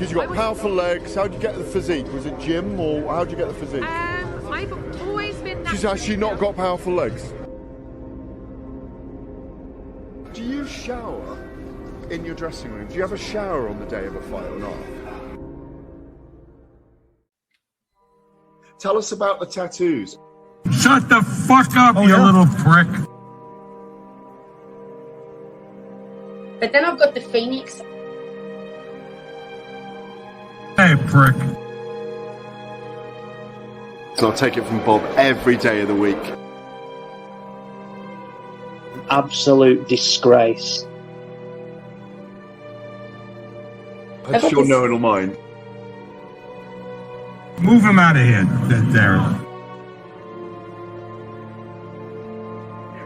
Because you've got powerful legs. How'd you get the physique? Was it gym or how'd you get the physique? I've always been. She's actually not got powerful legs. Do you shower in your dressing room? Do you have a shower on the day of a fight or not? Tell us about the tattoos. Shut the fuck up, you little prick. But then I've got the Phoenix. Hey, prick. So I'll take it from Bob every day of the week. Absolute disgrace. That's your knowing or mine. Move him out of here, Darren.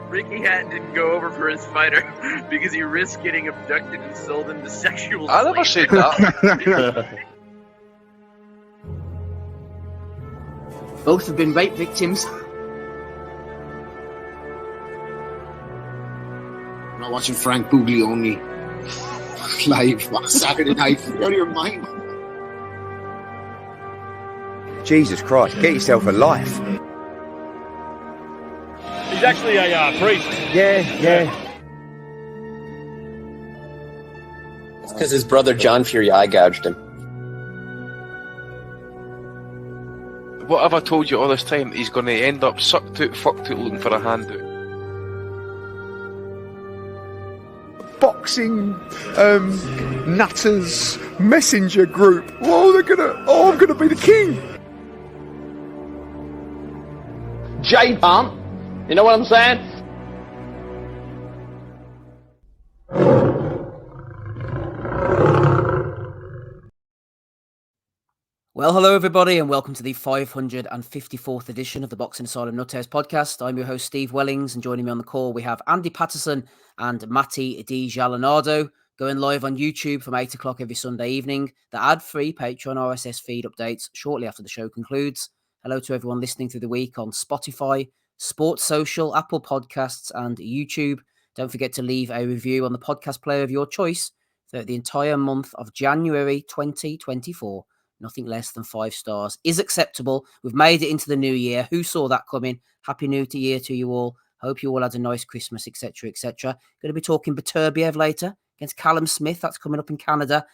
Ricky Hatton didn't go over for his fighter because he risked getting abducted and sold into sexual I never said that. Both have been rape victims. I'm not watching Frank Buglioni live on Saturday night. You're out of your mind. Jesus Christ, get yourself a life. He's actually a priest. Yeah. It's because his brother John Fury eye gouged him. What have I told you all this time? He's going to end up sucked out, fucked out, looking for a handout. Boxing nutters messenger group. I'm gonna be the king. J-Pump. You know what I'm saying? Well, hello everybody and welcome to the 554th edition of the Boxing Asylum Nuthouse podcast. I'm your host Steve Wellings, and joining me on the call we have Andy Patterson and Matty Di Gialinardo, going live on YouTube from 8 o'clock every Sunday evening. The ad-free Patreon RSS feed updates shortly after the show concludes. Hello to everyone listening through the week on Spotify, Sports Social, Apple Podcasts and YouTube. Don't forget to leave a review on the podcast player of your choice throughout the entire month of January 2024. Nothing less than 5 stars is acceptable. We've made it into the new year. Who saw that coming? Happy New Year to you all. Hope you all had a nice Christmas, etc., etc. Going to be talking BETERBIEV later against Callum Smith. That's coming up in Canada.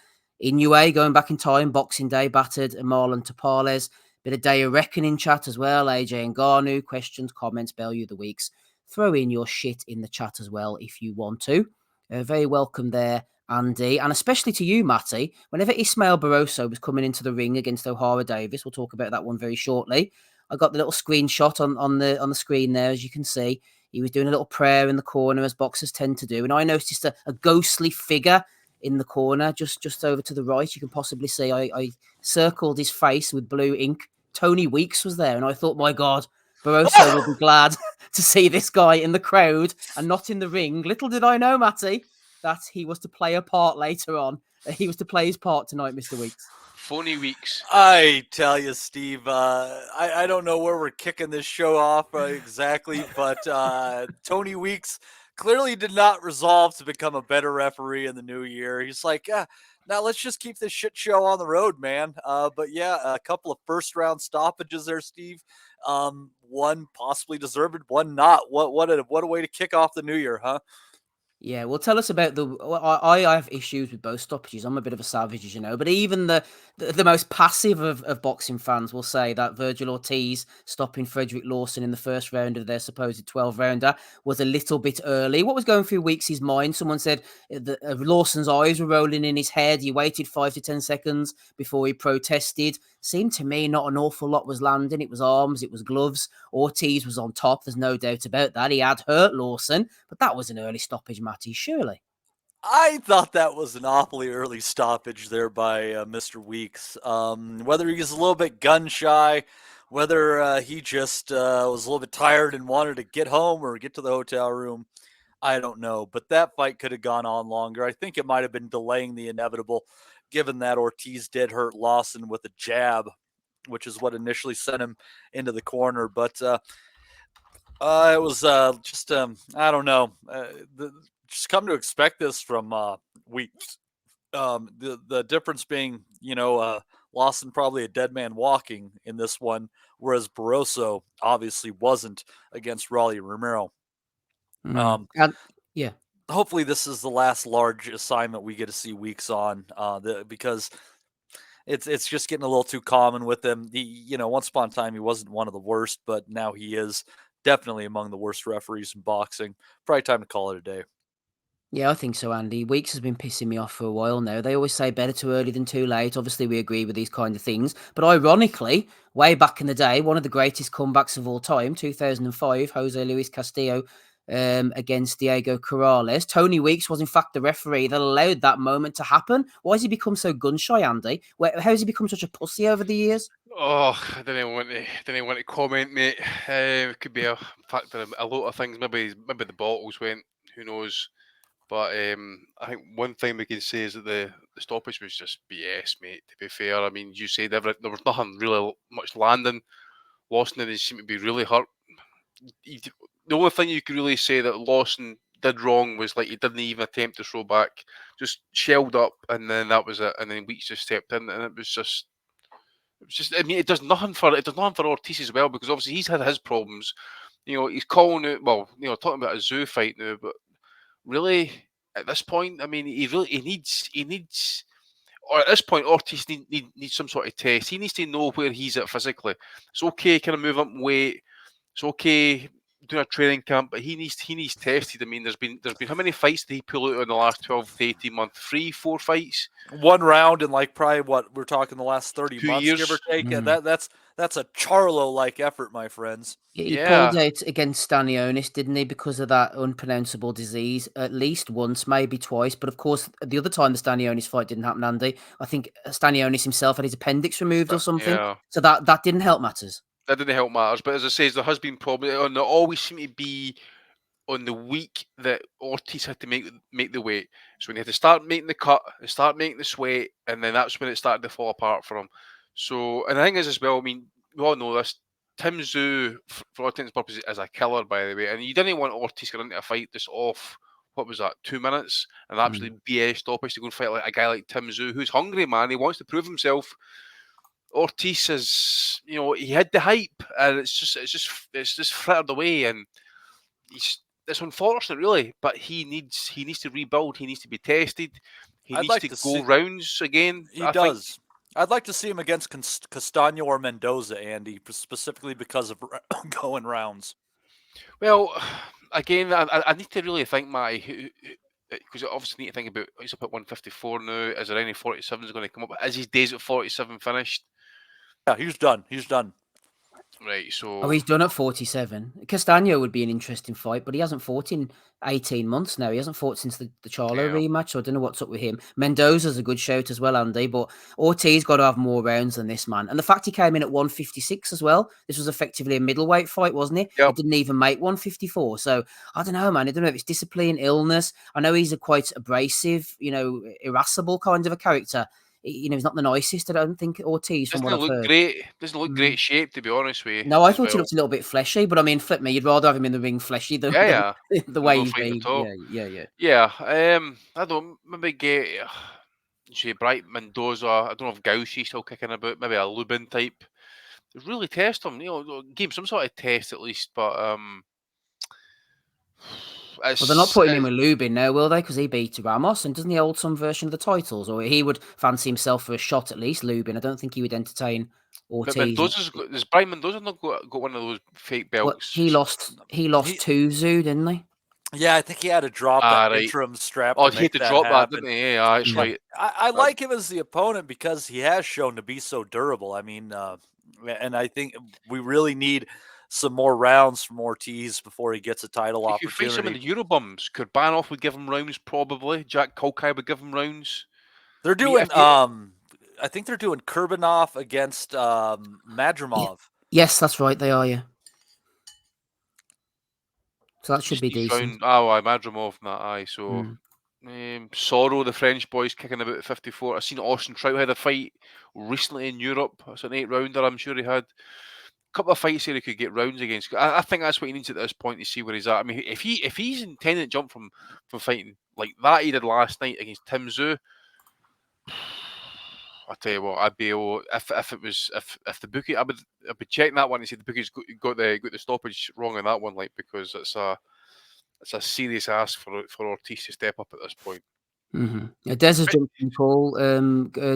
Inoue going back in time. Boxing Day battered Marlon Tapales. Bit of Day of Reckoning chat as well. AJ NGANNOU. Questions, comments, Bellew of the Weeks. Throw in your shit in the chat as well if you want to. Very welcome there, Andy, and especially to you, Matty. Whenever Ismael Barroso was coming into the ring against O'Hara Davis, we'll talk about that one very shortly. I got the little screenshot on the screen there, as you can see. He was doing a little prayer in the corner, as boxers tend to do, and I noticed a ghostly figure in the corner, just over to the right. You can possibly see I circled his face with blue ink. Tony Weeks was there, and I thought, my God, Barroso will be glad to see this guy in the crowd and not in the ring. Little did I know, Matty, that he was to play a part later on. He was to play his part tonight, Mr. Weeks. Phony Weeks. I tell you, Steve, I don't know where we're kicking this show off exactly, but Tony Weeks clearly did not resolve to become a better referee in the new year. He's like, now let's just keep this shit show on the road, man. But yeah, a couple of first-round stoppages there, Steve. One possibly deserved, one not. What a way to kick off the new year, huh? Yeah, well, tell us about I have issues with both stoppages. I'm a bit of a savage, as you know, but even the most passive of boxing fans will say that Virgil Ortiz stopping Frederick Lawson in the first round of their supposed 12-rounder was a little bit early. What was going through Weeks' mind? Someone said that Lawson's eyes were rolling in his head. He waited 5 to 10 seconds before he protested. Seemed to me not an awful lot was landing. It was arms, it was gloves. Ortiz was on top. There's no doubt about that. He had hurt Lawson, but that was an early stoppage, Matty, surely. I thought that was an awfully early stoppage there by Mr. Weeks. Whether he's a little bit gun-shy, whether he just was a little bit tired and wanted to get home or get to the hotel room, I don't know. But that fight could have gone on longer. I think it might have been delaying the inevitable, given that Ortiz did hurt Lawson with a jab, which is what initially sent him into the corner. But it was I don't know. Just come to expect this from Weeks. The difference being, Lawson probably a dead man walking in this one, whereas Barroso obviously wasn't against Raleigh Romero. And yeah. Hopefully this is the last large assignment we get to see Weeks on, because it's just getting a little too common with him. Once upon a time he wasn't one of the worst, but now he is definitely among the worst referees in boxing. Probably time to call it a day. Yeah, I think so, Andy. Weeks has been pissing me off for a while now. They always say better too early than too late. Obviously, we agree with these kind of things. But ironically, way back in the day, one of the greatest comebacks of all time, 2005, Jose Luis Castillo against Diego Corrales. Tony Weeks was, in fact, the referee that allowed that moment to happen. Why has he become so gun-shy, Andy? How has he become such a pussy over the years? Oh, I didn't want to comment, mate. It could be a factor of a lot of things. Maybe the bottles went. Who knows? But I think one thing we can say is that the stoppage was just BS, mate. To be fair, I mean, you said there was nothing really much landing. Lawson didn't seem to be really hurt. The only thing you could really say that Lawson did wrong was like he didn't even attempt to throw back, just shelled up, and then that was it. And then Weeks just stepped in, and it was just. I mean, it does nothing for Ortiz as well, because obviously he's had his problems. He's calling it. Well, talking about a zoo fight now, but really, at this point, I mean, he needs, or at this point, Ortiz needs some sort of test. He needs to know where he's at physically. It's okay, kind of move up in weight. It's okay doing a training camp, but he needs tested. I mean, there's been how many fights did he pull out in the last 12 to 18 months? 3, 4 fights. One round in like probably what we're talking the last 30 2 months, years. give or take. That's a Charlo-like effort, my friends. He pulled out against Stanionis, didn't he, because of that unpronounceable disease at least once, maybe twice. But of course, the other time the Stanionis fight didn't happen, Andy, I think Stanionis himself had his appendix removed or something. Yeah. So that didn't help matters. That didn't help matters. But as I say, there has been problems, and there always seem to be on the week that Ortiz had to make the weight. So when he had to start making the cut, start making the sweat, and then that's when it started to fall apart for him. So, and the thing is as well, I mean, we all know this. Tim Tszyu, for all intents and purposes, is a killer, by the way. And you didn't want Ortiz going into a fight just off, what was that, 2 minutes? And absolutely BS stoppage to go and fight like a guy like Tim Tszyu, who's hungry, man. He wants to prove himself. Ortiz is, he had the hype, and it's just frittered away, and it's unfortunate, really. But he needs to rebuild. He needs to be tested. He needs to go rounds again. He does. I'd like to see him against Castaño or Mendoza, Andy, specifically because of going rounds. Well, again, I need to really think, Matty, because I obviously need to think about, he's up at 154 now. Is there any 47s going to come up? Is his days at 47 finished? Yeah, he's done. He's done. Right, so... Oh, he's done at 47. Castaño would be an interesting fight, but he hasn't fought in 18 months now. He hasn't fought since the Charlo rematch, so I don't know what's up with him. Mendoza's a good shout as well, Andy, but Ortiz got to have more rounds than this, man. And the fact he came in at 156 as well, this was effectively a middleweight fight, wasn't it? Yep. He didn't even make 154. So, I don't know, man. I don't know if it's discipline, illness. I know he's a quite abrasive, irascible kind of a character. He's not the nicest, I don't think, Ortiz. Doesn't look great. Doesn't look great shape, to be honest with you. No, I thought he looked a little bit fleshy, but I mean, flip me, you'd rather have him in the ring fleshy than the way he's been. Yeah. I don't maybe get Bright Mendoza. I don't know if Gauchi's still kicking about. Maybe a Lubin type. Really test him. Give him some sort of test at least. But well, they're not putting him with Lubin now, will they? Because he beat Ramos, and doesn't he hold some version of the titles? Or he would fancy himself for a shot at least, Lubin. I don't think he would entertain Ortiz. But has Brian Mendoza not got one of those fake belts? Well, he lost to Tszyu, didn't he? Yeah, I think he had to drop that interim strap. Oh, he had to drop that, didn't he? Yeah, that's right. I like him as the opponent because he has shown to be so durable. I mean, and I think we really need some more rounds from Ortiz before he gets a title opportunity. If you face him in the Eurobums, Kurbanov would give him rounds probably. Jack Kulkai would give him rounds. They're doing, I think they're doing Kurbanov against Madrimov. Yes, that's right. They are, yeah. So that should be decent. Madrimov, aye. So Sorrow, the French boys, kicking about at 54. I've seen Austin Trout had a fight recently in Europe. It's an 8-rounder, I'm sure he had. Couple of fights here he could get rounds against. I think that's what he needs at this point to see where he's at. I mean, if he's intending to jump from fighting like that he did last night against Tim Tszyu, I tell you what, I'd be able if the bookie, I'd be checking that one and see the bookie's got the stoppage wrong on that one, like, because it's a serious ask for Ortiz to step up at this point. Des has jumped in the call.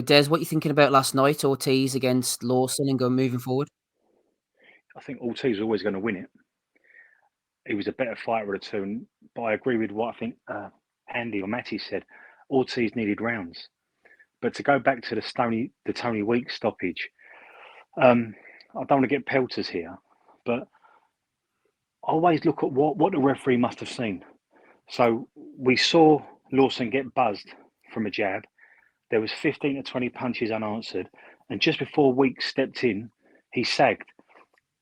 Des, what are you thinking about last night? Ortiz against Lawson and moving forward. I think Ortiz is always going to win it. He was a better fighter of the two, but I agree with what I think Andy or Matty said. Ortiz needed rounds. But to go back to the Tony Weeks stoppage, I don't want to get pelters here, but I always look at what the referee must have seen. So we saw Lawson get buzzed from a jab. There was 15 to 20 punches unanswered. And just before Weeks stepped in, he sagged.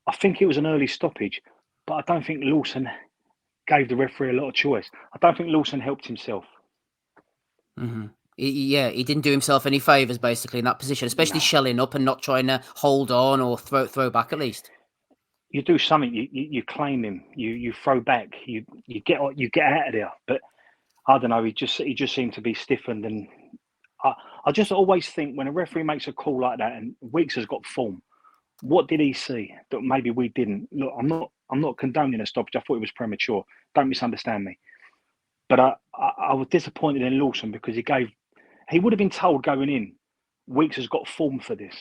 I think it was an early stoppage, but I don't think Lawson gave the referee a lot of choice. I don't think Lawson helped himself. He didn't do himself any favours, basically, in that position, especially shelling up and not trying to hold on or throw back at least. You do something, you claim him, you throw back, you get out of there. But I don't know, he just seemed to be stiffened, and I just always think when a referee makes a call like that, and Weeks has got form, what did he see that maybe we didn't? Look, I'm not condoning a stoppage. I thought it was premature. Don't misunderstand me. But I was disappointed in Lawson because he would have been told going in, Weeks has got form for this.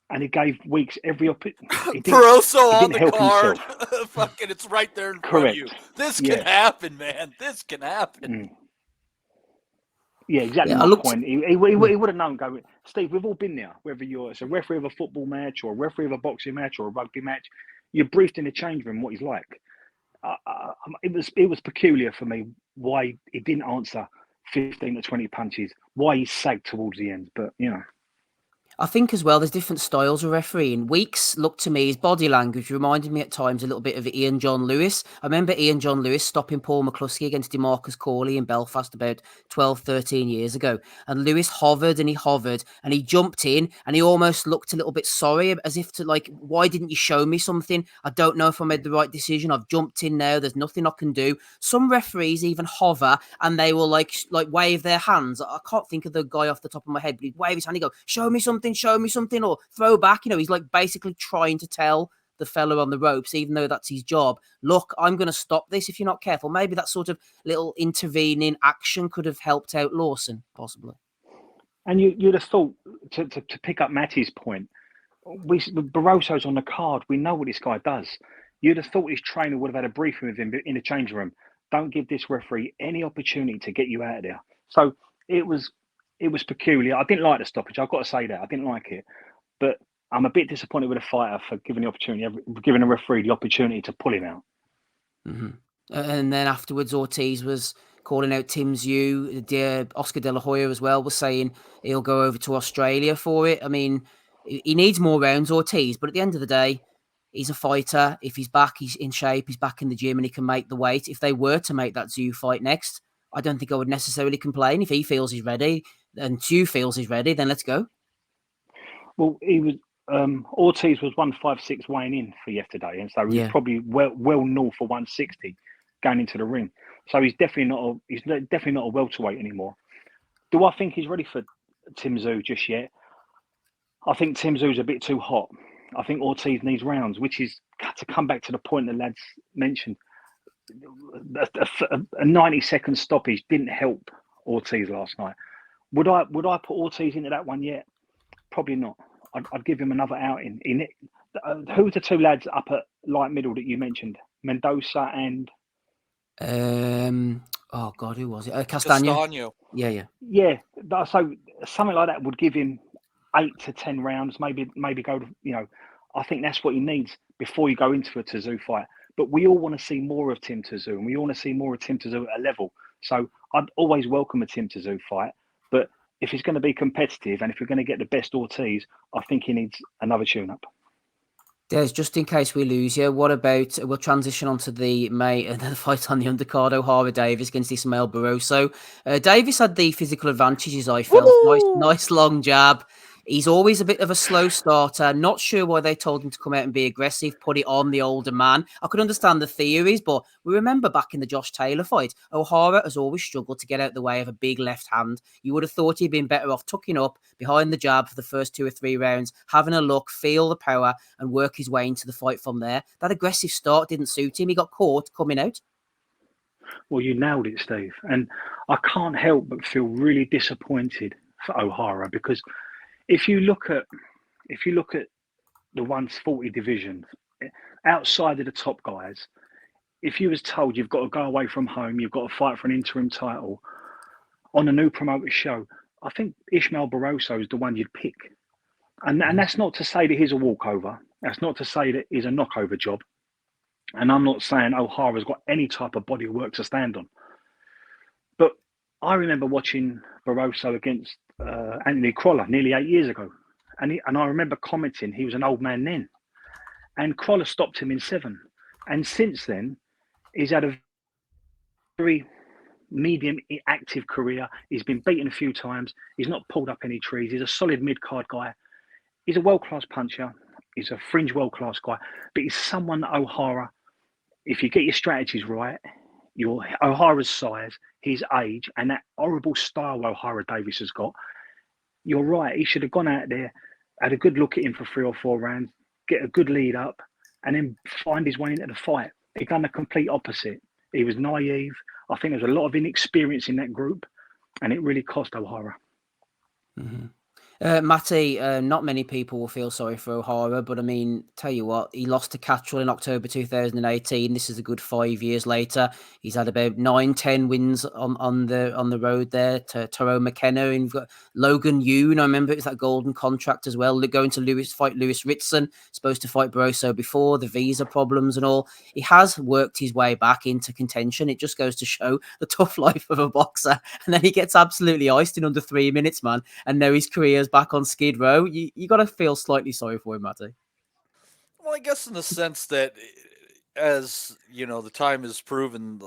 And he gave Weeks every opportunity. Barroso on the card. Fucking, it's right there in front of you. This can happen, man. This can happen. Yeah, exactly my point. He would have known going, Steve, we've all been there, whether it's a referee of a football match or a referee of a boxing match or a rugby match, you're briefed in the change room what he's like. It was peculiar for me why he didn't answer 15 to 20 punches, why he sagged towards the end, but you know. I think as well, there's different styles of refereeing. Weeks looked to me, his body language reminded me at times a little bit of Ian John Lewis. I remember Ian John Lewis stopping Paul McCluskey against DeMarcus Corley in Belfast about 12, 13 years ago. And Lewis hovered and he jumped in and he almost looked a little bit sorry, as if to like, why didn't you show me something? I don't know if I made the right decision. I've jumped in now. There's nothing I can do. Some referees even hover and they will like wave their hands. I can't think of the guy off the top of my head, but he'd wave his hand and he'd go, show me something, or throw back. You know, he's like basically trying to tell the fellow on the ropes, even though that's his job, look, I'm going to stop this if you're not careful. Maybe that sort of little intervening action could have helped out Lawson, possibly. And you'd have thought, to pick up Matty's point, Barroso's on the card. We know what this guy does. You'd have thought his trainer would have had a briefing with him in the change room. Don't give this referee any opportunity to get you out of there. So it was peculiar. I didn't like the stoppage. I've got to say that. I didn't like it. But I'm a bit disappointed with the fighter for giving a referee the opportunity to pull him out. And then afterwards, Ortiz was calling out Tim Tszyu. Oscar De La Hoya as well was saying he'll go over to Australia for it. I mean, he needs more rounds, Ortiz. But at the end of the day, he's a fighter. If he's back, he's in shape, he's back in the gym and he can make the weight. If they were to make that Tszyu fight next, I don't think I would necessarily complain. If he feels he's ready and Tszyu feels he's ready, then let's go. Well, he was Ortiz was 156 weighing in for yesterday, and so he's probably well north for 160 going into the ring. So he's definitely not a welterweight anymore. Do I think he's ready for Tim Tszyu just yet? I think Tim Tszyu's a bit too hot. I think Ortiz needs rounds, which is to come back to the point the lads mentioned. A 90-second stoppage didn't help Ortiz last night. Would I put Ortiz into that one yet? Probably not. I'd give him another outing. Who were the two lads up at light middle that you mentioned? Mendoza and oh God, who was it? Castaño. Yeah. So something like that would give him 8 to 10 rounds. Maybe go to, I think that's what he needs before you go into a Tszyu fight. But we all want to see more of Tim Tszyu, and we want to see more of Tim Tszyu at a level. So I'd always welcome a Tim Tszyu fight. But if it's going to be competitive and if we're going to get the best Ortiz, I think he needs another tune-up. Des, just in case we lose you, what about, we'll transition on to the fight on the undercard, O'Hara Davis against Ismael Barroso. Davis had the physical advantages, I felt. Nice long jab. He's always a bit of a slow starter. Not sure why they told him to come out and be aggressive, put it on the older man. I could understand the theories, but we remember back in the Josh Taylor fight, O'Hara has always struggled to get out the way of a big left hand. You would have thought he'd been better off tucking up behind the jab for the first 2 or 3 rounds, having a look, feel the power, and work his way into the fight from there. That aggressive start didn't suit him. He got caught coming out. Well, you nailed it, Steve. And I can't help but feel really disappointed for O'Hara, because if you look at the 140 division, outside of the top guys, if you was told you've got to go away from home, you've got to fight for an interim title on a new promoted show, I think Ishmael Barroso is the one you'd pick. And that's not to say that he's a walkover. That's not to say that he's a knockover job. And I'm not saying O'Hara's got any type of body of work to stand on. But I remember watching Barroso against Anthony Crolla nearly 8 years ago. And I remember commenting he was an old man then. And Crolla stopped him in 7. And since then, he's had a very medium active career. He's been beaten a few times. He's not pulled up any trees. He's a solid mid-card guy. He's a world-class puncher. He's a fringe world-class guy. But he's someone that O'Hara, if you get your strategies right, your O'Hara's size, his age, and that horrible style O'Hara Davis has got, you're right. He should have gone out there, had a good look at him for 3 or 4 rounds, get a good lead up, and then find his way into the fight. He done the complete opposite. He was naive. I think there's a lot of inexperience in that group, and it really cost O'Hara. Mm-hmm. Matty, not many people will feel sorry for O'Hara, but I mean, tell you what, he lost to Cattrall in October 2018. This is a good 5 years later. He's had about 9-10 wins on the road there to Tyrone McKenna, and you've got Logan Yoon. I remember it was that golden contract as well. Going to fight Lewis Ritson, supposed to fight Barroso before, the visa problems and all. He has worked his way back into contention. It just goes to show the tough life of a boxer, and then he gets absolutely iced in under 3 minutes, man. And now his career's back on Skid Row. You got to feel slightly sorry for him, Matty. Well, I guess in the sense that, as you know, the time has proven,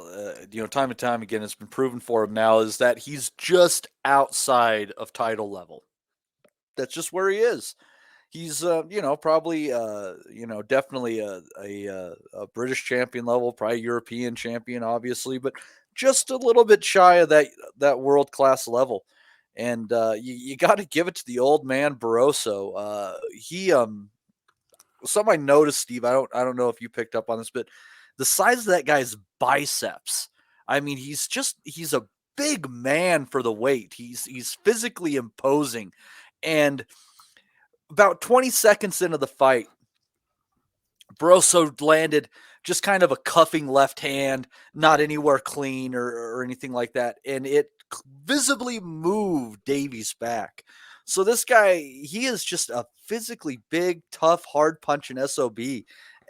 time and time again, it's been proven for him now, is that he's just outside of title level. That's just where he is. He's, probably, definitely a British champion level, probably European champion, obviously, but just a little bit shy of that world-class level. And you got to give it to the old man Barroso. Something I noticed, Steve, I don't know if you picked up on this, but the size of that guy's biceps. I mean, he's a big man for the weight. He's physically imposing. And about 20 seconds into the fight, Barroso landed just kind of a cuffing left hand, not anywhere clean or anything like that. And it visibly moved Davies back. So this guy, he is just a physically big, tough, hard punching SOB.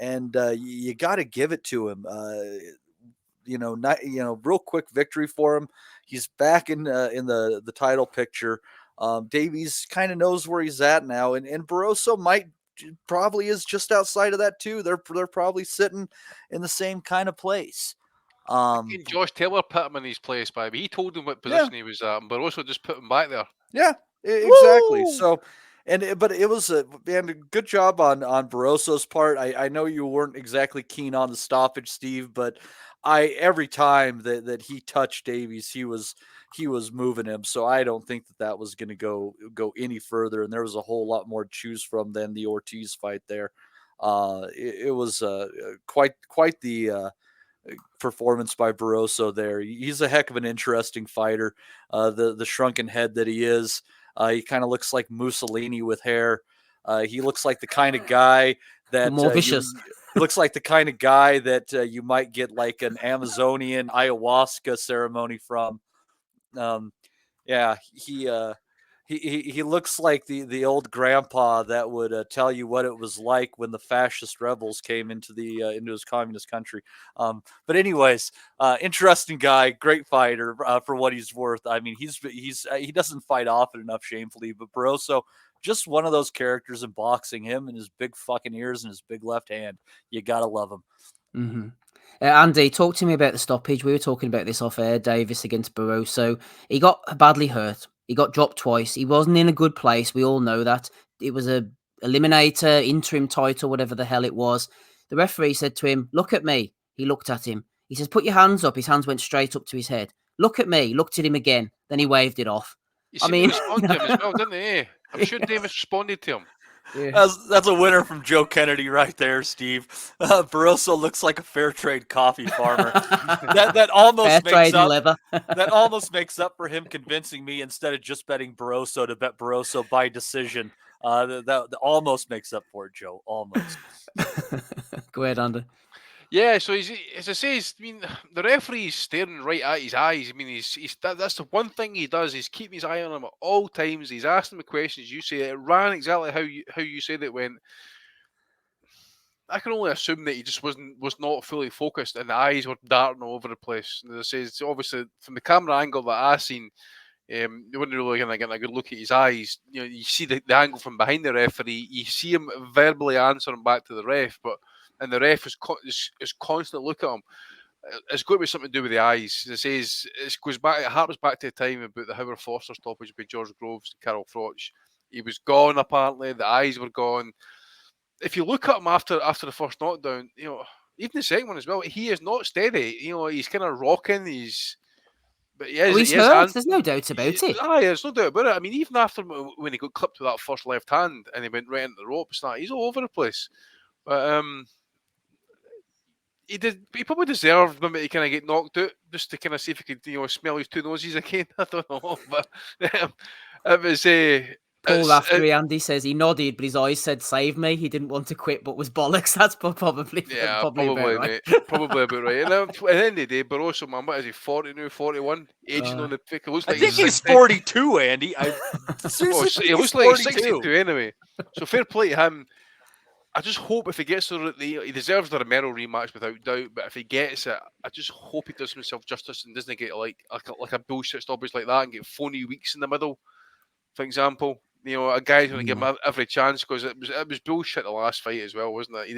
And you got to give it to him. Real quick victory for him. He's back in the title picture. Davies kind of knows where he's at now, and Barroso probably is just outside of that too. They're probably sitting in the same kind of place. Josh Taylor put him in his place, baby. He told him what position he was at, and Barroso just put him back there. Yeah, exactly. Woo! So, but it was a good job on Barroso's part. I know you weren't exactly keen on the stoppage, Steve, but every time that he touched Davies, he was moving him. So I don't think that was going to go any further. And there was a whole lot more to choose from than the Ortiz fight there. It was quite the performance by Barroso there. He's a heck of an interesting fighter. The shrunken head that he is, he kind of looks like Mussolini with hair. He looks like the kind of guy that more vicious. Looks like the kind of guy that you might get like an Amazonian ayahuasca ceremony from. He looks like the old grandpa that would tell you what it was like when the fascist rebels came into his communist country. But anyways, interesting guy, great fighter for what he's worth. I mean, he doesn't fight often enough, shamefully, but Barroso, just one of those characters in boxing. Him and his big fucking ears and his big left hand. You gotta love him. Mm-hmm. Andy, talk to me about the stoppage. We were talking about this off air. Davis against Barroso. He got badly hurt. He got dropped twice. He wasn't in a good place. We all know that. It was a eliminator, interim title, whatever the hell it was. The referee said to him, "Look at me." He looked at him. He says, "Put your hands up." His hands went straight up to his head. "Look at me." Looked at him again. Then he waved it off. He seemed to respond to him as well, didn't he? I'm sure Davis responded to him. Yeah. That's a winner from Joe Kennedy right there, Steve. Barroso looks like a fair trade coffee farmer. that almost makes up. That almost makes up for him convincing me instead of just betting Barroso to bet Barroso by decision. That almost makes up for it, Joe. Almost. Go ahead, Andy. Yeah, so he's, as I say, I mean, the referee's staring right at his eyes. I mean, that's the one thing he does. He's keeping his eye on him at all times. He's asking the questions. You say it ran exactly how you said it went. I can only assume that he just was not fully focused, and the eyes were darting all over the place. And as I say, it's obviously from the camera angle that I seen, you wouldn't really get a good look at his eyes. You know, you see the angle from behind the referee. You see him verbally answering back to the ref, and the ref is constantly looking at him. It's got to be something to do with the eyes. As I say, it harps back to the time about the Howard Foster stoppage by George Groves and Carol Froch. He was gone apparently. The eyes were gone. If you look at him after the first knockdown, you know, even the second one as well, he is not steady. You know, he's kind of rocking. He's hurt. There's no doubt about it. There's no doubt about it. I mean, even after when he got clipped with that first left hand and he went right into the ropes, he's all over the place. But he probably deserved maybe to kind of get knocked out just to kind of see if he could, smell his two noses again. I don't know, but it was Paul after Andy says he nodded, but his eyes said "save me." He didn't want to quit, but was bollocks. That's probably probably about right. Mate, probably about right. And at the end of the day, Barroso, man, what is he? 40 now, 41, aging on the pick. I think he's 42, Andy. He looks like he's 62 anyway. So fair play to him. I just hope if he gets he deserves the Romero rematch without doubt. But if he gets it, I just hope he does himself justice and doesn't get like a bullshit stoppage like that and get phony weeks in the middle. For example, a guy's going to give him every chance because it was bullshit the last fight as well, wasn't it? He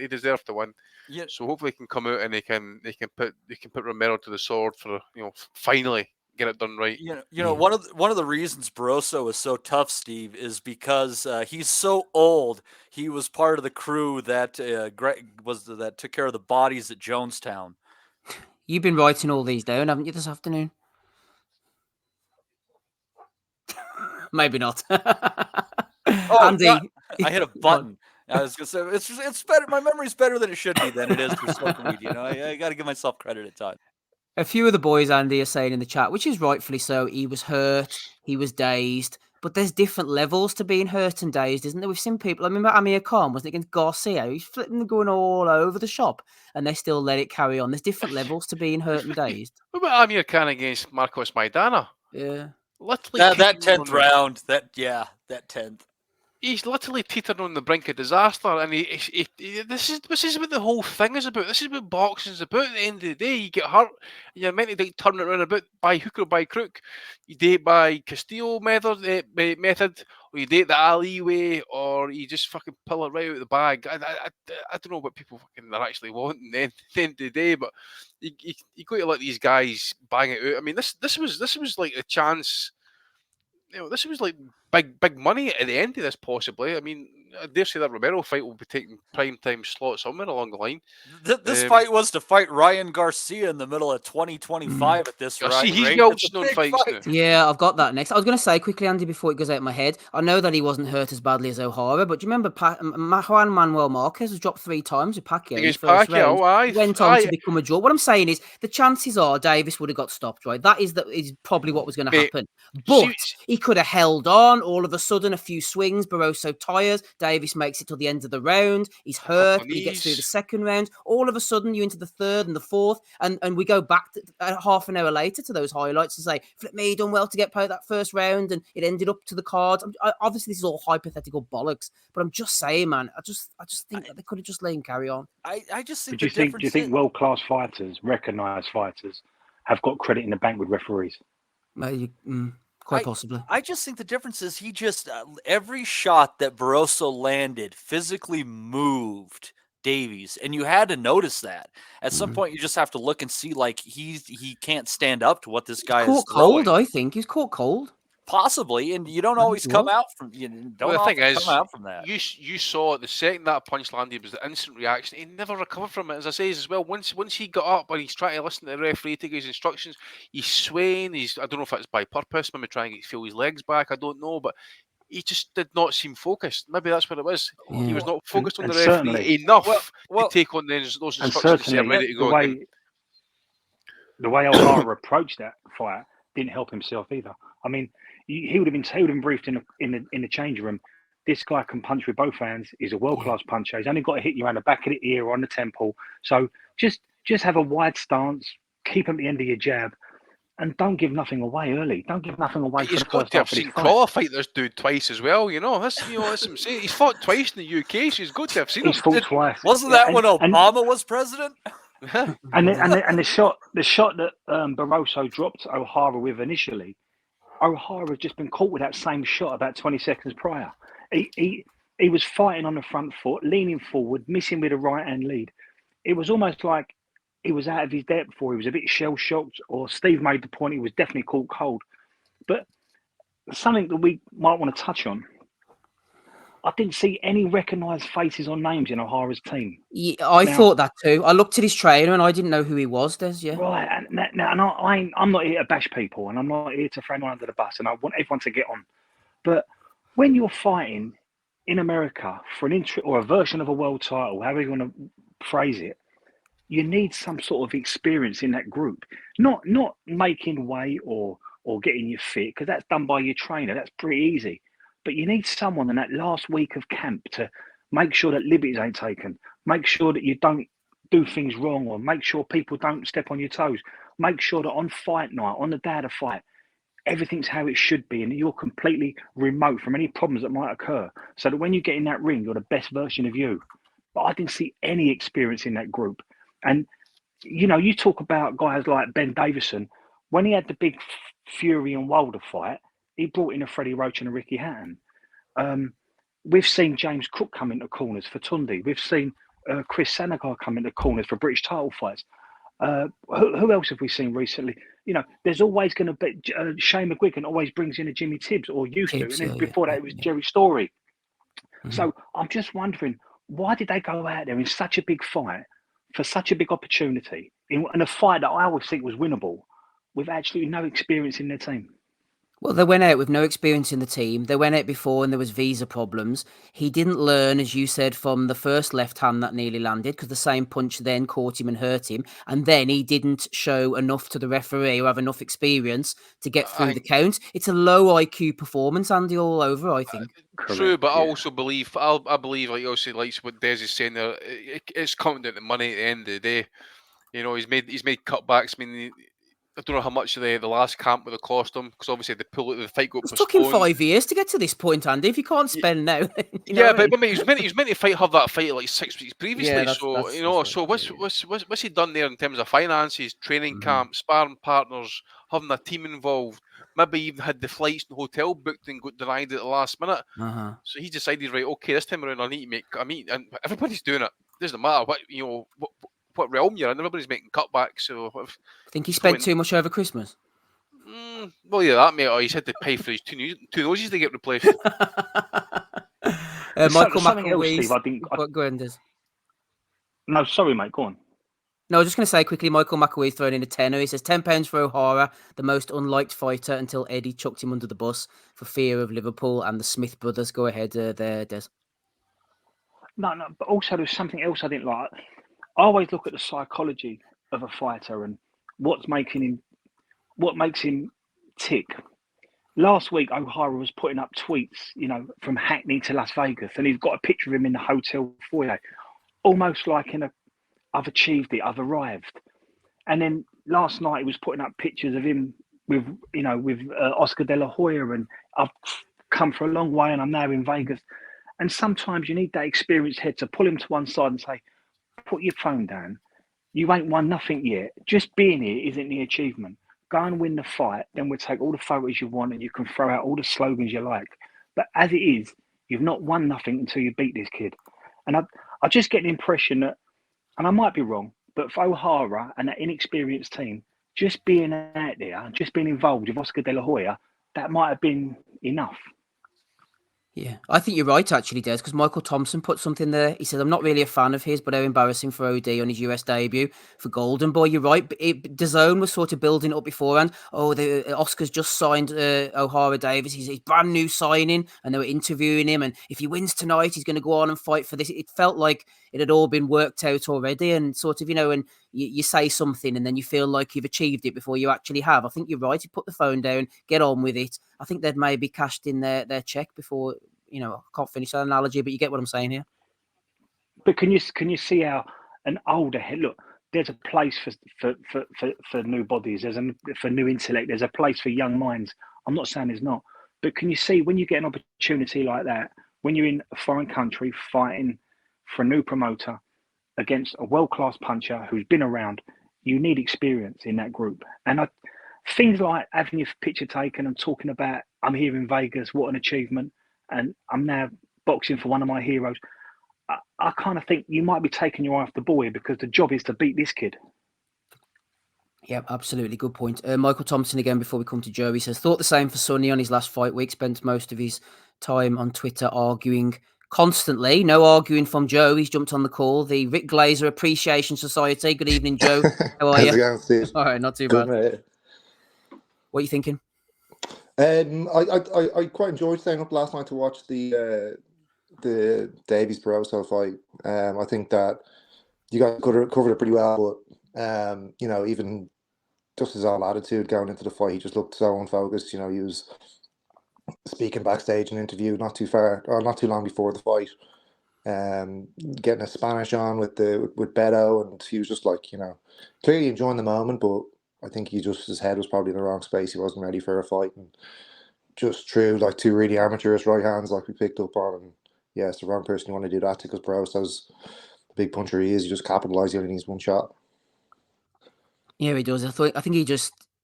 deserved to win. Yeah. So hopefully he can come out and they can put Romero to the sword for finally get it done right. One of the reasons Barroso is so tough, Steve, is because he's so old. He was part of the crew that that took care of the bodies at Jonestown. You've been writing all these down, haven't you, this afternoon? Maybe not. Andy, God, I hit a button. I was gonna say it's better. My memory's better than it should be than it is for social media. I got to give myself credit at times. A few of the boys, Andy, are saying in the chat, which is rightfully so, he was hurt, he was dazed, but there's different levels to being hurt and dazed, isn't there? We've seen people. I remember Amir Khan, wasn't it, against Garcia? He's flipping going all over the shop, and they still let it carry on. There's different levels to being hurt and dazed. What about Amir Khan against Marcos Maidana? Yeah. Literally that 10th round, that 10th. He's literally teetering on the brink of disaster, and this is what the whole thing is about. This is what boxing is about. At the end of the day, you get hurt, and you're meant to turn it around about by hook or by crook. You do it by Castillo method, or you do it the Ali way, or you just fucking pull it right out of the bag. I don't know what people fucking are actually wanting at the end of the day, but you got to let these guys bang it out. I mean, this was like a chance. This was like big money at the end of this, possibly. I mean, I dare say that Romero fight will be taking prime time slot somewhere along the line. This fight was to fight Ryan Garcia in the middle of 2025 at this rate. See, he's belching on fights now. Yeah, I've got that next. I was going to say quickly, Andy, before it goes out of my head, I know that he wasn't hurt as badly as O'Hara, but do you remember Juan Manuel Marquez was dropped 3 times with Pacquiao? Against Pacquiao, went on to become a draw. What I'm saying is the chances are Davis would have got stopped, right? That is probably what was going to happen. But he could have held on. All of a sudden, a few swings, Barroso tires, Davis makes it till the end of the round. He's hurt. He gets through the second round. All of a sudden, you're into the third and the fourth, and we go back half an hour later to those highlights and say, "Flip me, done well to get out that first round," and it ended up to the cards. Obviously, this is all hypothetical bollocks, but I'm just saying, man. I just think that they could have just let him carry on. I just think. Do you think world-class fighters, recognised fighters, have got credit in the bank with referees? Quite possibly. I just think the difference is he just every shot that Barroso landed physically moved Davies, and you had to notice that. At some point, you just have to look and see like he can't stand up to what this guy is caught cold. I think he's caught cold. Possibly, and you don't I always think come what? out from Well, the thing is, come out from that. you saw the second that punch landed was the instant reaction. He never recovered from it. As I say as well, once he got up and he's trying to listen to the referee take his instructions, he's swaying. I don't know if it's by purpose, maybe trying to feel his legs back. I don't know, but he just did not seem focused. Maybe that's what it was. He was not focused on the referee enough to take on those instructions to say, I'm ready to go again. The way O'Hara approached that fight didn't help himself either. I mean, he would have been briefed in the changing room. This guy can punch with both hands. He's a world-class puncher. He's only got to hit you around the back of the ear or on the temple. So just have a wide stance, keep him at the end of your jab, and don't give nothing away early. Don't give nothing away. He's got to have seen Crawler fight this dude twice as well. That's what I'm saying. He's fought twice in the UK, so he's got to have seen him. He's fought twice. Wasn't that when Obama was president? and the shot that Barroso dropped O'Hara with initially, O'Hara had just been caught with that same shot about 20 seconds prior. He was fighting on the front foot, leaning forward, missing with a right hand lead. It was almost like he was out of his depth, or he was a bit shell shocked, or Steve made the point he was definitely caught cold. But something that we might want to touch on, I didn't see any recognised faces or names in O'Hara's team. Yeah, I thought that too. I looked at his trainer and I didn't know who he was, Des, yeah. Right, and I'm not here to bash people, and I'm not here to throw anyone under the bus, and I want everyone to get on. But when you're fighting in America for an or a version of a world title, however you want to phrase it, you need some sort of experience in that group. Not making weight or getting you fit, because that's done by your trainer. That's pretty easy. But you need someone in that last week of camp to make sure that liberties ain't taken, make sure that you don't do things wrong, or make sure people don't step on your toes, make sure that on fight night, on the day of the fight, everything's how it should be, and you're completely remote from any problems that might occur, so that when you get in that ring, you're the best version of you. But I didn't see any experience in that group. And, you talk about guys like Ben Davison. When he had the big Fury and Wilder fight, he brought in a Freddie Roach and a Ricky Hatton. We've seen James Cook come into corners for Tundi. We've seen Chris Sanagar come into corners for British title fights. Who else have we seen recently? There's always going to be Shane McGuigan always brings in a Jimmy Tibbs, or used to, and then before that it was Jerry Story. Mm-hmm. So I'm just wondering, why did they go out there in such a big fight for such a big opportunity in a fight that I always think was winnable, with absolutely no experience in their team? Well, they went out with no experience in the team. They went out before and there was visa problems. He didn't learn, as you said, from the first left hand that nearly landed, because the same punch then caught him and hurt him. And then he didn't show enough to the referee or have enough experience to get through the count. It's a low IQ performance, Andy, all over, I think. True, but I also believe, I believe, like also like what Des is saying there, it's coming down to money at the end of the day. He's made cutbacks. I mean, I don't know how much the last camp would have cost him, because obviously the fight got postponed. It took him 5 years to get to this point, Andy. If you can't spend now, but I mean, he was meant to have that fight like 6 weeks previously. Yeah, so what's he done there in terms of finances, training camp, sparring partners, having a team involved? Maybe even had the flights and hotel booked and got denied at the last minute. So he decided, right, okay, this time around I need to make. And everybody's doing it. Doesn't matter what realm you're in, everybody's making cutbacks. So I think he spent too much over Christmas. Well, yeah, that mate. He's had to pay for his two noses to get replaced. Michael McAwee. Go ahead, No, sorry, mate. Go on. No, I was just going to say quickly, Michael McAwee's thrown in a tenner. He says £10 for O'Hara, the most unliked fighter until Eddie chucked him under the bus for fear of Liverpool and the Smith brothers. Go ahead there, Des. No, but also there's something else I didn't like. I always look at the psychology of a fighter and what makes him tick. Last week, O'Hara was putting up tweets, from Hackney to Las Vegas, and he's got a picture of him in the hotel foyer, almost like I've achieved it, I've arrived. And then last night he was putting up pictures of him with Oscar De La Hoya, and I've come for a long way and I'm now in Vegas. And sometimes you need that experienced head to pull him to one side and say, put your phone down. You ain't won nothing yet. Just being here isn't the achievement. Go and win the fight, then we'll take all the photos you want and you can throw out all the slogans you like. But as it is, you've not won nothing until you beat this kid. And I just get the impression that, and I might be wrong, but for O'Hara and that inexperienced team, just being out there, just being involved with Oscar De La Hoya, that might have been enough. Yeah, I think you're right, actually, Des, because Michael Thompson put something there. He said, I'm not really a fan of his, but how embarrassing for OD on his US debut for Golden Boy. You're right. But DAZN was sort of building up beforehand. Oh, the Oscars just signed O'Hara Davis. He's a brand new signing, and they were interviewing him. And if he wins tonight, he's going to go on and fight for this. It felt like it had all been worked out already. And sort of, you know, and you say something and then you feel like you've achieved it before you actually have. I think you're right. You put the phone down, get on with it. I think they'd maybe cashed in their check before, you know, I can't finish that analogy, but you get what I'm saying here. But can you see how an older head, look, there's a place for new bodies, for new intellect, there's a place for young minds. I'm not saying there's not. But can you see when you get an opportunity like that, when you're in a foreign country fighting for a new promoter against a world-class puncher who's been around, you need experience in that group. And things like having your picture taken and talking about, I'm here in Vegas, what an achievement, and I'm now boxing for one of my heroes. I kind of think you might be taking your eye off the ball here because the job is to beat this kid. Yeah, absolutely. Good point. Michael Thompson again, before we come to Joe, he says, thought the same for Sonny on his last fight week, spent most of his time on Twitter arguing constantly. No arguing from Joe. He's jumped on the call. The Rick Glazer Appreciation Society. Good evening, Joe. How are you? All right, not too Good, bad. mate. What are you thinking? I quite enjoyed staying up last night to watch the Davies Barroso fight. I think that you guys covered it pretty well, but you know, even just his whole attitude going into the fight, he just looked so unfocused. You know, he was speaking backstage in an interview not too long before the fight, getting a Spanish on with Beto, and he was just like, you know, clearly enjoying the moment, but I think his head was probably in the wrong space. He wasn't ready for a fight, and just threw like two really amateurish right hands like we picked up on, and yeah, it's the wrong person you want to do that to, because Barroso's the big puncher he is. He just capitalised. He only needs one shot. Yeah, he does. I think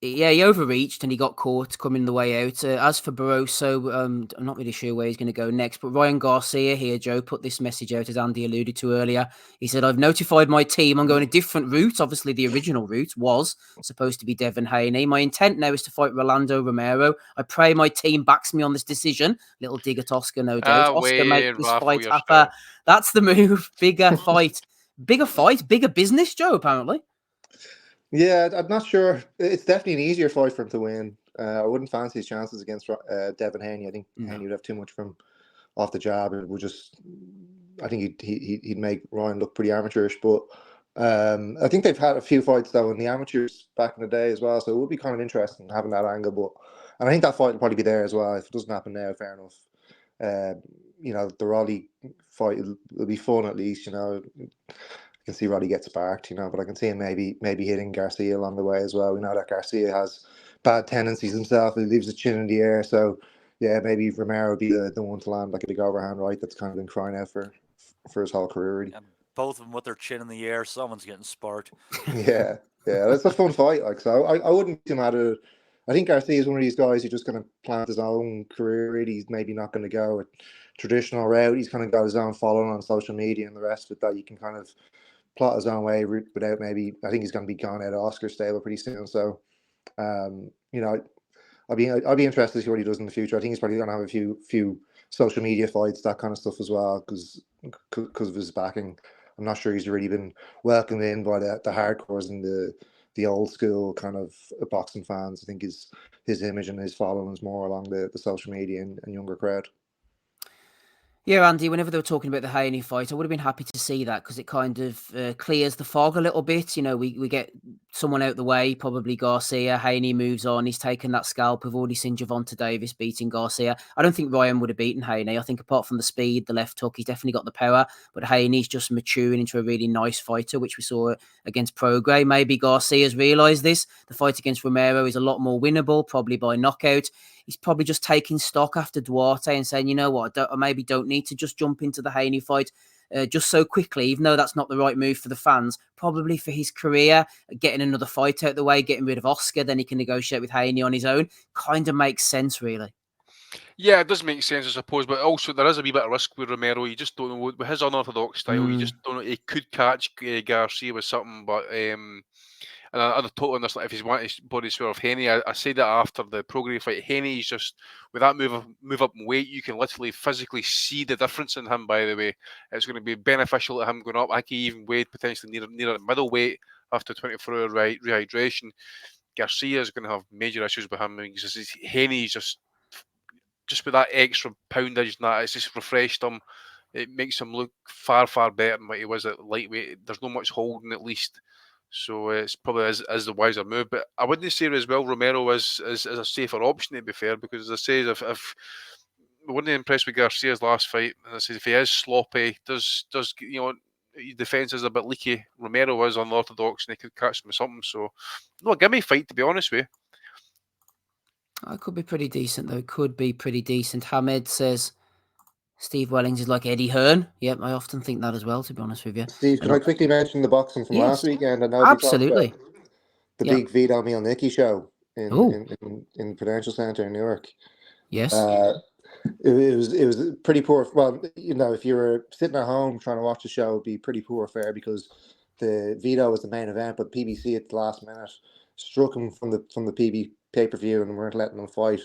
he overreached and he got caught coming the way out. As for Barroso, I'm not really sure where he's going to go next. But Ryan Garcia here, Joe, put this message out, as Andy alluded to earlier. He said, I've notified my team I'm going a different route. Obviously, the original route was supposed to be Devin Haney. My intent now is to fight Rolando Romero. I pray my team backs me on this decision. Little dig at Oscar, no doubt. Oscar make this fight happen. That's the move. Bigger fight. Bigger business, Joe, apparently. Yeah, I'm not sure. It's definitely an easier fight for him to win. I wouldn't fancy his chances against Devin Haney. I think Haney would have too much from off the jab. It would just, I think he'd make Ryan look pretty amateurish. But I think they've had a few fights though in the amateurs back in the day as well. So it would be kind of interesting having that angle. And I think that fight will probably be there as well. If it doesn't happen now, fair enough. You know, the Roddy fight will be fun at least. You know. I can see Roddy get sparked, you know, but I can see him maybe hitting Garcia along the way as well. We know that Garcia has bad tendencies himself. He leaves the chin in the air. So, yeah, maybe Romero would be the one to land like a big overhand right that's kind of been crying out for his whole career, really. And both of them with their chin in the air, someone's getting sparked. Yeah, that's a fun fight. Like, so I wouldn't be too mad at it. I think Garcia is one of these guys who's just going to plant his own career, really. He's maybe not going to go a traditional route. He's kind of got his own following on social media and the rest of it that you can kind of plot his own way without maybe. I think he's going to be gone out of Oscar stable pretty soon. So, you know, I'll be interested to see what he does in the future. I think he's probably going to have a few social media fights, that kind of stuff as well, because of his backing. I'm not sure he's really been welcomed in by the hardcores and the old school kind of boxing fans. I think his image and his following is more along the social media and younger crowd. Yeah, Andy, whenever they were talking about the Haney fight, I would have been happy to see that because it kind of clears the fog a little bit. You know, we get someone out the way, probably Garcia. Haney moves on. He's taken that scalp. We've already seen Gervonta Davis beating Garcia. I don't think Ryan would have beaten Haney. I think apart from the speed, the left hook, he's definitely got the power. But Haney's just maturing into a really nice fighter, which we saw against Prograis. Maybe Garcia's realised this. The fight against Romero is a lot more winnable, probably by knockout. He's probably just taking stock after Duarte and saying, you know what, I maybe don't need to just jump into the Haney fight just so quickly, even though that's not the right move for the fans, probably for his career, getting another fight out the way, getting rid of Oscar, then he can negotiate with Haney on his own. Kind of makes sense, really. Yeah, it does make sense, I suppose, but also there is a wee bit of risk with Romero. You just don't know, with his unorthodox style, you just don't know. He could catch Garcia with something, but And I totally understand if he's wanting his body swerve Haney. I said that after the Prograis fight. Haney's just, with that move up in weight, you can literally physically see the difference in him, by the way. It's going to be beneficial to him going up. I think he even weighed potentially near middleweight after 24-hour rehydration. Garcia is going to have major issues with him because Haney's just with that extra poundage and that, it's just refreshed him. It makes him look far, far better than what he was at lightweight. There's not much holding, at least. So it's probably as the wiser move. But I wouldn't say as well Romero is a safer option, to be fair, because as I say, if I wasn't impressed with Garcia's last fight, and I say if he is sloppy, does his defence is a bit leaky. Romero is unorthodox and he could catch him with something. So no, a gimme fight, to be honest with you. It could be pretty decent, though. It could be pretty decent. Hamed says Steve Wellings is like Eddie Hearn. Yep, I often think that as well, to be honest with you. Steve, can I quickly mention the boxing from last weekend? I know absolutely. The big Vito Mielnicki show in Prudential Centre in Newark. Yes. It was pretty poor. Well, if you were sitting at home trying to watch the show, it'd be pretty poor fare because the Vito was the main event, but PBC at the last minute struck him from the PB pay-per-view and weren't letting him fight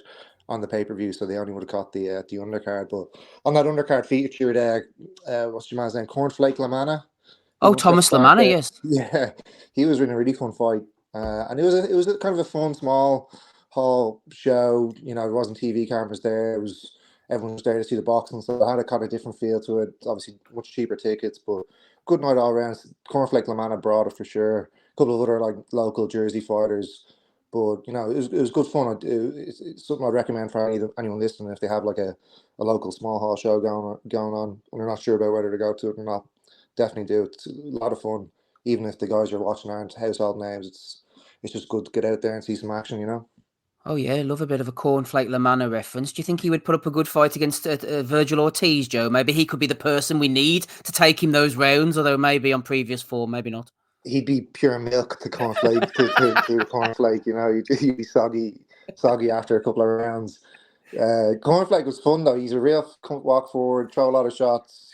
on the pay-per-view, so they only would have caught the undercard. But on that undercard featured what's your man's name? Cornflake Lamanna. Thomas Lamanna, yes. Yeah, he was in a really fun fight. And it was a kind of a fun small hall show. There wasn't TV cameras there. Everyone was there to see the boxing, so it had a kind of different feel to it. Obviously, much cheaper tickets, but good night all around. Cornflake Lamanna brought it for sure. A couple of other local Jersey fighters. But it was good fun. It's something I'd recommend for anyone listening if they have a local small hall show going on and they're not sure about whether to go to it or not. Definitely do. It's a lot of fun, even if the guys you're watching aren't household names. It's just good to get out there and see some action. Oh yeah, I love a bit of a Cornflake Lamanna reference. Do you think he would put up a good fight against Virgil Ortiz, Joe? Maybe he could be the person we need to take him those rounds, although maybe on previous form, maybe not. He'd be pure milk to Cornflake to Cornflake. He'd be soggy after a couple of rounds. Cornflake was fun though. He's a real walk forward, throw a lot of shots.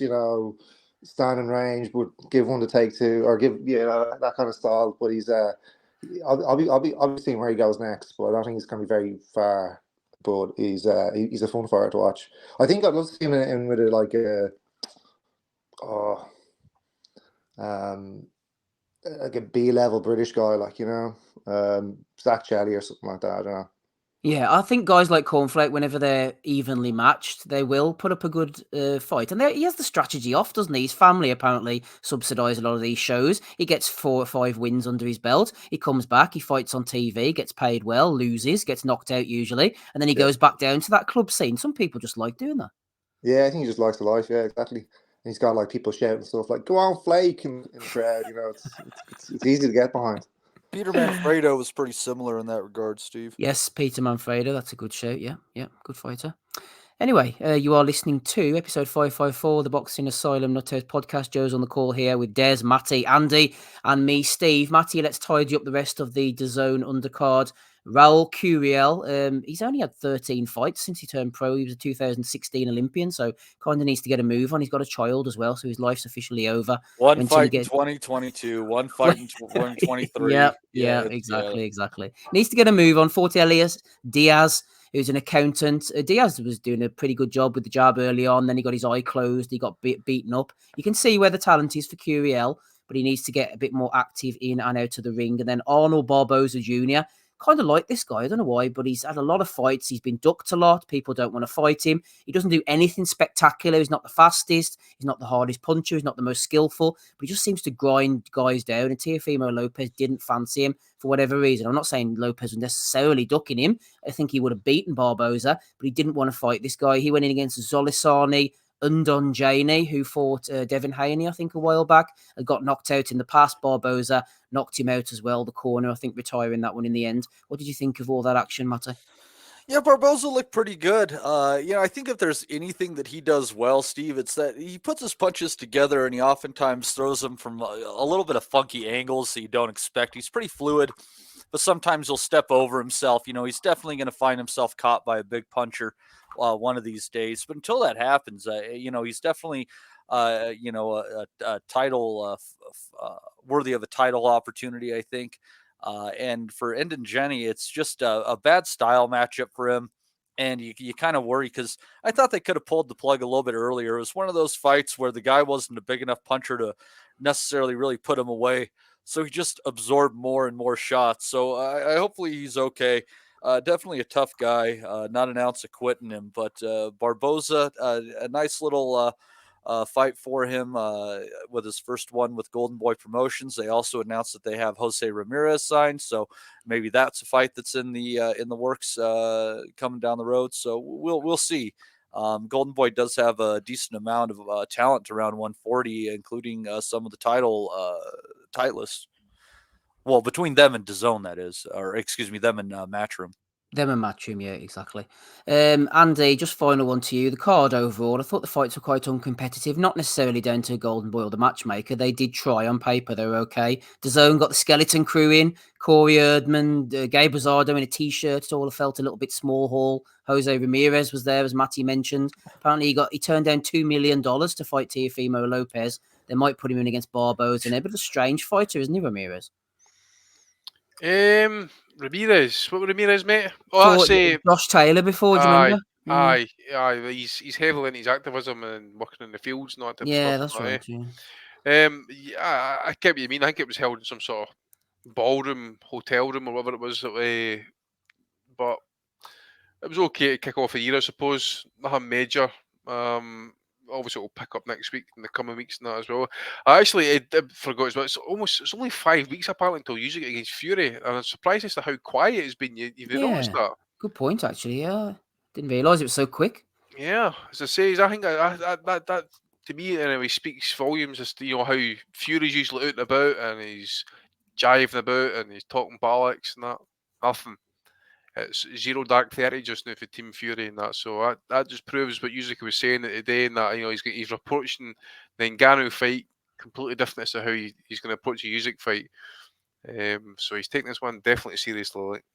Stand in range, but give one to take two, or give that kind of style. But he's I'll be seeing where he goes next. But I don't think he's going to be very far. But he's a fun fighter to watch. I think I'd love to see him in with a B-level British guy, Zach Chelly or something like that. I don't know. Yeah, I think guys like Cornflake, whenever they're evenly matched, they will put up a good fight. And he has the strategy off, doesn't he? His family apparently subsidise a lot of these shows. He gets 4 or 5 wins under his belt. He comes back, he fights on TV, gets paid well, loses, gets knocked out usually, and then he goes back down to that club scene. Some people just like doing that. Yeah, I think he just likes the life. Yeah, exactly. And he's got people shouting stuff like "Go on, Flake!" in the crowd. It's easy to get behind. Peter Manfredo was pretty similar in that regard, Steve. Yes, Peter Manfredo. That's a good shout. Yeah, good fighter. Anyway, you are listening to episode 554, the Boxing Asylum Nuthouse podcast. Joe's on the call here with Des, Matty, Andy, and me, Steve. Matty, let's tidy up the rest of the DAZN undercard. Raul Curiel, he's only had 13 fights since he turned pro. He was a 2016 Olympian, so kind of needs to get a move on. He's got a child as well, so his life's officially over. One fight in 2022, one fight in 2023. Yeah, exactly. Needs to get a move on. Fort Elias Diaz, who's an accountant. Diaz was doing a pretty good job with the jab early on. Then he got his eye closed. He got beaten up. You can see where the talent is for Curiel, but he needs to get a bit more active in and out of the ring. And then Arnold Barboza Jr., kind of like this guy. I don't know why, but he's had a lot of fights. He's been ducked a lot. People don't want to fight him. He doesn't do anything spectacular. He's not the fastest. He's not the hardest puncher. He's not the most skillful, but he just seems to grind guys down. And Teofimo Lopez didn't fancy him for whatever reason. I'm not saying Lopez was necessarily ducking him. I think he would have beaten Barboza, but he didn't want to fight this guy. He went in against Zolisani Undon Janey, who fought Devin Haney, I think, a while back, and got knocked out in the past. Barboza knocked him out as well, the corner, I think, retiring that one in the end. What did you think of all that action, Matty? Yeah, Barboza looked pretty good. I think if there's anything that he does well, Steve, it's that he puts his punches together and he oftentimes throws them from a little bit of funky angles that you don't expect. He's pretty fluid, but sometimes he'll step over himself. He's definitely going to find himself caught by a big puncher one of these days. But until that happens, he's definitely, a title worthy of a title opportunity, I think. And for Ngannou, it's just a bad style matchup for him. And you kind of worry because I thought they could have pulled the plug a little bit earlier. It was one of those fights where the guy wasn't a big enough puncher to necessarily really put him away. So he just absorbed more and more shots. So I hopefully he's okay. Definitely a tough guy, not an ounce of quitting him. But Barboza, a nice little fight for him with his first one with Golden Boy Promotions. They also announced that they have Jose Ramirez signed, so maybe that's a fight that's in the works coming down the road. So we'll see. Golden Boy does have a decent amount of talent around 140, including some of the titleists. Well, between them and DAZN, that is, or excuse me, them and Matchroom. Them and Matchroom, yeah, exactly. Andy, just final one to you. The card overall, I thought the fights were quite uncompetitive, not necessarily down to Golden Boy or the matchmaker. They did try on paper, they were okay. DAZN got the skeleton crew in, Corey Erdman, Gabe Rosado in a t-shirt. It all felt a little bit small hall. Jose Ramirez was there, as Matty mentioned. Apparently he turned down $2 million to fight Teofimo Lopez. They might put him in against Barboza, and a bit of a strange fighter, isn't he, Ramirez? Ramirez. What was Ramirez, mate? Oh, that's Josh Taylor before, do you remember? Aye. He's heavily in his activism and working in the fields, not that yeah, stuff. That's right. Yeah. I get what you mean. I think it was held in some sort of ballroom, hotel room, or whatever it was. But it was okay to kick off the year, I suppose. Nothing major. Obviously it'll pick up next week in the coming weeks and that as well. I forgot as well. It's only 5 weeks apparently until usually against Fury, and I'm surprised as to how quiet it's been. You've noticed that? Good point, actually. Yeah, didn't realise it was so quick. Yeah, as I say, I think that to me anyway speaks volumes as to how Fury's usually out and about and he's jiving about and he's talking bollocks and that. Nothing. It's zero dark 30 just now for Team Fury and that. So that just proves what Usyk was saying today, and that he's approaching the Ngannou fight completely different as to how he's going to approach a Usyk fight. So he's taking this one definitely seriously. Like.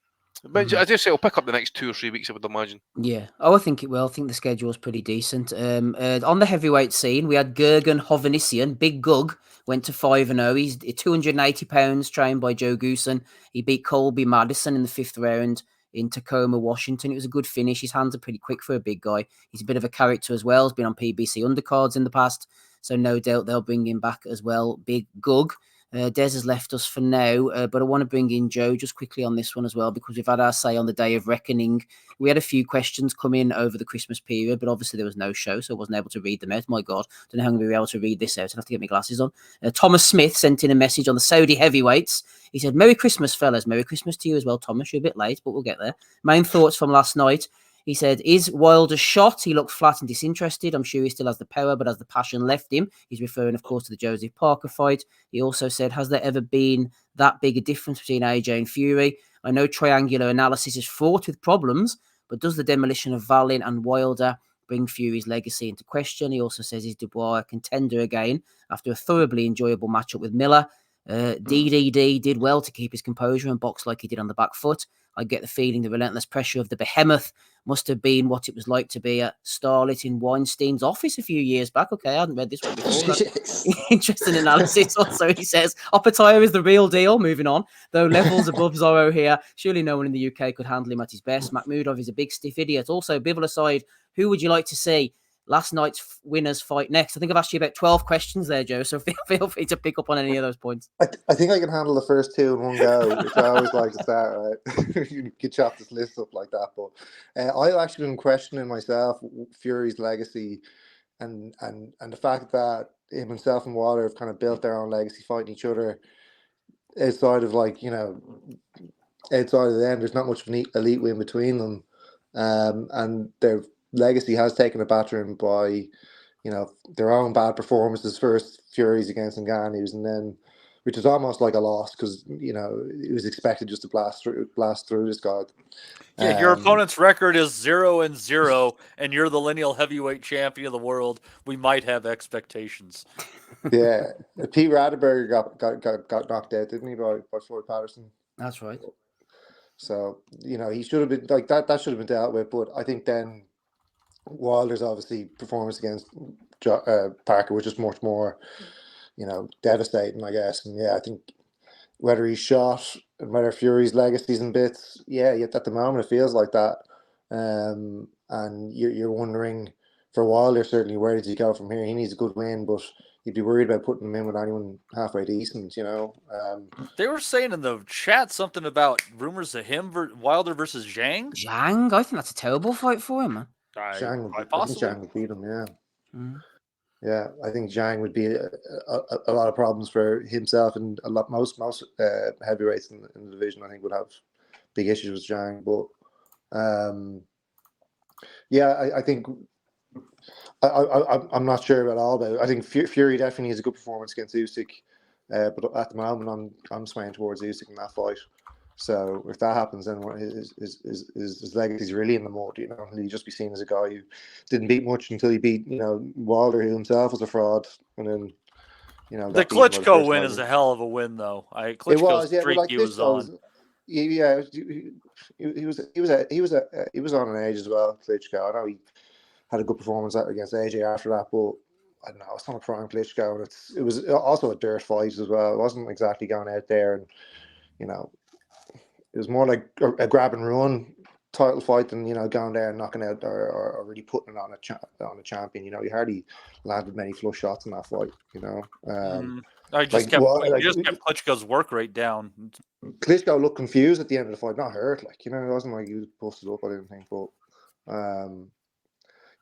But I just say it'll pick up the next 2 or 3 weeks, I would imagine. Yeah. Oh, I think it will. I think the schedule is pretty decent. On the heavyweight scene, we had Gergen Hovhannissian, Big Gug, went to 5-0. He's 280 pounds, trained by Joe Goosen. He beat Colby Madison in the 5th round in Tacoma, Washington. It was a good finish. His hands are pretty quick for a big guy. He's a bit of a character as well. He's been on PBC undercards in the past, so no doubt they'll bring him back as well. Big Gug. Des has left us for now, but I want to bring in Joe just quickly on this one as well, because we've had our say on the day of reckoning. We had a few questions come in over the Christmas period, but obviously there was no show, so I wasn't able to read them out. My God, don't know how I'm going to be able to read this out. I'll have to get my glasses on. Thomas Smith sent in a message on the Saudi heavyweights. He said, "Merry Christmas, fellas. Merry Christmas to you as well, Thomas. You're a bit late, but we'll get there. Main thoughts from last night." He said, "Is Wilder shot? He looked flat and disinterested. I'm sure he still has the power, but has the passion left him?" He's referring, of course, to the Joseph Parker fight. He also said, "Has there ever been that big a difference between AJ and Fury? I know triangular analysis is fraught with problems, but does the demolition of Wallin and Wilder bring Fury's legacy into question?" He also says, "Is Dubois a contender again after a thoroughly enjoyable matchup with Miller? DDD did well to keep his composure and box like he did on the back foot. I get the feeling the relentless pressure of the behemoth must have been what it was like to be a starlet in Weinstein's office a few years back." Okay, I hadn't read this one before. Interesting analysis. Also, he says, "Opetaia is the real deal." Moving on, though levels above Zorro here. Surely no one in the UK could handle him at his best. Makhmudov is a big stiff idiot. Also, Bivol aside, who would you like to see last night's winners fight next? I think I've asked you about 12 questions there, Joe, so feel free to pick up on any of those points. I think I can handle the first 2 in one go, which I always like to start, right? You can chop this list up like that. But I've actually been questioning myself Fury's legacy and the fact that himself and Wilder have kind of built their own legacy fighting each other outside of outside of them. There's not much of an elite win between them. And their legacy has taken a battering by, their own bad performances. First, Fury's against Ngannou's, and then, which was almost like a loss because it was expected just to blast through this guy. Yeah, your opponent's record is 0-0, and you're the lineal heavyweight champion of the world. We might have expectations. Yeah, Pete Radeberger got knocked out, didn't he, by Floyd Patterson? That's right. So he should have been like that. That should have been dealt with. But I think then Wilder's obviously performance against Parker was just much more, devastating, I guess. And yeah, I think whether he's shot, and whether Fury's legacy's in bits. Yeah, yet at the moment it feels like that. And you're wondering for Wilder, certainly, where does he go from here? He needs a good win, but you'd be worried about putting him in with anyone halfway decent, you know. They were saying in the chat something about rumors of him Wilder versus Zhang. Zhang, I think that's a terrible fight for him, man. I think Zhang would beat him. Yeah. Yeah, I think Zhang would be a lot of problems for himself, and most heavyweights in the division, I think, would have big issues with Zhang. But yeah, I think I'm not sure about all about it. I think Fury definitely has a good performance against Usyk, but at the moment I'm swaying towards Usyk in that fight. So if that happens, then his legacy's really in the mud. You know, he'd just be seen as a guy who didn't beat much until he beat, you know, Wilder, who himself was a fraud, and then, you know, the Klitschko win is a hell of a win, though. Klitschko's streak he was on. Yeah, he was on an age as well. Klitschko, I know he had a good performance against AJ after that, but I don't know, it's not a prime Klitschko, and it was also a dirt fight as well. It wasn't exactly going out there and, you know, it was more like a grab and run title fight than, you know, going there and knocking out or really putting it on a champion. You know, he hardly landed many flush shots in that fight. You know, I just kept Klitschko's work rate down. Klitschko looked confused at the end of the fight, not hurt. Like, you know, it wasn't like he was busted up. I didn't think, but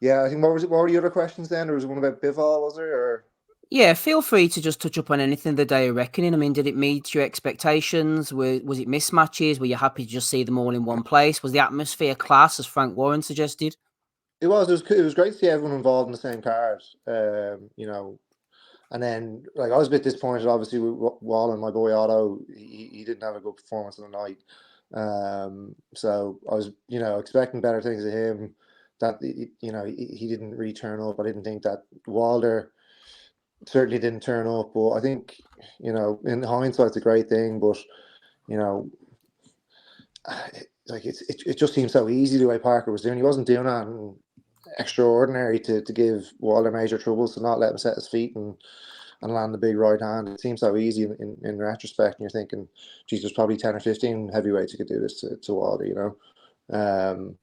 yeah, I think what were the other questions then? There was one about Bivol, was there? Or yeah, feel free to just touch up on anything the day of reckoning. I mean, did it meet your expectations? Was it mismatches? Were you happy to just see them all in one place? Was the atmosphere class, as Frank Warren suggested? It was great to see everyone involved in the same card. You know, and then, like, I was a bit disappointed, obviously, with Wall and my boy Otto. He didn't have a good performance on the night. So I was, you know, expecting better things of him. That, you know, he didn't really turn up. I didn't think that Wilder certainly didn't turn up, but I think, you know, in hindsight, it's a great thing. But, you know, like it just seemed so easy the way Parker was doing. He wasn't doing that extraordinary to give Wilder major troubles, to not let him set his feet and land the big right hand. It seems so easy in retrospect, and you're thinking, geez, there's probably 10 or 15 heavyweights who could do this to Wilder, you know.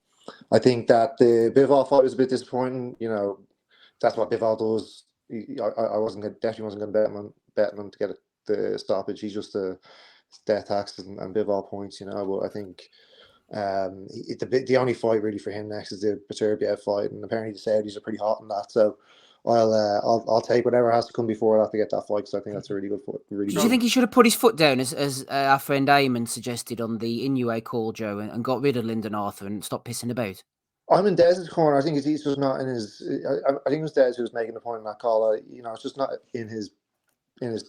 I think that the Bivol fight was a bit disappointing. You know, that's what Bivol does. I definitely wasn't going to bet on him to get the stoppage. He's just a death tax and Bivol points, you know. But I think the only fight really for him next is the BETERBIEV fight, and apparently the Saudis are pretty hot on that. So I'll take whatever has to come before that to get that fight, because I think that's a really good fight. Really. Do you think he should have put his foot down, as our friend Eamon suggested on the Inoue call, Joe, and got rid of Lyndon Arthur and stop pissing about? I'm in Dez's corner. I think he's just not in his. I think it was Dez who was making the point in that call. You know, it's just not in his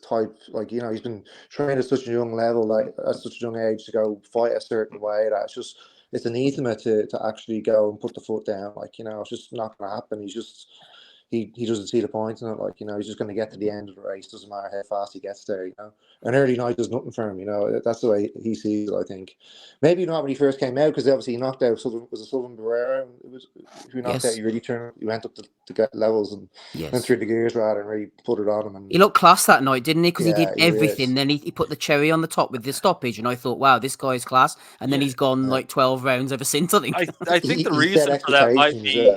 type. Like, you know, he's been trained at such a young level, like at such a young age, to go fight a certain way. That it's anathema to actually go and put the foot down. Like, you know, it's just not going to happen. He's just. He doesn't see the point in it. Like, you know, he's just going to get to the end of the race. Doesn't matter how fast he gets there, you know. An early night does nothing for him, you know. That's the way he sees it, I think. Maybe not when he first came out, because obviously he knocked out Sullivan Barrera. Who knocked out, he really he went up to get levels and went through the gears rather and really put it on him. And he looked class that night, didn't he? Because he did everything. Then he put the cherry on the top with the stoppage, and I thought, wow, this guy's class. And then he's gone like 12 rounds ever since, I think. I think the reason for that might be...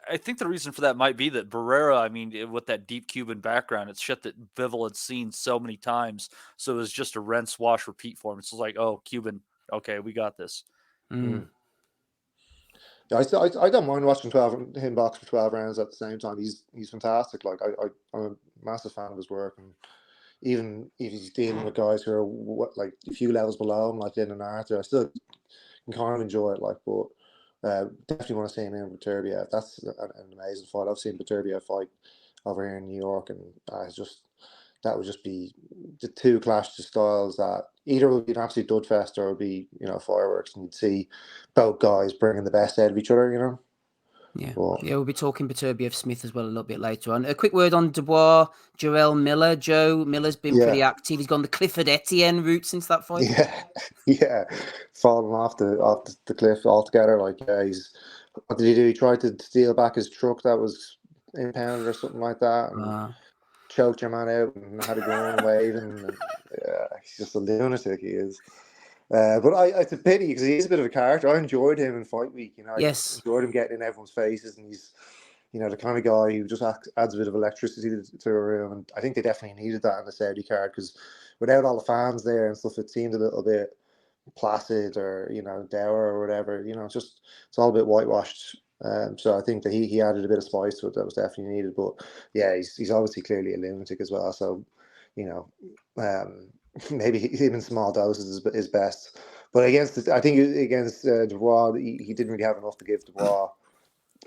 I think the reason for that might be that Barrera, I mean, with that deep Cuban background, it's shit that Bivol had seen so many times. So it was just a rinse, wash, repeat for him. It's like, oh, Cuban, okay, we got this. Yeah, I don't mind watching him box for 12 rounds at the same time. He's fantastic. Like, I'm a massive fan of his work, and even if he's dealing with guys who are like a few levels below him, like Lyndon Arthur, I still can kind of enjoy it. Like, but. Definitely want to see him in BETERBIEV. That's an amazing fight. I've seen BETERBIEV fight over here in New York, and that would just be the two clash of styles that either would be an absolute dud fest or it would be, you know, fireworks, and you'd see both guys bringing the best out of each other, you know. Yeah, we'll be talking BETERBIEV Smith as well a little bit later on. A quick word on Dubois, Jarrell Miller. Joe Miller's been pretty active. He's gone the Clifford Etienne route since that fight. Yeah, falling off the cliff altogether. Like, what did he do? He tried to steal back his truck that was impounded or something like that. And choked your man out and had a gun waving. And, he's just a lunatic, he is. But it's a pity because he is a bit of a character. I enjoyed him in Fight Week. I enjoyed him getting in everyone's faces, and he's, the kind of guy who just adds a bit of electricity to a room. And I think they definitely needed that in the Saudi card, because without all the fans there and stuff, it seemed a little bit placid or dour or whatever. It's all a bit whitewashed. So I think that he added a bit of spice to it that was definitely needed. But yeah, he's obviously clearly a lunatic as well. So maybe even small doses is best. But against Dubois, he didn't really have enough to give Dubois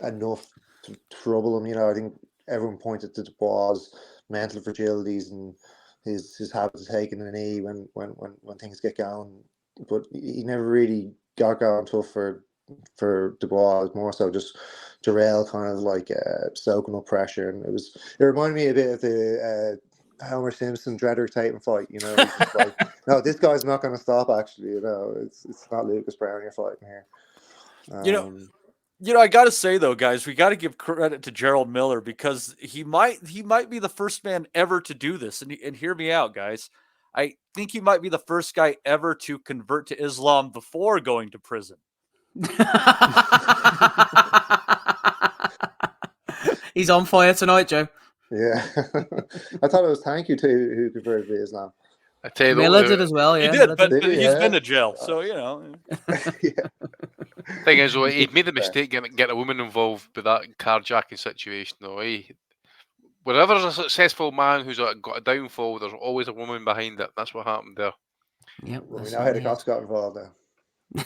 enough to trouble him. I think everyone pointed to Dubois' mental fragilities and his habit of taking a knee when things get going. But he never really got going tough for Dubois. It was more so just Jarrell kind of like soaking up pressure, and it reminded me a bit of the Homer Simpson Dredrick Titan fight. It's just like, no, this guy's not going to stop. Actually, it's not Lucas Brown you're fighting here. I got to say though, guys, we got to give credit to Gerald Miller, because he might be the first man ever to do this. And hear me out, guys. I think he might be the first guy ever to convert to Islam before going to prison. He's on fire tonight, Joe. Yeah. I thought it was Thank You too who converted to Islam. I tell you, Miller did as well. Yeah, he did, but he's been to jail, so Thing is, he made the mistake getting a woman involved with that carjacking situation, though. Wherever there's a successful man who's got a downfall, there's always a woman behind it. That's what happened there. Yep. Well, we know how the cops got involved now.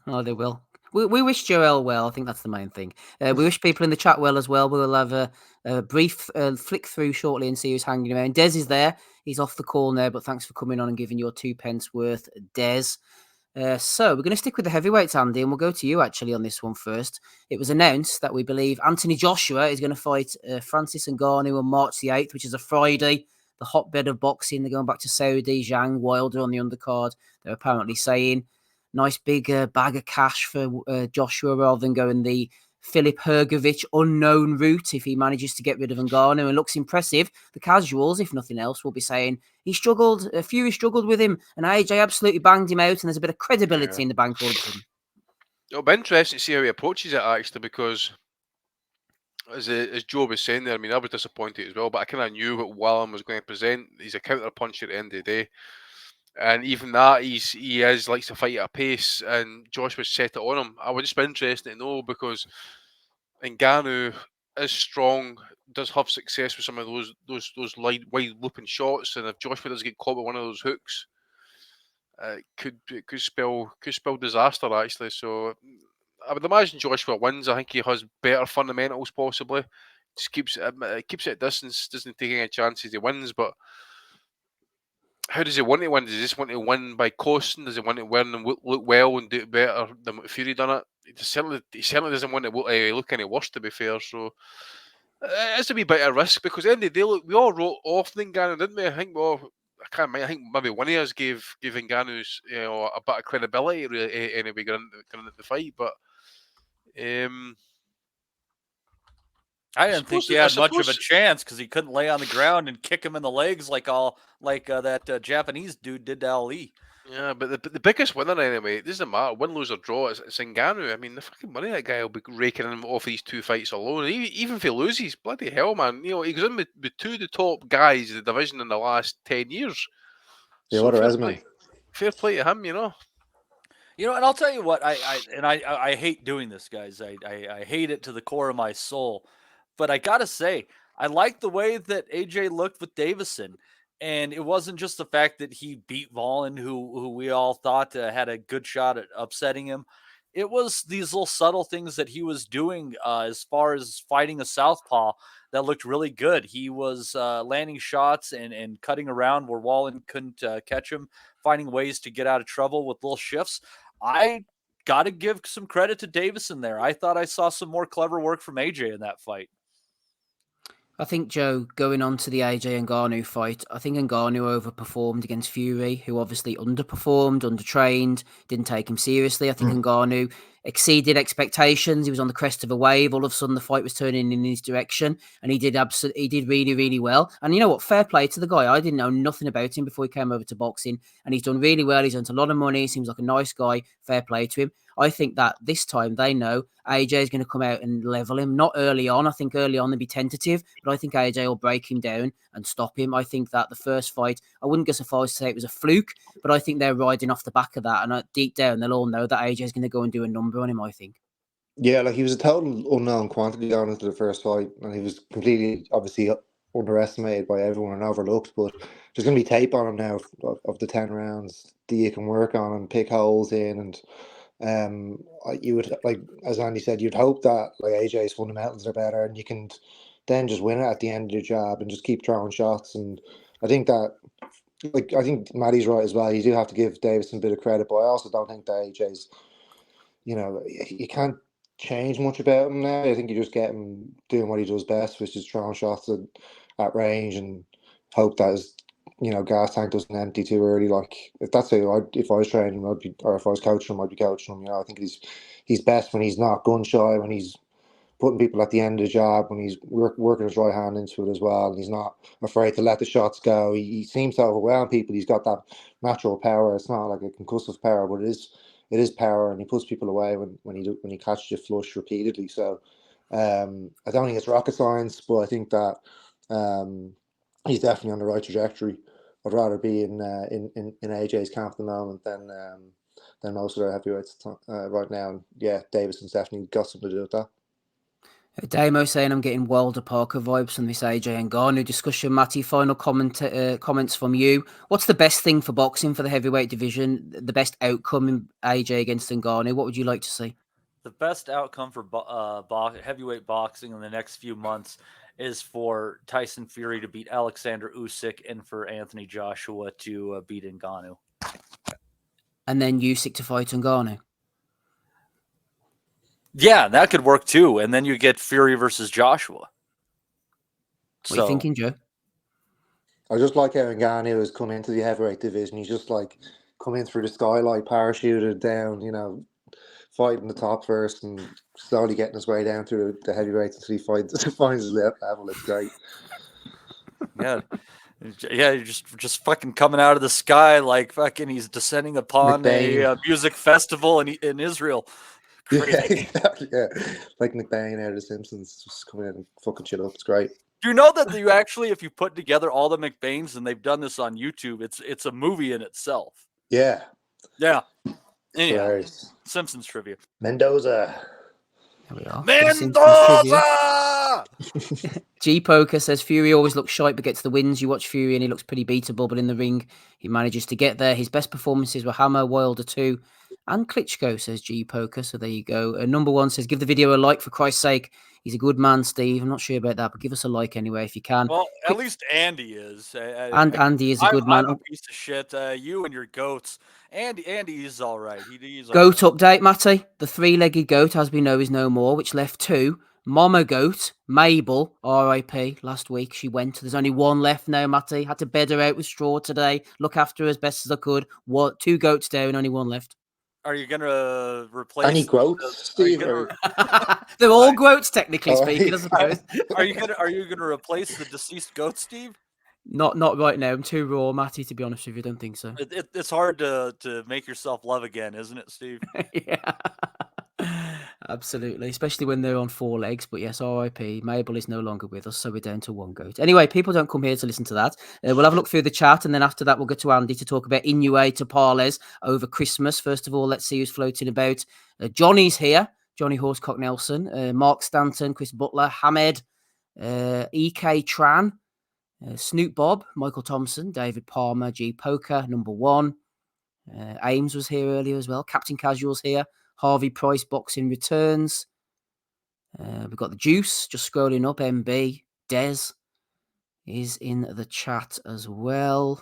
Oh, they will. We wish Joel well. I think that's the main thing. We wish people in the chat well as well. We will have a brief flick through shortly and see who's hanging around. Des is there. He's off the call now, but thanks for coming on and giving your 2 pence worth, Des. So we're going to stick with the heavyweights, Andy, and we'll go to you actually on this one first. It was announced that we believe Anthony Joshua is going to fight Francis Ngannou on March the 8th, which is a Friday, the hotbed of boxing. They're going back to Saudi, Zhang, Wilder on the undercard. They're apparently saying nice big bag of cash for Joshua rather than going the Filip Hrgovic unknown route if he manages to get rid of Ngannou and looks impressive. The casuals, if nothing else, will be saying Fury struggled with him and AJ absolutely banged him out, and there's a bit of credibility in the bank all of a sudden. It'll be interesting to see how he approaches it, actually, because as Joe was saying there, I mean, I was disappointed as well, but I kind of knew what Wallin was going to present. He's a counter puncher at the end of the day. And even that, he likes to fight at a pace, and Joshua's set it on him. I would just be interested to know, because Ngannou is strong, does have success with some of those wide looping shots, and if Joshua does get caught with one of those hooks, it could spell disaster, actually. So I would imagine Joshua wins. I think he has better fundamentals, possibly. Just keeps it at distance, doesn't take any chances he wins, but how does he want to win? Does he just want to win by costing? Does he want to win and look well and do it better than what Fury done it? He certainly doesn't want to look any worse, to be fair. So it's a wee bit of risk, because at the end of the day, we all wrote off Ngannou, didn't we? I think I think maybe one of us gave Ngannou a bit of credibility anyway going into the fight, but I didn't think he had much of a chance, because he couldn't lay on the ground and kick him in the legs like that Japanese dude did to Ali. Yeah, but the biggest winner anyway, it doesn't matter, win, lose or draw, it's Ngannou. I mean, the fucking money that guy will be raking in off these 2 fights alone. Even if he loses, bloody hell, man. He goes in with 2 of the top guys in the division in the last 10 years. Yeah, so what a resume. Fair play to him, And I'll tell you what, I hate doing this, guys. I hate it to the core of my soul. But I gotta say, I like the way that AJ looked with Davison. And it wasn't just the fact that he beat Wallin, who we all thought had a good shot at upsetting him. It was these little subtle things that he was doing as far as fighting a southpaw that looked really good. He was landing shots and cutting around where Wallin couldn't catch him, finding ways to get out of trouble with little shifts. I got to give some credit to Davison there. I thought I saw some more clever work from AJ in that fight. I think, Joe, going on to the AJ Ngannou fight, I think Ngannou overperformed against Fury, who obviously underperformed, undertrained, didn't take him seriously. I think Ngannou exceeded expectations. He was on the crest of a wave. All of a sudden, the fight was turning in his direction, and he did really, really well. And you know what? Fair play to the guy. I didn't know nothing about him before he came over to boxing, and he's done really well. He's earned a lot of money. Seems like a nice guy. Fair play to him. I think that this time they know AJ is going to come out and level him. Not early on. I think early on they'll be tentative, but I think AJ will break him down and stop him. I think that the first fight, I wouldn't go so far as to say it was a fluke, but I think they're riding off the back of that. And deep down, they'll all know that AJ is going to go and do a number on him, I think. Yeah, like he was a total unknown quantity going into the first fight, and he was completely, obviously, underestimated by everyone and overlooked. But there's going to be tape on him now of the 10 rounds that you can work on and pick holes in. And you would, like, as Andy said, you'd hope that like AJ's fundamentals are better, and you can then just win it at the end of your job and just keep throwing shots. And I think that, like, I think Maddie's right as well. You do have to give Davison a bit of credit, but I also don't think that AJ's, you can't change much about him now. I think you just get him doing what he does best, which is throwing shots at range, and hope that his gas tank doesn't empty too early. Like, if that's it, if I was training him, or if I was coaching him, I'd be coaching him. I think he's best when he's not gun shy, when he's putting people at the end of the job, when he's working his right hand into it as well, and he's not afraid to let the shots go. He seems to overwhelm people. He's got that natural power. It's not like a concussive power, but it is power, and he puts people away when he catches you flush repeatedly. So I don't think it's rocket science, but I think that he's definitely on the right trajectory. I'd rather be in AJ's camp at the moment than most of their heavyweights right now. And yeah, Davison's definitely got something to do with that. Damo saying I'm getting Wilder Parker vibes from this AJ Ngannou discussion. Matty, final comments from you. What's the best thing for boxing for the heavyweight division? The best outcome in AJ against Ngannou? What would you like to see? The best outcome for heavyweight boxing in the next few months is for Tyson Fury to beat Alexander Usyk and for Anthony Joshua to beat Ngannou. And then Usyk to fight Ngannou. Yeah, that could work too. And then you get Fury versus Joshua. What are you thinking, Joe? I just like how Ngannou has come into the heavyweight division. He's just like come in through the skylight, parachuted down, fighting the top first and slowly getting his way down through the heavyweights until he finds his level. It's great. Yeah, you're just fucking coming out of the sky like fucking he's descending upon a music festival in Israel. Crazy. Yeah, exactly. Yeah, like McBain out of The Simpsons, just coming in and fucking shit up. It's great. Do you know that you actually, if you put together all the McBains, and they've done this on YouTube, it's a movie in itself. Yeah. Yeah. Anyhow, Simpsons trivia. Mendoza. There we are. Mendoza! G Poker says Fury always looks shite but gets the wins. You watch Fury and he looks pretty beatable, but in the ring he manages to get there. His best performances were Hammer, Wilder 2, and Klitschko, says G Poker. So there you go. Number one says give the video a like for Christ's sake. He's a good man, Steve. I'm not sure about that, but give us a like anyway if you can. Well, at least Andy is. And Andy is a good man. I'm a piece of shit. You and your goats. Andy is all right. He's all goat right. Update, Matty. The three-legged goat, as we know, is no more, which left two. Mama goat, Mabel, R.I.P. last week. She went. There's only one left now, Matty. Had to bed her out with straw today. Look after her as best as I could. Two goats down, only one left. Are you going to replace... Any goats, Steve? They're all goats, technically speaking, I suppose. Are you going to replace the deceased goat, Steve? Not right now. I'm too raw, Matty, to be honest with you. I don't think so. It's hard to make yourself love again, isn't it, Steve? Yeah. Absolutely, especially when they're on four legs. But yes, RIP. Mabel is no longer with us, so we're down to one goat. Anyway, people don't come here to listen to that. We'll have a look through the chat, and then after that, we'll go to Andy to talk about Inoue to Parles over Christmas. First of all, let's see who's floating about. Johnny's here. Johnny Horsecock Nelson, Mark Stanton, Chris Butler, Hamed, EK Tran, Snoop Bob, Michael Thompson, David Palmer, G Poker, number one. Ames was here earlier as well. Captain Casual's here. Harvey Price Boxing returns. We've got the Juice just scrolling up. MB Des is in the chat as well.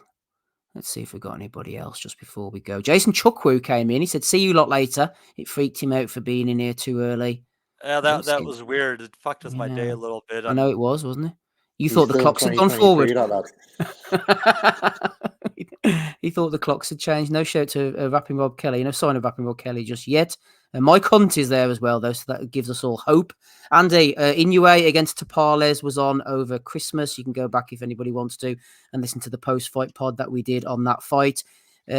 Let's see if we've got anybody else just before we go. Jason Chukwu came in. He said, "See you lot later." It freaked him out for being in here too early. Yeah, that was weird. It fucked with my day a little bit. I know it was, wasn't it? You thought the clocks had gone forward. He thought the clocks had changed. No shout to Rapping Rob Kelly. No sign of Rapping Rob Kelly just yet. And Mike Hunt is there as well, though, so that gives us all hope. Andy, Inoue against Tapales was on over Christmas. You can go back if anybody wants to and listen to the post-fight pod that we did on that fight.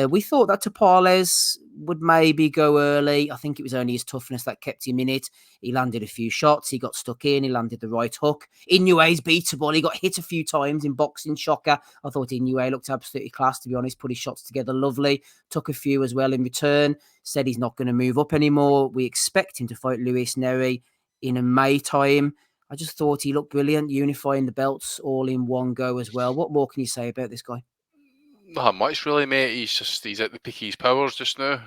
We thought that Tapales would maybe go early. I think it was only his toughness that kept him in it. He landed a few shots. He got stuck in. He landed the right hook. Inoue's beatable. He got hit a few times in boxing. Shocker. I thought Inoue looked absolutely class, to be honest. Put his shots together lovely. Took a few as well in return. Said he's not going to move up anymore. We expect him to fight Luis Neri in a May time. I just thought he looked brilliant, unifying the belts all in one go as well. What more can you say about this guy? Not much really, mate. He's at the peak of his powers just now.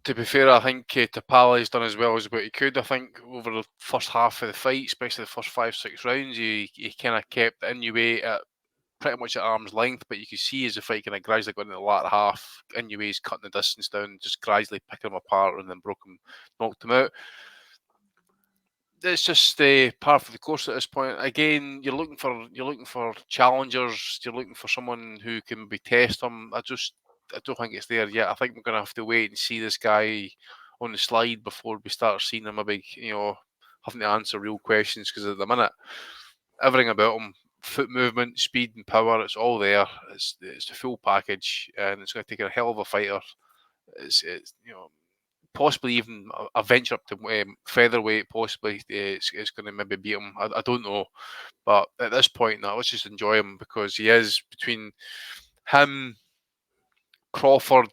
To be fair, I think Tapale's done as well as what he could. I think over the first half of the fight, especially the first 5-6 rounds, he kind of kept Inoue at pretty much at arm's length, but you could see as the fight kind of gradually got into the latter half, Inoue's cutting the distance down, just gradually picking him apart and then knocked him out. It's just par for the course at this point. Again, you're looking for challengers. You're looking for someone who can maybe test him. I don't think it's there yet. I think we're going to have to wait and see this guy on the slide before we start seeing him maybe, having to answer real questions, because at the minute, everything about him, foot movement, speed and power, it's all there. It's the full package, and it's going to take a hell of a fighter. It's possibly even a venture up to featherweight, possibly it's going to maybe beat him. I don't know. But at this point now, let's just enjoy him, because he is between him, Crawford,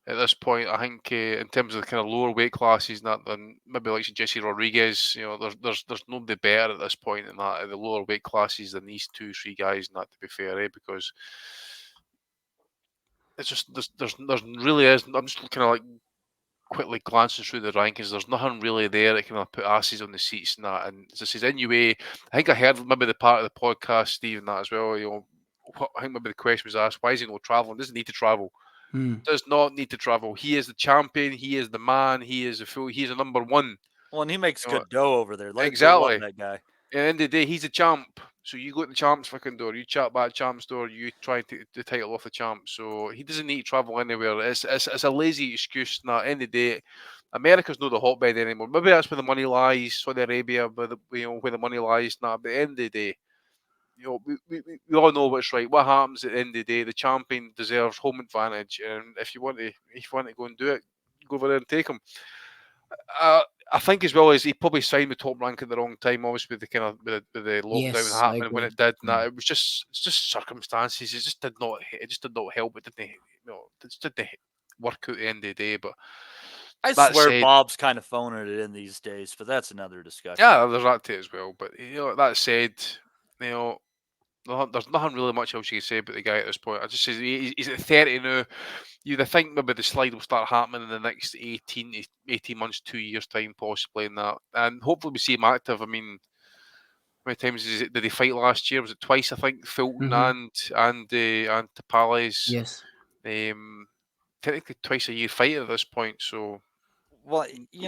at this point, I think in terms of the kind of lower weight classes, than maybe like Jesse Rodriguez, there's nobody better at this point in that, the lower weight classes, than these 2-3 guys, and that, to be fair, because it's just there's really is. I'm just kind of like quickly glancing through the rankings. There's nothing really there that can put asses on the seats and that. And as I said, Inoue, I think I heard maybe the part of the podcast, Steve, and that as well. I think maybe the question was asked, why is he not traveling? Doesn't need to travel. Does not need to travel. He is the champion. He is the man. He is he's a number one. Well, and he makes good dough over there. Exactly. That guy. At the end of the day, he's a champ. So you go to the champ's fucking door, you chat back champ's door, you try and take the title off the champ. So he doesn't need to travel anywhere. It's a lazy excuse. Now, at the end of the day, America's not the hotbed anymore. Maybe that's where the money lies. Saudi Arabia, where the money lies. Now, but at the end of the day, we all know what's right. What happens at the end of the day? The champion deserves home advantage, and if you want to go and do it, go over there and take him. I think as well as he probably signed with Top Rank at the wrong time, obviously with the kind of with the lockdown happening when it did. Nah, it's just circumstances. It just did not help. It didn't work out at the end of the day. But I swear Bob's kind of phoning it in these days, but that's another discussion. Yeah, there's that too as well. But that said, there's nothing really much else you can say about the guy at this point. I just say he's at 30 now. You'd think maybe the slide will start happening in the next 18 months, 2 years time, possibly in that. And hopefully we see him active. I mean, how many times did he fight last year? Was it twice, I think, Fulton and Tapales? Yes. Technically twice a year fight at this point, so... Well,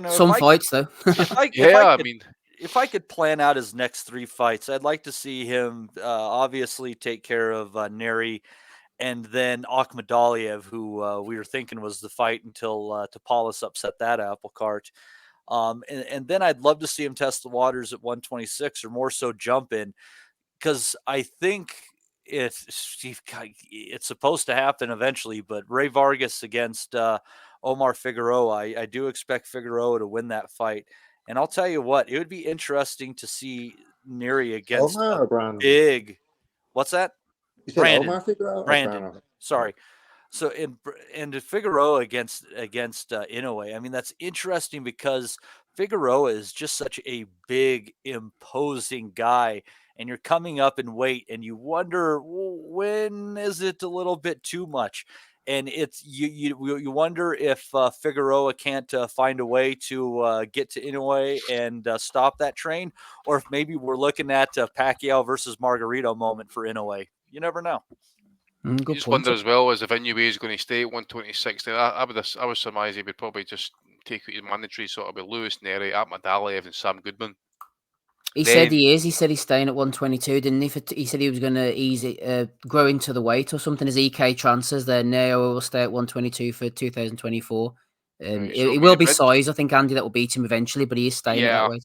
some fights, though. If I could plan out his next 3 fights, I'd like to see him obviously take care of Neri, and then Akhmadaliev, who we were thinking was the fight until Tapales upset that apple cart. And then I'd love to see him test the waters at 126, or more so jump in, because I think it's supposed to happen eventually. But Ray Vargas against Omar Figueroa, I do expect Figueroa to win that fight. And I'll tell you what, it would be interesting to see Neri against big. What's that? You said Brandon. Omar Figueroa? Brandon. Sorry. So and Figueroa against Inoue. I mean, that's interesting because Figueroa is just such a big, imposing guy, and you're coming up in weight, and you wonder, when is it a little bit too much? And it's you wonder if Figueroa can't find a way to get to Inoue and stop that train, or if maybe we're looking at a Pacquiao versus Margarito moment for Inoue. You never know. You just wonder as well as if Inoue is going to stay at 126. I would surmise he would probably just take out his mandatory sort of with Luis Neri, Akhmadaliev, and Sam Goodman. He said he is. He said he's staying at 122, didn't he? He said he was going to ease it, grow into the weight or something as EK transfers. Then Neo will stay at 122 for 2024. It will be size, I think, Andy, that will beat him eventually, but he is staying at that weight.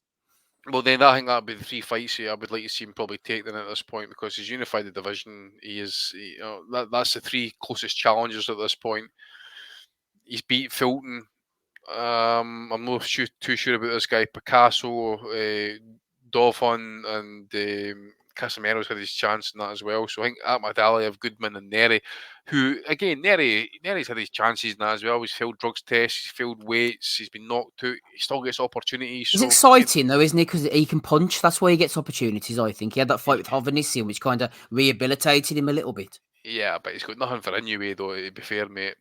Well, then I think that'd be the 3 fights I would like to see him probably take then at this point, because he's unified the division. That's the 3 closest challengers at this point. He's beat Fulton. I'm not too sure about this guy, Picasso, Dovon, and Casimiro's had his chance in that as well. So I think Ahmad have Goodman and Neri, who again Neri's had his chances in that as well. He's failed drugs tests, he's failed weights, he's been knocked out. He still gets opportunities. It's exciting though, isn't it? Because he can punch. That's why he gets opportunities. I think he had that fight with Hovhannissian, which kind of rehabilitated him a little bit. Yeah, but he's got nothing for Inoue though, to be fair, mate.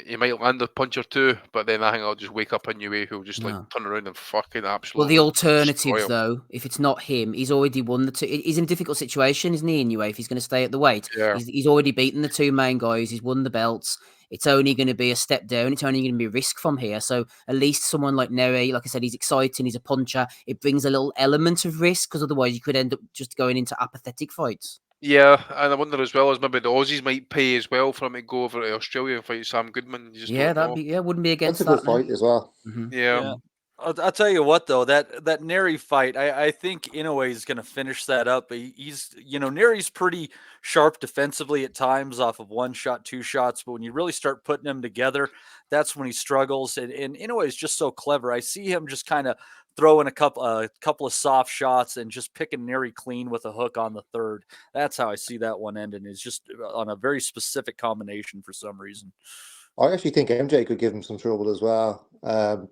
He might land a punch or two, but then I think I'll just wake up Inoue who'll just like turn around and fucking absolutely. Well, the alternatives though, if it's not him, he's already won the 2. He's in a difficult situation, isn't he, Inoue, if he's going to stay at the weight? Yeah. He's already beaten the 2 main guys. He's won the belts. It's only going to be a step down. It's only going to be risk from here. So at least someone like Neri, like I said, he's exciting. He's a puncher. It brings a little element of risk, because otherwise you could end up just going into apathetic fights. Yeah, and I wonder as well as maybe the Aussies might pay as well for him to go over to Australia and fight Sam Goodman. You just wouldn't be against that. That's a good fight as well. Yeah. I'll tell you what though, that Neri fight, I think Inoue is going to finish that up. He's Neri's pretty sharp defensively at times off of 1 shot, 2 shots, but when you really start putting them together, that's when he struggles. And Inoue is just so clever. I see him just kind of throwing a couple of soft shots and just picking Neri clean with a hook on the 3rd. That's how I see that one ending, is just on a very specific combination for some reason. I actually think MJ could give him some trouble as well.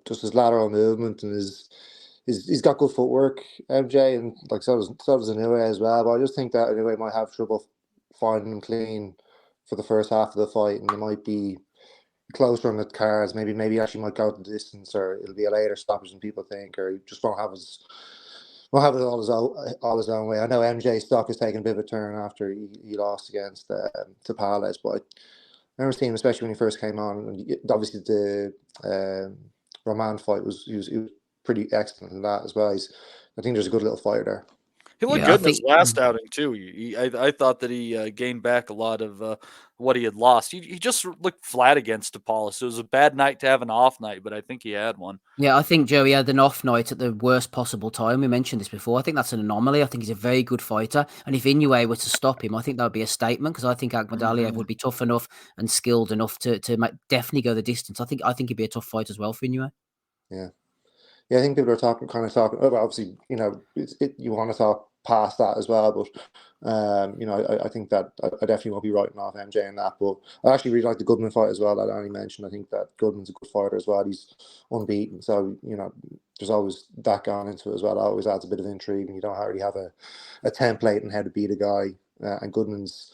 Just his lateral movement and he's got good footwork, MJ, and like so does Inoue as well. But I just think that Inoue might have trouble finding him clean for the first half of the fight, and it might be closer on the cards. Maybe actually might go the distance, or it'll be a later stoppage than people think, or he just won't have it all his own way. I know MJ's stock has taken a bit of a turn after he lost against Tapales, but I remember seeing him, especially when he first came on. And obviously, the Roman fight was pretty excellent in that as well. I think there's a good little fighter there. He looked good in his last outing too. I thought that he gained back a lot of what he had lost. He just looked flat against Tapales. It was a bad night to have an off night, but I think he had one. Yeah, I think Joey had an off night at the worst possible time. We mentioned this before. I think that's an anomaly. I think he's a very good fighter. And if Inoue were to stop him, I think that would be a statement, because I think Akhmadaliev would be tough enough and skilled enough to definitely go the distance. I think he'd be a tough fight as well for Inoue. Yeah. Yeah, I think people are talking. Obviously, you want to talk past that as well, but I think that I definitely won't be writing off MJ in that. But I actually really like the Goodman fight as well that Annie mentioned. I think that Goodman's a good fighter as well. He's unbeaten, so there's always that going into it as well. It always adds a bit of intrigue, and you don't already have a template on how to beat a guy. And Goodman's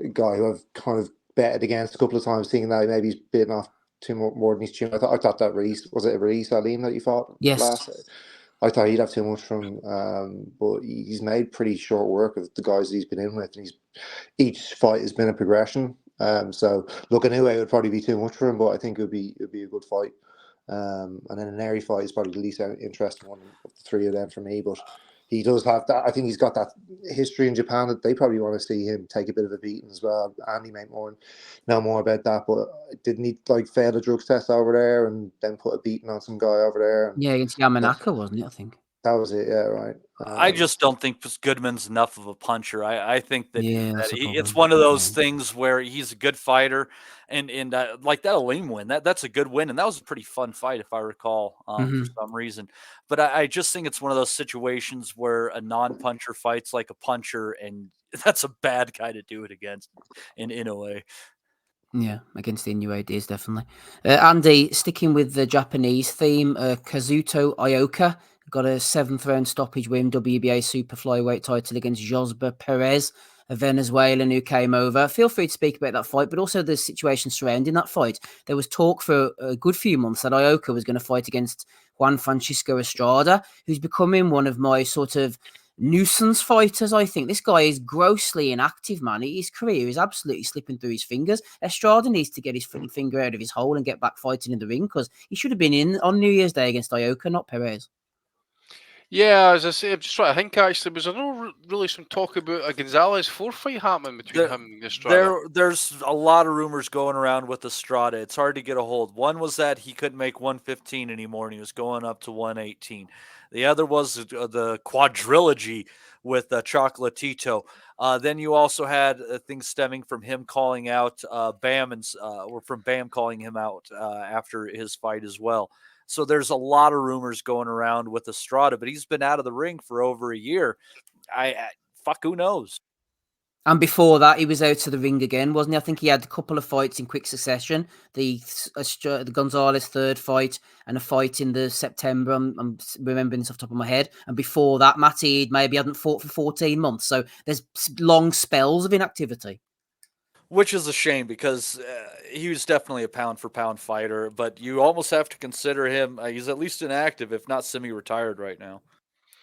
a guy who I've kind of betted against a couple of times, thinking that maybe he's bitten off too more than his chin. I thought that was it Reese Alim that you fought? Yes. Last? I thought he'd have too much from him, but he's made pretty short work of the guys that he's been in with, and each fight has been a progression. So look, Inoue would probably be too much for him, but I think it would be a good fight. And then a Neri fight is probably the least interesting one of the 3 of them for me, but he does have that. I think he's got that history in Japan that they probably want to see him take a bit of a beating as well. Andy may know more about that, but didn't he fail the drugs test over there and then put a beating on some guy over there? Yeah, against Yamanaka, wasn't it? I think that was it. Yeah, right. I just don't think Goodman's enough of a puncher. I think that, it's one of those things where he's a good fighter, and like that Alim win, that's a good win, and that was a pretty fun fight if I recall for some reason. But I just think it's one of those situations where a non-puncher fights like a puncher, and that's a bad guy to do it against in a way. Yeah, against the Inoue it is definitely. Andy, sticking with the Japanese theme, Kazuto Ioka got a 7th round stoppage win, WBA super flyweight title against Josba Perez, a Venezuelan who came over. Feel free to speak about that fight, but also the situation surrounding that fight. There was talk for a good few months that Ioka was going to fight against Juan Francisco Estrada, who's becoming one of my sort of nuisance fighters. I think this guy is grossly inactive, man. His career is absolutely slipping through his fingers. Estrada needs to get his finger out of his hole and get back fighting in the ring, because he should have been in on New Year's Day against Ioka, not Perez. Yeah, as I say, I'm just trying to think. Actually, was there no really some talk about a Gonzalez 4 fight happening between him and Estrada? There's a lot of rumors going around with Estrada. It's hard to get a hold. One was that he couldn't make 115 anymore, and he was going up to 118. The other was the quadrilogy with Chocolatito. Then you also had things stemming from him calling out Bam or from Bam calling him out after his fight as well. So there's a lot of rumors going around with Estrada, but he's been out of the ring for over a year. Fuck, who knows? And before that, he was out of the ring again, wasn't he? I think he had a couple of fights in quick succession. The Gonzalez third fight and a fight in the September. I'm remembering this off the top of my head. And before that, Matty maybe hadn't fought for 14 months. So there's long spells of inactivity. Which is a shame because he was definitely a pound-for-pound fighter, but you almost have to consider him, he's at least inactive, if not semi-retired right now.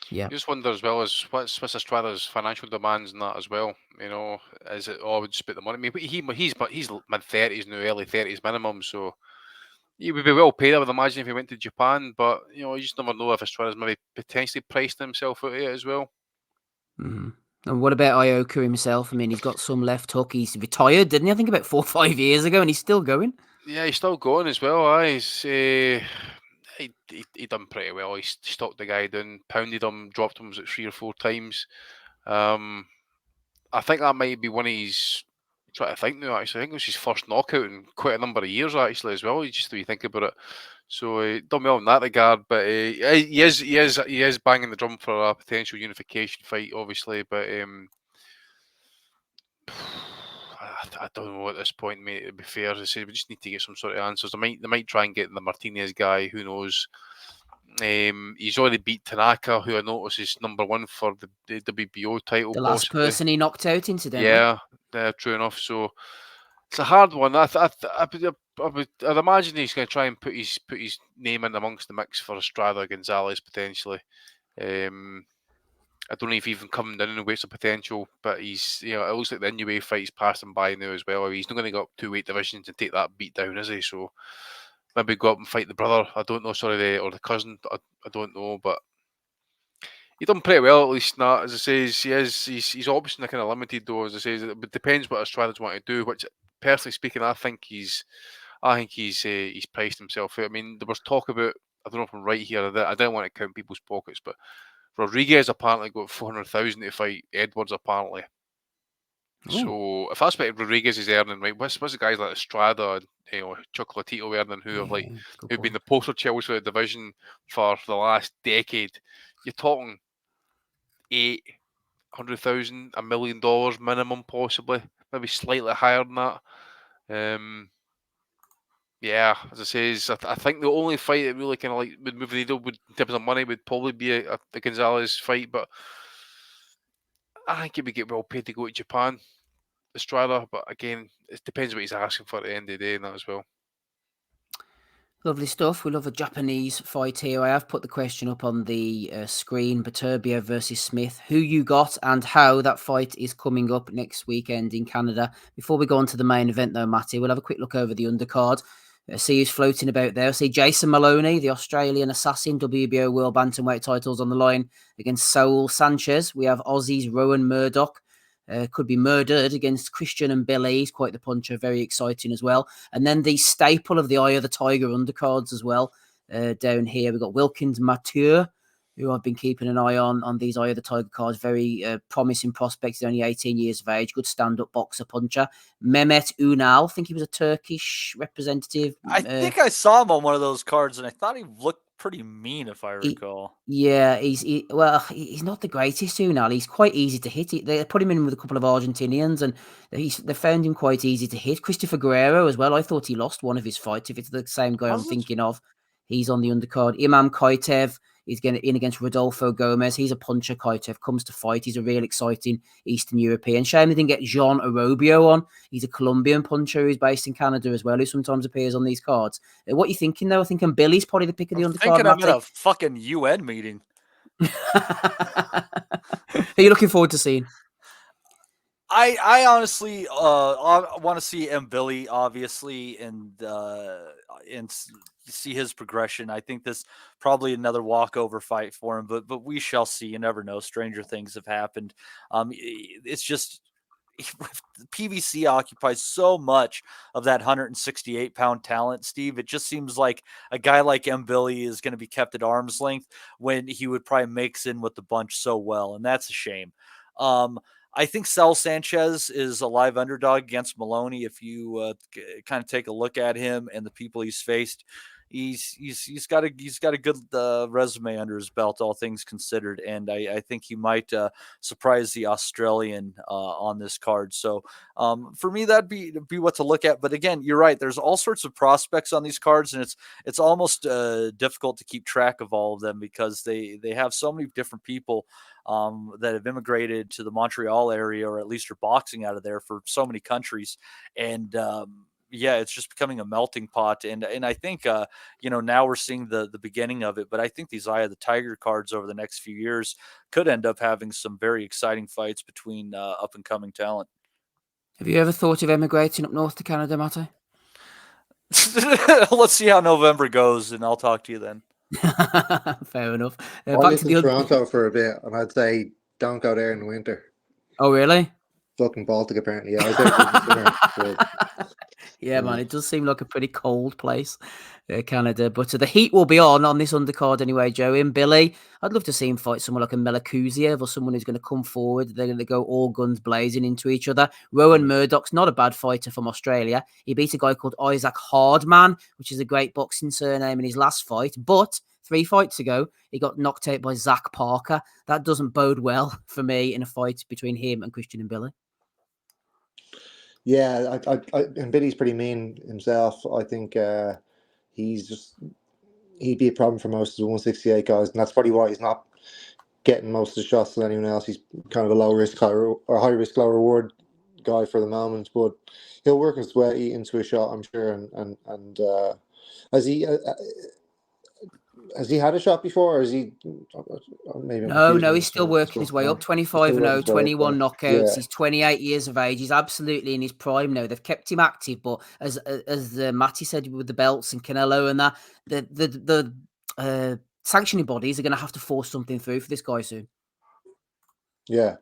Yeah. You just wonder as well as what's Estrada's financial demands and that as well. You know, is it just about the money? I mean, he's mid-30s now, early 30s minimum, so he would be well paid, I would imagine, if he went to Japan. But you know, you just never know if Estrada's maybe potentially priced himself out of it as well. Mm-hmm. And what about Ioka himself? I mean, he's got some left hook. He's retired, didn't he? I think about 4 or 5 years ago, and he's still going. Yeah, he's still going as well. He's he done pretty well. He stopped the guy down, pounded him, dropped him 3 or 4 times. I think that might be one of his. Trying to think now. Actually, I think it was his first knockout in quite a number of years actually as well. Just when you think about it. So done well in that regard, but he is banging the drum for a potential unification fight, obviously. But I don't know at this point, mate. To be fair, as I say, we just need to get some sort of answers. They might try and get the Martinez guy. Who knows? He's already beat Tanaka, who I notice is #1 for the WBO title. The last possibly. person he knocked out, incidentally. Yeah, true enough. So it's a hard one. I'd imagine he's going to try and put his name in amongst the mix for Estrada Gonzalez potentially. I don't know if he even coming down in the weights of potential, but he's it looks like the NUA fight's passed him by now as well. He's not going to go up 2 weight divisions and take that beat down, is he? So maybe go up and fight the brother. I don't know, or the cousin. I don't know, but he done pretty well at least. Not as I say, his options are kind of limited though. As I say, it depends what Estrada's want to do. Which, personally speaking, I think he's priced himself out. I mean, there was talk about, I don't know if I'm right here. I don't want to count people's pockets, but Rodriguez apparently got 400,000 to fight Edwards apparently. Ooh. So if that's what Rodriguez is earning, right? What's the guys like Estrada and Chocolatito earning, who've been the poster childs for the division for the last decade? You're talking $800,000, $1 million minimum, possibly, maybe slightly higher than that. Yeah, as I say, I think the only fight that really kind of like would move the needle in terms of money would probably be the Gonzalez fight, but I think he would get well paid to go to Japan, Estrada. But again, it depends what he's asking for at the end of the day and that as well. Lovely stuff. We love a Japanese fight here. I have put the question up on the screen. BETERBIEV versus Smith. Who you got and how that fight is coming up next weekend in Canada. Before we go on to the main event though, Matty, we'll have a quick look over the undercard. See who's floating about there. See Jason Maloney, the Australian assassin, WBO World Bantamweight titles on the line against Saul Sanchez. We have Aussie's Rowan Murdoch. Could be murdered against Christian and Billy. He's quite the puncher, very exciting as well. And then the staple of the Eye of the Tiger undercards as well. Down here, we've got Wilkins Mathieu, who I've been keeping an eye on these Eye of the Tiger cards. Very promising prospect. He's only 18 years of age. Good stand-up boxer puncher. Mehmet Ünal, I think he was a Turkish representative. I think I saw him on one of those cards, and I thought he looked pretty mean, if I recall. He's not the greatest Ünal. He's quite easy to hit. They put him in with a couple of Argentinians, and they found him quite easy to hit. Christopher Guerrero as well. I thought he lost one of his fights. If it's the same guy I'm thinking of, he's on the undercard. Imam Kaitev is getting in against Rodolfo Gomez. He's a puncher. Kaitev comes to fight. He's a real exciting Eastern European. Shame they didn't get Jean Arobio on. He's a Colombian puncher who's based in Canada as well, who sometimes appears on these cards. What are you thinking, though? I think Billy's probably the pick of the undercard. I'm at a fucking UN meeting. Who are you looking forward to seeing? I honestly want to see Billy, obviously, and see his progression. I think this probably another walkover fight for him, but we shall see. You never know. Stranger things have happened. It's just PVC occupies so much of that 168-pound talent, Steve. It just seems like a guy like M. Billy is going to be kept at arm's length when he would probably mix in with the bunch so well, and that's a shame. I think Sal Sanchez is a live underdog against Maloney. If you kind of take a look at him and the people he's faced, he's got a good resume under his belt, all things considered, and I think he might surprise the Australian on this card. So for me, that'd be what to look at. But again, you're right. There's all sorts of prospects on these cards, and it's almost difficult to keep track of all of them because they have so many different people that have immigrated to the Montreal area, or at least are boxing out of there for so many countries, and yeah, it's just becoming a melting pot. And I think, now we're seeing the beginning of it, but I think these Eye of the Tiger cards over the next few years could end up having some very exciting fights between up and coming talent. Have you ever thought of emigrating up north to Canada, Matty? Let's see how November goes, and I'll talk to you then. Fair enough. I lived in Toronto for a bit, and I'd say don't go there in the winter. Oh, really? Fucking Baltic, apparently. Yeah, I was there yeah, man, it does seem like a pretty cold place, Canada. But the heat will be on this undercard anyway, Joey and Billy. I'd love to see him fight someone like a Melakuziev or someone who's going to come forward. They're going to go all guns blazing into each other. Rowan Murdoch's not a bad fighter from Australia. He beat a guy called Isaac Hardman, which is a great boxing surname, in his last fight. But 3 fights ago, he got knocked out by Zach Parker. That doesn't bode well for me in a fight between him and Christian and Billy. Yeah, and Billy's pretty mean himself. I think he'd be a problem for most of the 168 guys, and that's probably why he's not getting most of the shots than anyone else. He's kind of a low risk, high risk, low reward guy for the moment, but he'll work his way into a shot, I'm sure. And has he had a shot before, or is he maybe? No, he's still working his way up. 25-0, 21 knockouts. Yeah. He's 28 years of age. He's absolutely in his prime now. They've kept him active, but as Matty said, with the belts and Canelo and that, the sanctioning bodies are going to have to force something through for this guy soon. Yeah.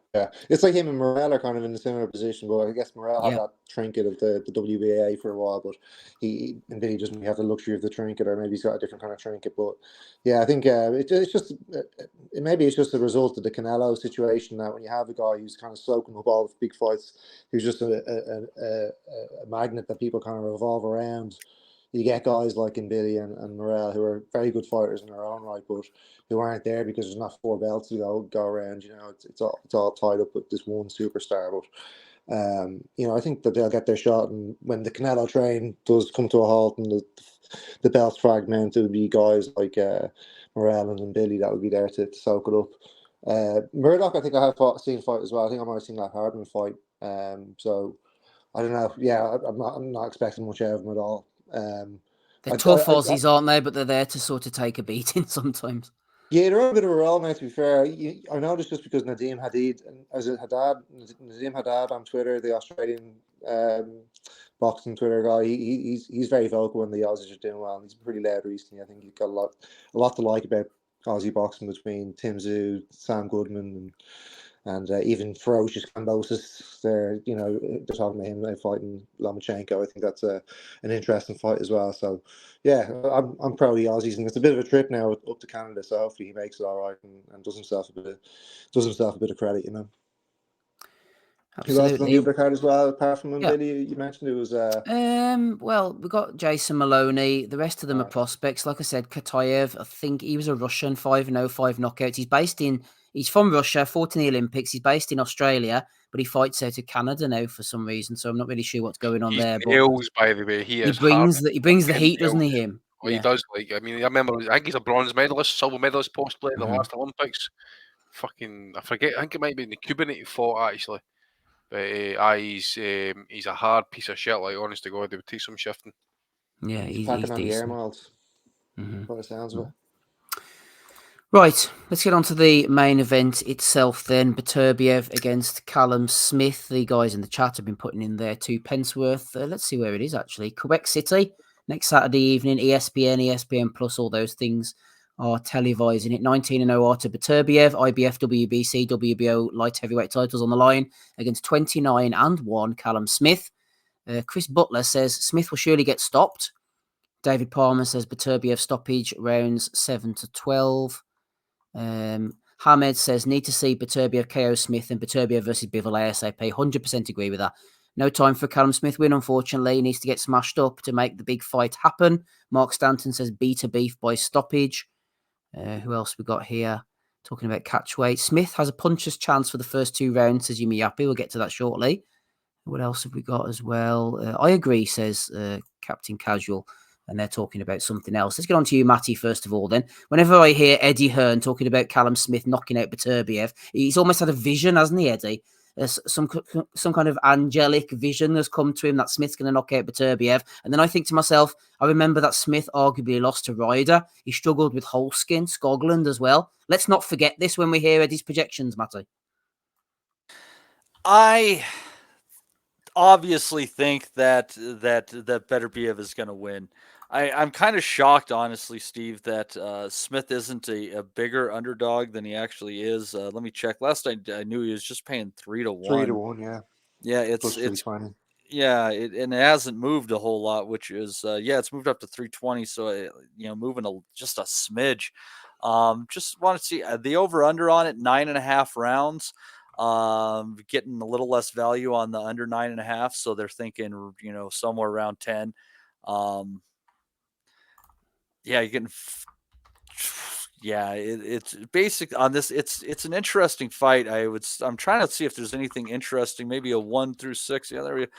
It's like him and Morel are kind of in a similar position, but I guess Morel had that trinket of the WBA for a while, but he doesn't have the luxury of the trinket, or maybe he's got a different kind of trinket. But yeah, I think it's just a result of the Canelo situation, that when you have a guy who's kind of soaking up all the big fights, who's just a magnet that people kind of revolve around. You get guys like Billy and Morel, who are very good fighters in their own right, but who aren't there because there's not 4 belts to go around. It's all tied up with this one superstar. But I think that they'll get their shot, and when the Canelo train does come to a halt and the belts fragment, it would be guys like Morel and Billy that would be there to soak it up. Murdoch, I think I have seen fight as well. I think I might have seen that Hardman fight. So I don't know. Yeah, I'm not expecting much out of him at all. They're tough Aussies, aren't they? But they're there to sort of take a beating sometimes. Yeah, they're on a bit of a roll now, to be fair. I noticed just because Nadim Haddad on Twitter, the Australian boxing Twitter guy, he's very vocal when the Aussies are doing well, and he's pretty loud recently. I think he's got a lot to like about Aussie boxing, between Tim Tszyu, Sam Goodman, and even ferocious Kambosos. They're talking about him fighting Lomachenko. I think that's an interesting fight as well. So yeah, I'm pro the Aussies, and it's a bit of a trip now up to Canada. So hopefully he makes it all right and does himself a bit of credit. Absolutely. Who else is on the other card as well, apart from Billy? You mentioned it was. Well, we got Jason Maloney. The rest of them are prospects. Like I said, Katayev. I think he was a Russian, 5-0, 5 knockouts. He's from Russia, fought in the Olympics. He's based in Australia, but he fights out of Canada now for some reason. So I'm not really sure what's going on there. But nails, by the way, he brings the heat, doesn't he? Him. Well, he does. I remember. I think he's a bronze medalist, silver medalist, possibly at the last Olympics. I forget. I think it might be in the Cuban that he fought actually. But he's a hard piece of shit. Like, honest to God, they would take some shifting. Yeah, he's packing on the air decent. miles. By the sounds of it. Right, let's get on to the main event itself then. BETERBIEV against Callum Smith. The guys in the chat have been putting in their 2 pence worth. Let's see where it is actually. Quebec City. Next Saturday evening, ESPN, ESPN Plus, all those things are televising it. 19-0 Artur Beterbiev, IBF, WBC, WBO light heavyweight titles on the line against 29-1 Callum Smith. Chris Butler says Smith will surely get stopped. David Palmer says Beterbiev stoppage rounds 7-12. Hamed says need to see Beterbiev KO Smith and Beterbiev versus Bivol ASAP. 100% agree with that. No time for Callum Smith win, unfortunately. He needs to get smashed up to make the big fight happen. Mark Stanton says Beterbiev by stoppage. Who else we got here? Talking about catchweight. Smith has a puncher's chance for the first 2 rounds, says Yumi Yappy. We'll get to that shortly. What else have we got as well? I agree, says Captain Casual. And they're talking about something else. Let's get on to you, Matty, first of all, then. Whenever I hear Eddie Hearn talking about Callum Smith knocking out Beterbiev, he's almost had a vision, hasn't he, Eddie? Some kind of angelic vision has come to him that Smith's going to knock out Beterbiev. And then I think to myself, I remember that Smith arguably lost to Ryder. He struggled with Holskin, Skoglund as well. Let's not forget this when we hear Eddie's projections, Matty. I obviously think that Beterbiev is going to win. I'm kind of shocked, honestly, Steve, that Smith isn't a bigger underdog than he actually is. Let me check. Last I knew he was just paying 3-1. 3-1, yeah. Yeah, Plus 320. Yeah, and it hasn't moved a whole lot, which is it's moved up to 320. So moving just a smidge. Just want to see the over under on it 9.5 rounds. Getting a little less value on the under 9.5, so they're thinking somewhere around 10. You're getting it's basic on this. It's an interesting fight. I'm trying to see if there's anything interesting, maybe a 1-6. Yeah, there we go.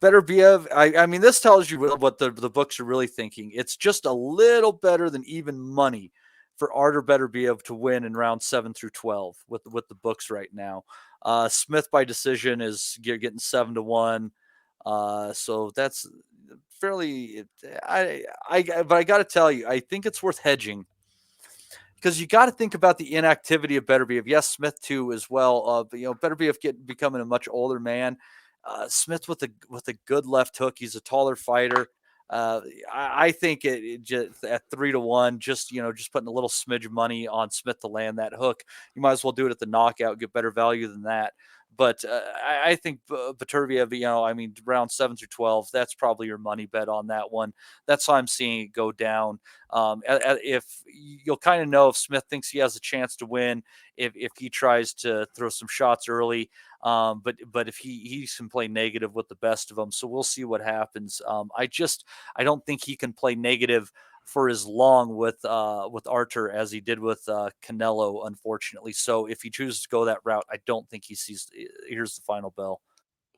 Beterbiev, I mean, this tells you what the books are really thinking. It's just a little better than even money for Artur Beterbiev to win in round 7-12 with the books right now. Smith by decision is getting 7-1. So that's fairly. But I got to tell you, I think it's worth hedging because you got to think about the inactivity of Beterbiev. Yes, Smith too as well. But Beterbiev becoming a much older man. Smith with a good left hook. He's a taller fighter. I think it just at 3-1, just putting a little smidge of money on Smith to land that hook. You might as well do it at the knockout, get better value than that. But I think Beterbiev, round 7-12, that's probably your money bet on that one. That's how I'm seeing it go down. If you'll kind of know if Smith thinks he has a chance to win, if he tries to throw some shots early. But if he can play negative with the best of them, so we'll see what happens. I don't think he can play negative for as long with Artur as he did with Canelo, unfortunately. So if he chooses to go that route, I don't think he hears the final bell.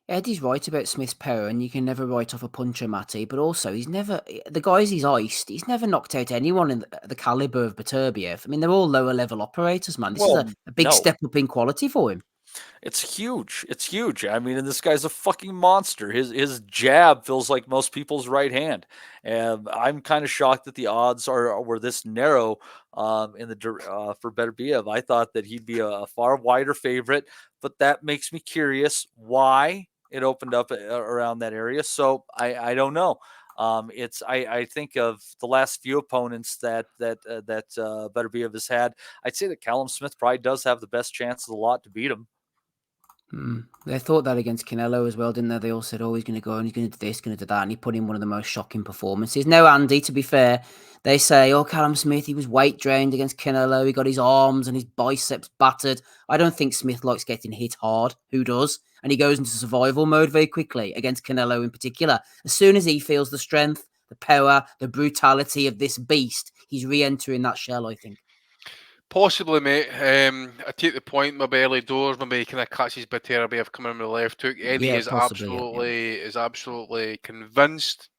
Eddie's right about Smith's power, and you can never write off a puncher, Matty. But also, the guys he's iced. He's never knocked out anyone in the caliber of Beterbiev. I mean, they're all lower level operators, man. This is a big step up in quality for him. It's huge. It's huge. I mean, and this guy's a fucking monster. His jab feels like most people's right hand. And I'm kind of shocked that the odds were this narrow for Beterbiev. I thought that he'd be a far wider favorite, but that makes me curious why it opened up around that area. So I don't know. I think of the last few opponents that Beterbiev has had. I'd say that Callum Smith probably does have the best chance of the lot to beat him. They thought that against Canelo as well, didn't they? They all said, he's going to go and he's going to do this, going to do that. And he put in one of the most shocking performances. No, Andy, to be fair, they say, Callum Smith, he was weight drained against Canelo. He got his arms and his biceps battered. I don't think Smith likes getting hit hard. Who does? And he goes into survival mode very quickly against Canelo in particular. As soon as he feels the strength, the power, the brutality of this beast, he's re-entering that shell, I think. Possibly, mate. I take the point. Maybe early doors. Maybe he kind of catches Beterbiev coming in with the left hook. Eddie is absolutely convinced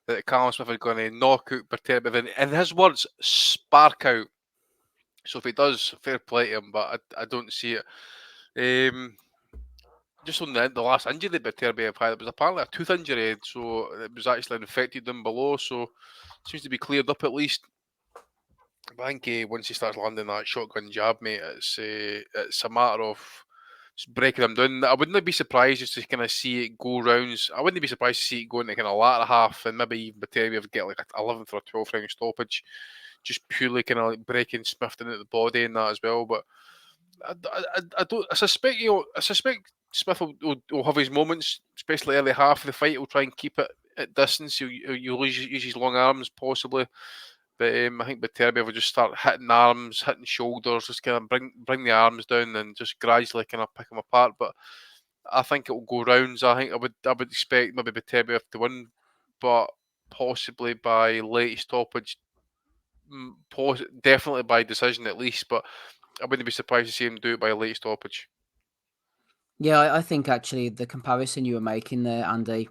that Callum Smith is going to knock out Beterbiev. In his words, spark out. So if he does, fair play to him. But I don't see it. Just on the last injury that Beterbiev had, it was apparently a tooth injury. So it was actually infected down below. So it seems to be cleared up at least. But I think once he starts landing that shotgun jab, mate, it's a matter of just breaking them down. I wouldn't be surprised just to kind of see it go rounds. I wouldn't be surprised to see it go into kind of latter half, and maybe even BETERBIEV get like an 11th or 12th round stoppage, just purely kind of like breaking Smith into the body and that as well. But I don't. I suspect Smith will have his moments, especially early half of the fight. He'll try and keep it at distance. He'll use his long arms possibly. But I think BETERBIEV will just start hitting arms, hitting shoulders, just kind of bring the arms down and just gradually kind of pick them apart. But I think it will go rounds. I think I would expect maybe BETERBIEV to win, but possibly by late stoppage, definitely by decision at least. But I wouldn't be surprised to see him do it by a late stoppage. Yeah, I think actually the comparison you were making there, Andy,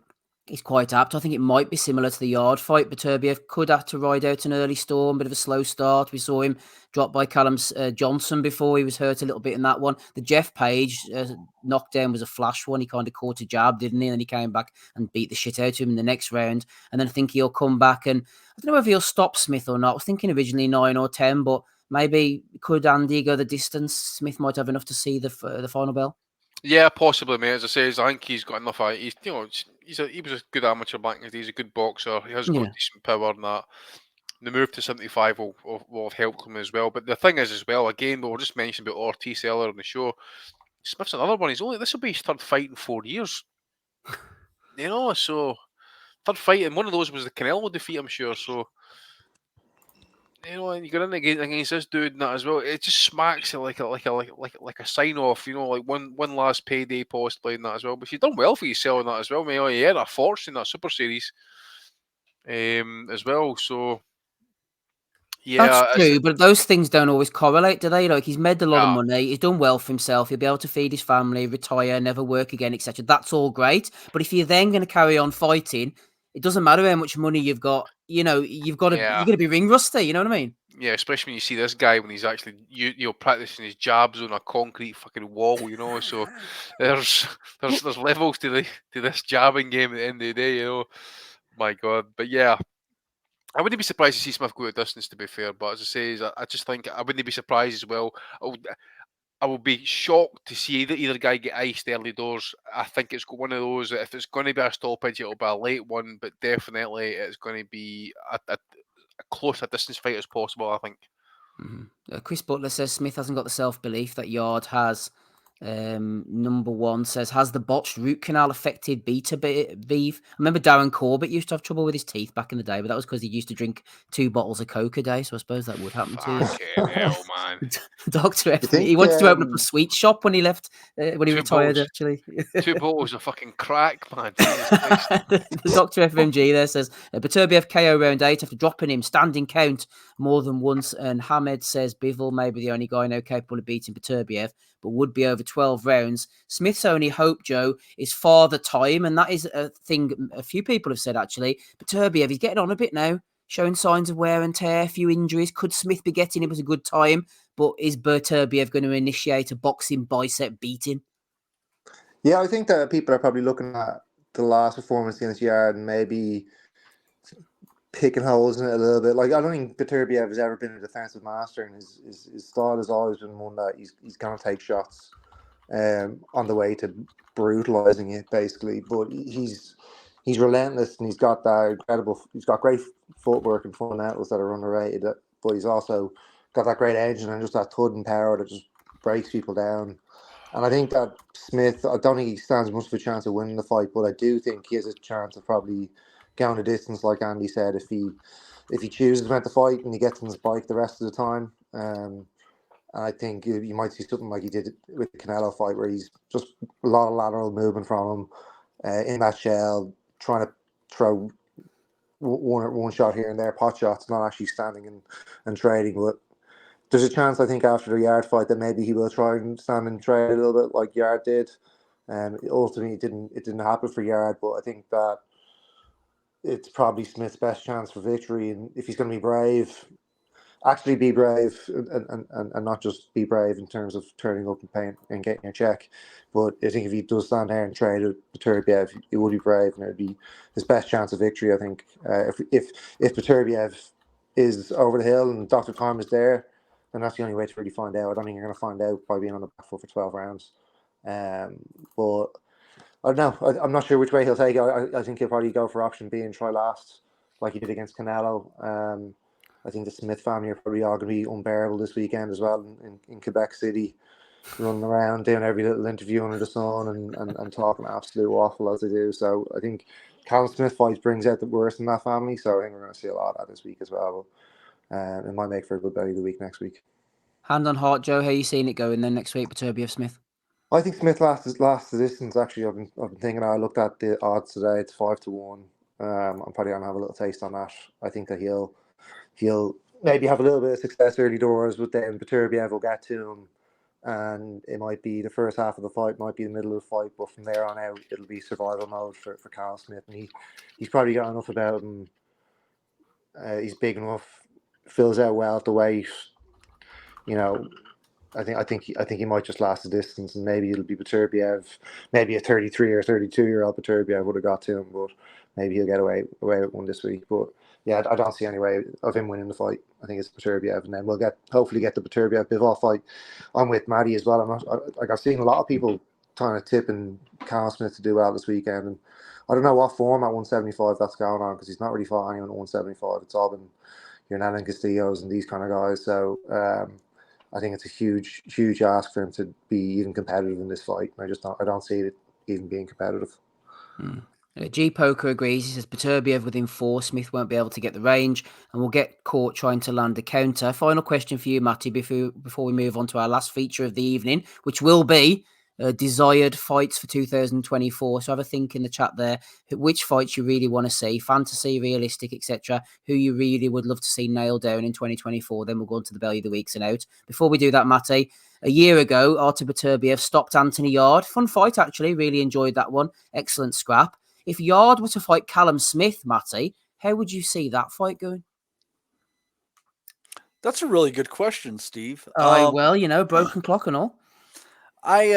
is quite apt. I think it might be similar to the Yard fight. BETERBIEV could have to ride out an early storm, bit of a slow start. We saw him drop by Callum Johnson before. He was hurt a little bit in that one. The Jeff Page knockdown was a flash one. He kind of caught a jab, didn't he? And then he came back and beat the shit out of him in the next round. And then I think he'll come back. And I don't know if he'll stop Smith or not. I was thinking originally 9 or 10, but maybe could Andy go the distance? Smith might have enough to see the final bell. Yeah, possibly, mate. As I say, I think he's got enough. He was a good amateur back in his day. He's a good boxer. He has got decent power and that. The move to 75 will have helped him as well. But the thing is, as well, again, we were just mentioning about Ortiz earlier on the show. Smith's another one. This will be his third fight in 4 years. So third fight, and one of those was the Canelo defeat, I'm sure. So. And you got in against this dude and that as well. It just smacks it like a sign off, like one last payday possibly and that as well. But you've done well for yourself in that as well, mate. You had a fortune in that Super Series, as well. So yeah, that's true. But those things don't always correlate, do they? Like he's made a lot of money, he's done well for himself. He'll be able to feed his family, retire, never work again, etc. That's all great. But if you're then going to carry on fighting, it doesn't matter how much money you've got. You're going to be ring rusty. You know what I mean? Yeah, especially when you see this guy when he's actually practicing his jabs on a concrete fucking wall. So there's levels to this jabbing game at the end of the day. My God, but yeah. I wouldn't be surprised to see Smith go a distance, to be fair. But as I say, I just think I wouldn't be surprised as well. I would be shocked to see either guy get iced early doors. I think it's one of those. If it's going to be a stoppage, it'll be a late one, but definitely it's going to be a close a distance fight as possible, I think. Mm-hmm. Chris Butler says Smith hasn't got the self-belief that Yard has. Number one says, has the botched root canal affected BETERBIEV? I remember Darren Corbett used to have trouble with his teeth back in the day, but that was because he used to drink 2 bottles of Coke a day, so I suppose that would happen to you. Hell, man. Dr. F, he wanted to open up a sweet shop when he left, when he retired, actually. 2 bottles of fucking crack, man. Dr. FMG there says, BETERBIEV KO round 8 after dropping him, standing count more than once, and Hamed says Bivol may be the only guy now capable of beating BETERBIEV, but would be over 12 rounds. Smith's only hope, Joe, is father time, and that is a thing a few people have said, actually. BETERBIEV, he's getting on a bit now, showing signs of wear and tear, a few injuries. Could Smith be getting him at a good time? But is BETERBIEV going to initiate a boxing bicep beating? Yeah, I think that people are probably looking at the last performance against Yard and maybe picking holes in it a little bit. Like, I don't think BETERBIEV has ever been a defensive master, and his style has always been one that he's going to take shots on the way to brutalizing it, basically. But he's relentless, and he's got great footwork and fundamentals that are underrated. But he's also got that great engine and just that thudding power that just breaks people down. And I think that Smith, I don't think he stands much of a chance of winning the fight, but I do think he has a chance of probably going the distance, like Andy said, if he chooses to make the fight and he gets on his bike the rest of the time. And I think you might see something like he did with the Canelo fight, where he's just a lot of lateral movement from him in that shell, trying to throw one shot here and there, pot shots, not actually standing and trading. But there's a chance, I think, after the Yard fight that maybe he will try and stand and trade a little bit like Yard did. Ultimately, it didn't happen for Yard, but I think that it's probably Smith's best chance for victory. And if he's going to be brave, actually be brave, and not just be brave in terms of turning up and paying and getting a check. But I think if he does stand there and trade with BETERBIEV, he would be brave, and it would be his best chance of victory, I think. If BETERBIEV is over the hill and Dr. Time is there, then that's the only way to really find out. I don't think you're going to find out by being on the back foot for 12 rounds. But I don't know. I'm not sure which way he'll take it. I think he'll probably go for option B and try last, like he did against Canelo. I think the Smith family are probably all going to be unbearable this weekend as well in Quebec City, running around, doing every little interview under the sun and talking absolute waffle as they do. So I think Callum Smith fight brings out the worst in that family. So I think we're going to see a lot of that this week as well. But it might make for a good belly of the week next week. Hand on heart, Joe, how are you seeing it going then next week, Beterbiev Smith? I think Smith lasts the distance. Actually, I've been thinking. I looked at the odds today. It's 5-1. I'm probably gonna have a little taste on that. I think that he'll maybe have a little bit of success early doors, but then Beterbiev will get to him, and it might be the first half of the fight, might be the middle of the fight, but from there on out, it'll be survival mode for Carl Smith, and he's probably got enough about him. He's big enough, fills out well at the weight. You know, I think he might just last the distance, and maybe it'll be Beterbiev. Maybe a 33 or 32-year-old Beterbiev would have got to him, but maybe he'll get away with one this week. But yeah, I don't see any way of him winning the fight. I think it's Beterbiev, and then we'll hopefully get the Beterbiev Bivol fight. I'm with Maddie as well. I've seen a lot of people trying to tip and Carl Smith to do well this weekend, and I don't know what form at 175 that's going on, because he's not really fought anyone at 175. It's all been your Nanan Castillos and these kind of guys. So I think it's a huge ask for him to be even competitive in this fight. I don't see it even being competitive. G Poker agrees. He says Beterbiev within 4. Smith won't be able to get the range and will get caught trying to land a counter. Final question for you, Matty, before we move on to our last feature of the evening, which will be desired fights for 2024. So have a think in the chat there. Which fights you really want to see, fantasy, realistic, etc. Who you really would love to see nailed down in 2024. Then we'll go on to the belly of the weeks and out. Before we do that, Matty, a year ago, Artur Beterbiev stopped Anthony Yard. Fun fight, actually. Really enjoyed that one. Excellent scrap. If Yard were to fight Callum Smith, Matty, how would you see that fight going? That's a really good question, Steve. Well, broken clock and all. I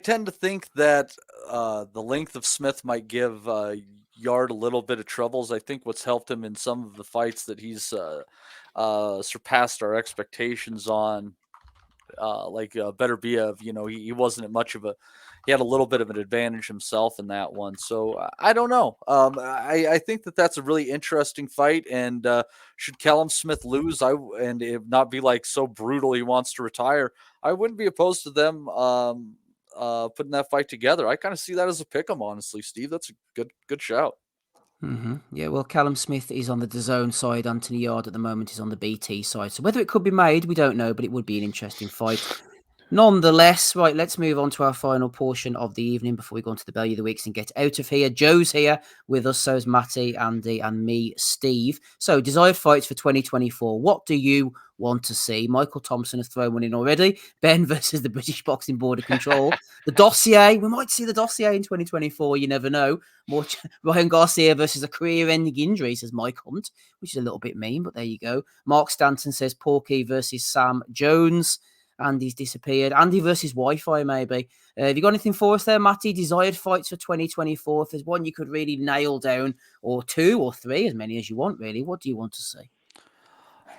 tend to think that the length of Smith might give Yard a little bit of troubles. I think what's helped him in some of the fights that he's surpassed our expectations on, like Beterbiev, he wasn't much of he had a little bit of an advantage himself in that one. So I don't know. I think that's a really interesting fight. And should Callum Smith lose, and it not be like so brutal he wants to retire, I wouldn't be opposed to them putting that fight together. I kind of see that as a pick 'em, honestly, Steve. That's a good shout. Yeah, well, Callum Smith is on the DAZN side. Anthony Yard at the moment is on the BT side. So whether it could be made, we don't know, but it would be an interesting fight. Nonetheless, right, let's move on to our final portion of the evening before we go on to the belly of the weeks and get out of here. Joe's here with us, so is Matty, Andy, and me, Steve. So, desired fights for 2024. What do you want to see? Michael Thompson has thrown one in already. Ben versus the British Boxing Board of Control. The dossier. We might see the dossier in 2024. You never know. More Ryan Garcia versus a career-ending injury, says Mike Hunt, which is a little bit mean, but there you go. Mark Stanton says Porky versus Sam Jones. Andy's disappeared. Andy versus Wi-Fi, maybe. Have you got anything for us there, Matty? Desired fights for 2024. If there's one you could really nail down, or 2 or 3, as many as you want, really. What do you want to see?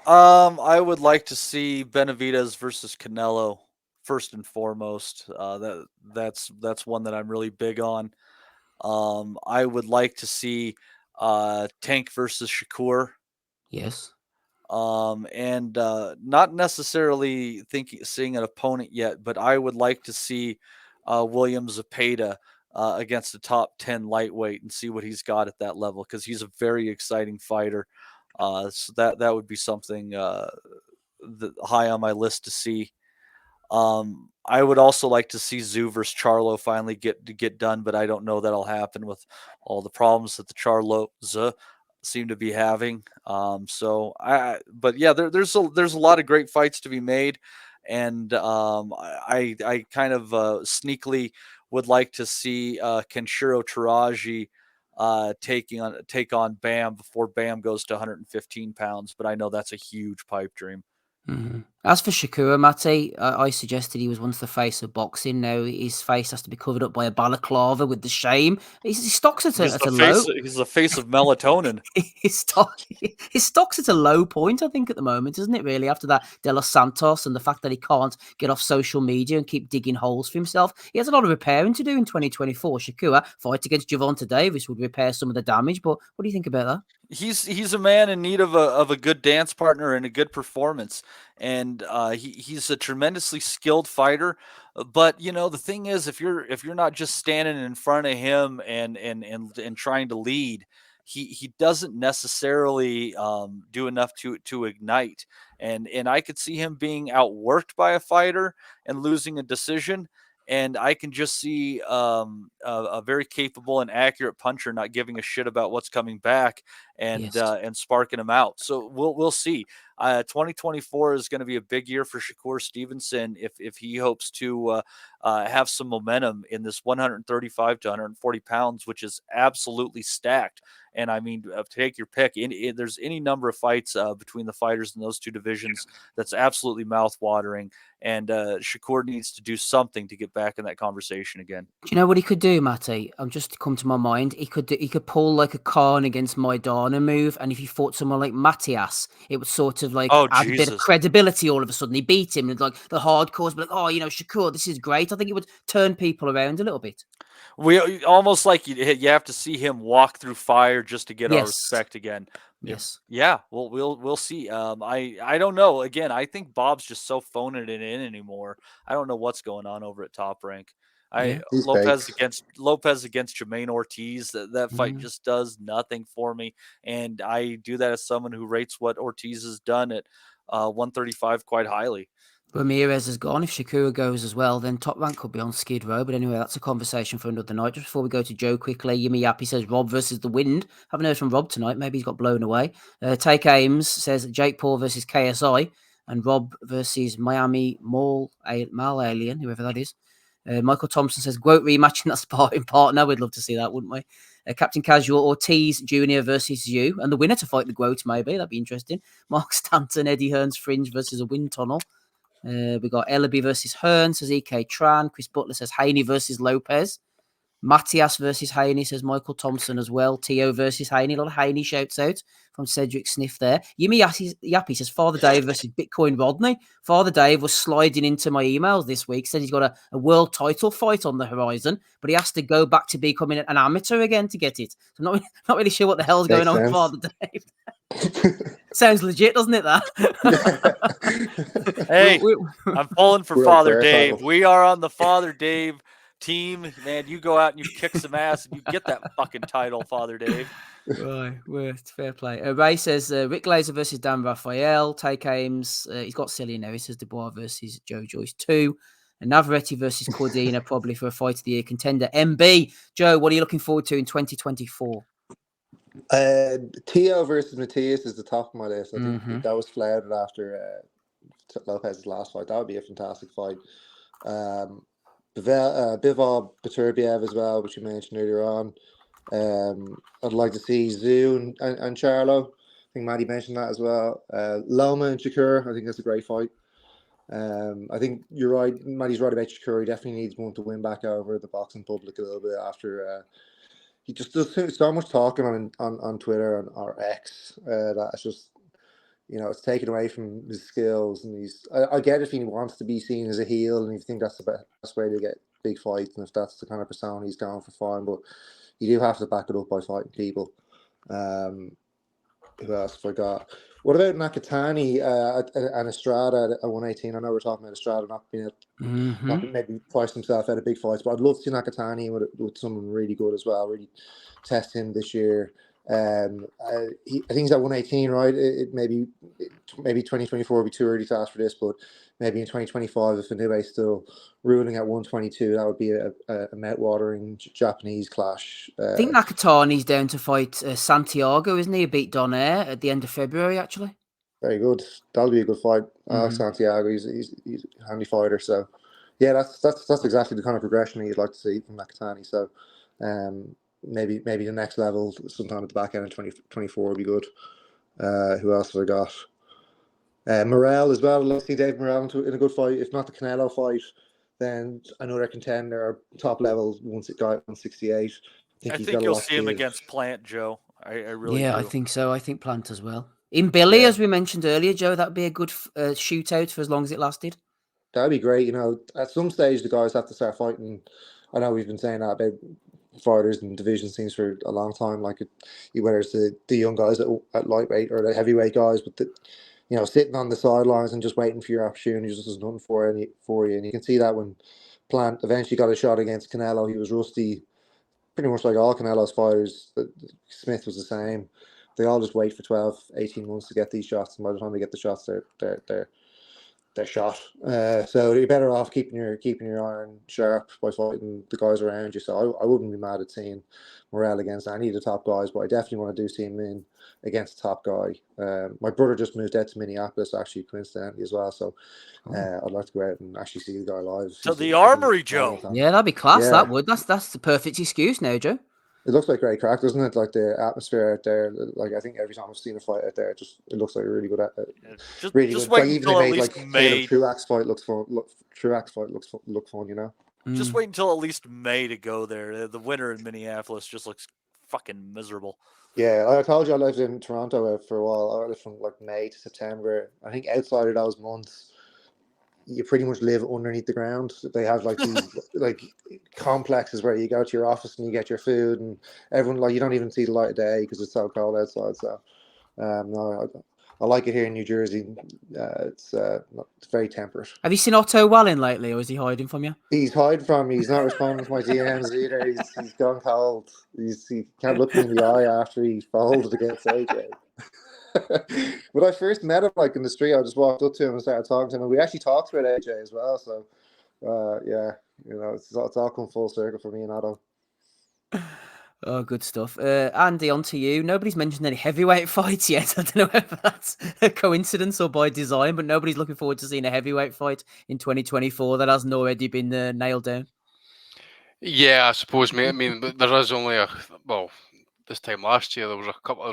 I would like to see Benavidez versus Canelo first and foremost. That's one that I'm really big on. I would like to see Tank versus Shakur. Yes. And not necessarily seeing an opponent yet, but I would like to see William Zepeda against a top 10 lightweight and see what he's got at that level, because he's a very exciting fighter. So that would be something high on my list to see. I would also like to see Zoo versus Charlo finally get done, but I don't know that'll happen with all the problems that the Charlos seem to be having. But yeah, there's a lot of great fights to be made, and I kind of sneakily would like to see Kenshiro Taraji take on Bam before Bam goes to 115 pounds, but I know that's a huge pipe dream. As for Shakura, Matty, I suggested he was once the face of boxing. Now his face has to be covered up by a balaclava with the shame. His stocks at He's a low. He's the face of melatonin. his stock's at a low point, I think, at the moment, isn't it? Really, after that De Los Santos and the fact that he can't get off social media and keep digging holes for himself, he has a lot of repairing to do in 2024. Shakura fight against Gervonta Davis would repair some of the damage, but what do you think about that? He's a man in need of a good dance partner and a good performance, and he's a tremendously skilled fighter. But the thing is, if you're not just standing in front of him and trying to lead, he doesn't necessarily do enough to ignite. And I could see him being outworked by a fighter and losing a decision. And I can just see a very capable and accurate puncher not giving a shit about what's coming back and sparking him out. So we'll see. 2024 is going to be a big year for Shakur Stevenson if he hopes to have some momentum in this 135 to 140 pounds, which is absolutely stacked. And I mean, take your pick. There's any number of fights between the fighters in those two divisions that's absolutely mouth-watering. And Shakur needs to do something to get back in that conversation again. Do you know what he could do, Matty? I'm just come to my mind. He could pull like a Khan against Maidana move, and if he fought someone like Matthias, it would sort of like add a bit of credibility. All of a sudden, he beat him, and like the hardcores, but like, Shakur, this is great. I think it would turn people around a little bit. We almost like you have to see him walk through fire just to get our respect again. Yes. Yeah. Well, we'll see. I don't know. Again, I think Bob's just so phoning it in anymore. I don't know what's going on over at Top Rank. Lopez against Jermaine Ortiz. That fight just does nothing for me, and I do that as someone who rates what Ortiz has done at 135 quite highly. Ramirez is gone. If Shakura goes as well, then Top Rank could be on Skid Row. But anyway, that's a conversation for another night. Just before we go to Joe quickly, Yumi Yappy says Rob versus the Wind. Haven't heard from Rob tonight. Maybe he's got blown away. Take Ames says Jake Paul versus KSI and Rob versus Miami Mal Alien, whoever that is. Michael Thompson says Quote rematching that sparring partner. We'd love to see that, wouldn't we? Captain Casual Ortiz Jr. versus you, and the winner to fight the Quote, maybe. That'd be interesting. Mark Stanton, Eddie Hearn's Fringe versus a Wind Tunnel. We got Ellaby versus Hearn, says EK Tran. Chris Butler says Haney versus Lopez. Matthias versus Haney, says Michael Thompson as well. Tio versus Haney. A lot of Haney shouts out from Cedric Sniff there. Yumi Yappy says Father Dave versus Bitcoin Rodney. Father Dave was sliding into my emails this week. Said he's got a world title fight on the horizon, but he has to go back to becoming an amateur again to get it. So I'm not really sure what the hell's going on with Father Dave. Sounds legit, doesn't it, that? Hey, I'm pulling for Father Dave. We are on the Father Dave team. Man, you go out and you kick some ass and you get that fucking title, Father Dave. Right, it's fair play. Ray says Rick Glazer versus Dan Raphael. Take Ames. He's got silly now. He says Dubois versus Joe Joyce 2. And Navarrete versus Cordina, probably for a fight of the year contender. MB. Joe, what are you looking forward to in 2024? Tio versus Matthias is the top of my list. I think that was flouted after Lopez's last fight. That would be a fantastic fight. Bivol Beterbiev as well, which you mentioned earlier on. I'd like to see Zhu and Charlo. I think Maddie mentioned that as well. Loma and Shakur, I think that's a great fight. I think you're right. Maddie's right about Shakur. He definitely needs one to win back over the boxing public a little bit after. He just does so much talking on Twitter and or X that it's just, it's taken away from his skills. And I get if he wants to be seen as a heel and you think that's the best way to get big fights, and if that's the kind of persona he's going for, fine. But you do have to back it up by fighting people. Who else have I got? What about Nakatani and Estrada at 118? I know we're talking about Estrada not being not maybe priced himself out of big fights, but I'd love to see Nakatani with someone really good as well, really test him this year. I think he's at 118, right? Maybe 2024 will be too early to ask for this, but maybe in 2025, if Inoue is still ruling at 122, that would be a mouth-watering Japanese clash. I think Nakatani's down to fight Santiago, isn't he? He beat Donaire at the end of February, actually. Very good. That'll be a good fight. Santiago, he's a handy fighter. So, yeah, that's exactly the kind of progression that you'd like to see from Nakatani. So, maybe the next level sometime at the back end of 2024 would be good. Who else have I got? Morel as well. Let's see Dave Morel in a good fight. If not the Canelo fight, then another contender, top level, guy at 168. I think you'll see him against Plant, Joe. I really do. I think so. I think Plant as well. In Billy, as we mentioned earlier, Joe, that would be a good shootout for as long as it lasted. That'd be great. At some stage, the guys have to start fighting. I know we've been saying that about fighters and division things for a long time, like whether it's the young guys at lightweight or the heavyweight guys, but sitting on the sidelines and just waiting for your opportunity just is nothing for you. And you can see that when Plant eventually got a shot against Canelo, he was rusty, pretty much like all Canelo's fighters. Smith was the same. They all just wait for 12, 18 months to get these shots, and by the time they get the shots, they're shot. So you're better off keeping your iron sharp by fighting the guys around you. So I wouldn't be mad at seeing Morel against any of the top guys, but I definitely want to see him in against the top guy. My brother just moved out to Minneapolis, actually, coincidentally as well. So I'd like to go out and actually see the guy live. So the Armory, Joe. Yeah, that'd be class. That would. That's the perfect excuse now, Joe. It looks like great crack, doesn't it? Like the atmosphere out there. Like I think every time I've seen a fight out there, it looks like a really good. Really just good. wait until at least May. Truax fight looks fun. Truax fight look fun. Just wait until at least May to go there. The winter in Minneapolis just looks fucking miserable. Yeah, I told you I lived in Toronto for a while. I lived from like May to September. I think outside of those months, you pretty much live underneath the ground. They have like these like complexes where you go to your office and you get your food, and everyone you don't even see the light of day because it's so cold outside. So, no, I like it here in New Jersey. It's very temperate. Have you seen Otto Wallin lately, or is he hiding from you? He's hiding from me. He's not responding to my DMs either. He's gone cold. He can't look me in the eye after he folded against AJ. When I first met him, in the street, I just walked up to him and started talking to him, and we actually talked about AJ as well. So, it's all come full circle for me and Otto. Oh, good stuff. Andy, on to you. Nobody's mentioned any heavyweight fights yet. I don't know whether that's a coincidence or by design, but nobody's looking forward to seeing a heavyweight fight in 2024 that hasn't already been nailed down. Yeah, I suppose, mate. I mean, there is only this time last year, there was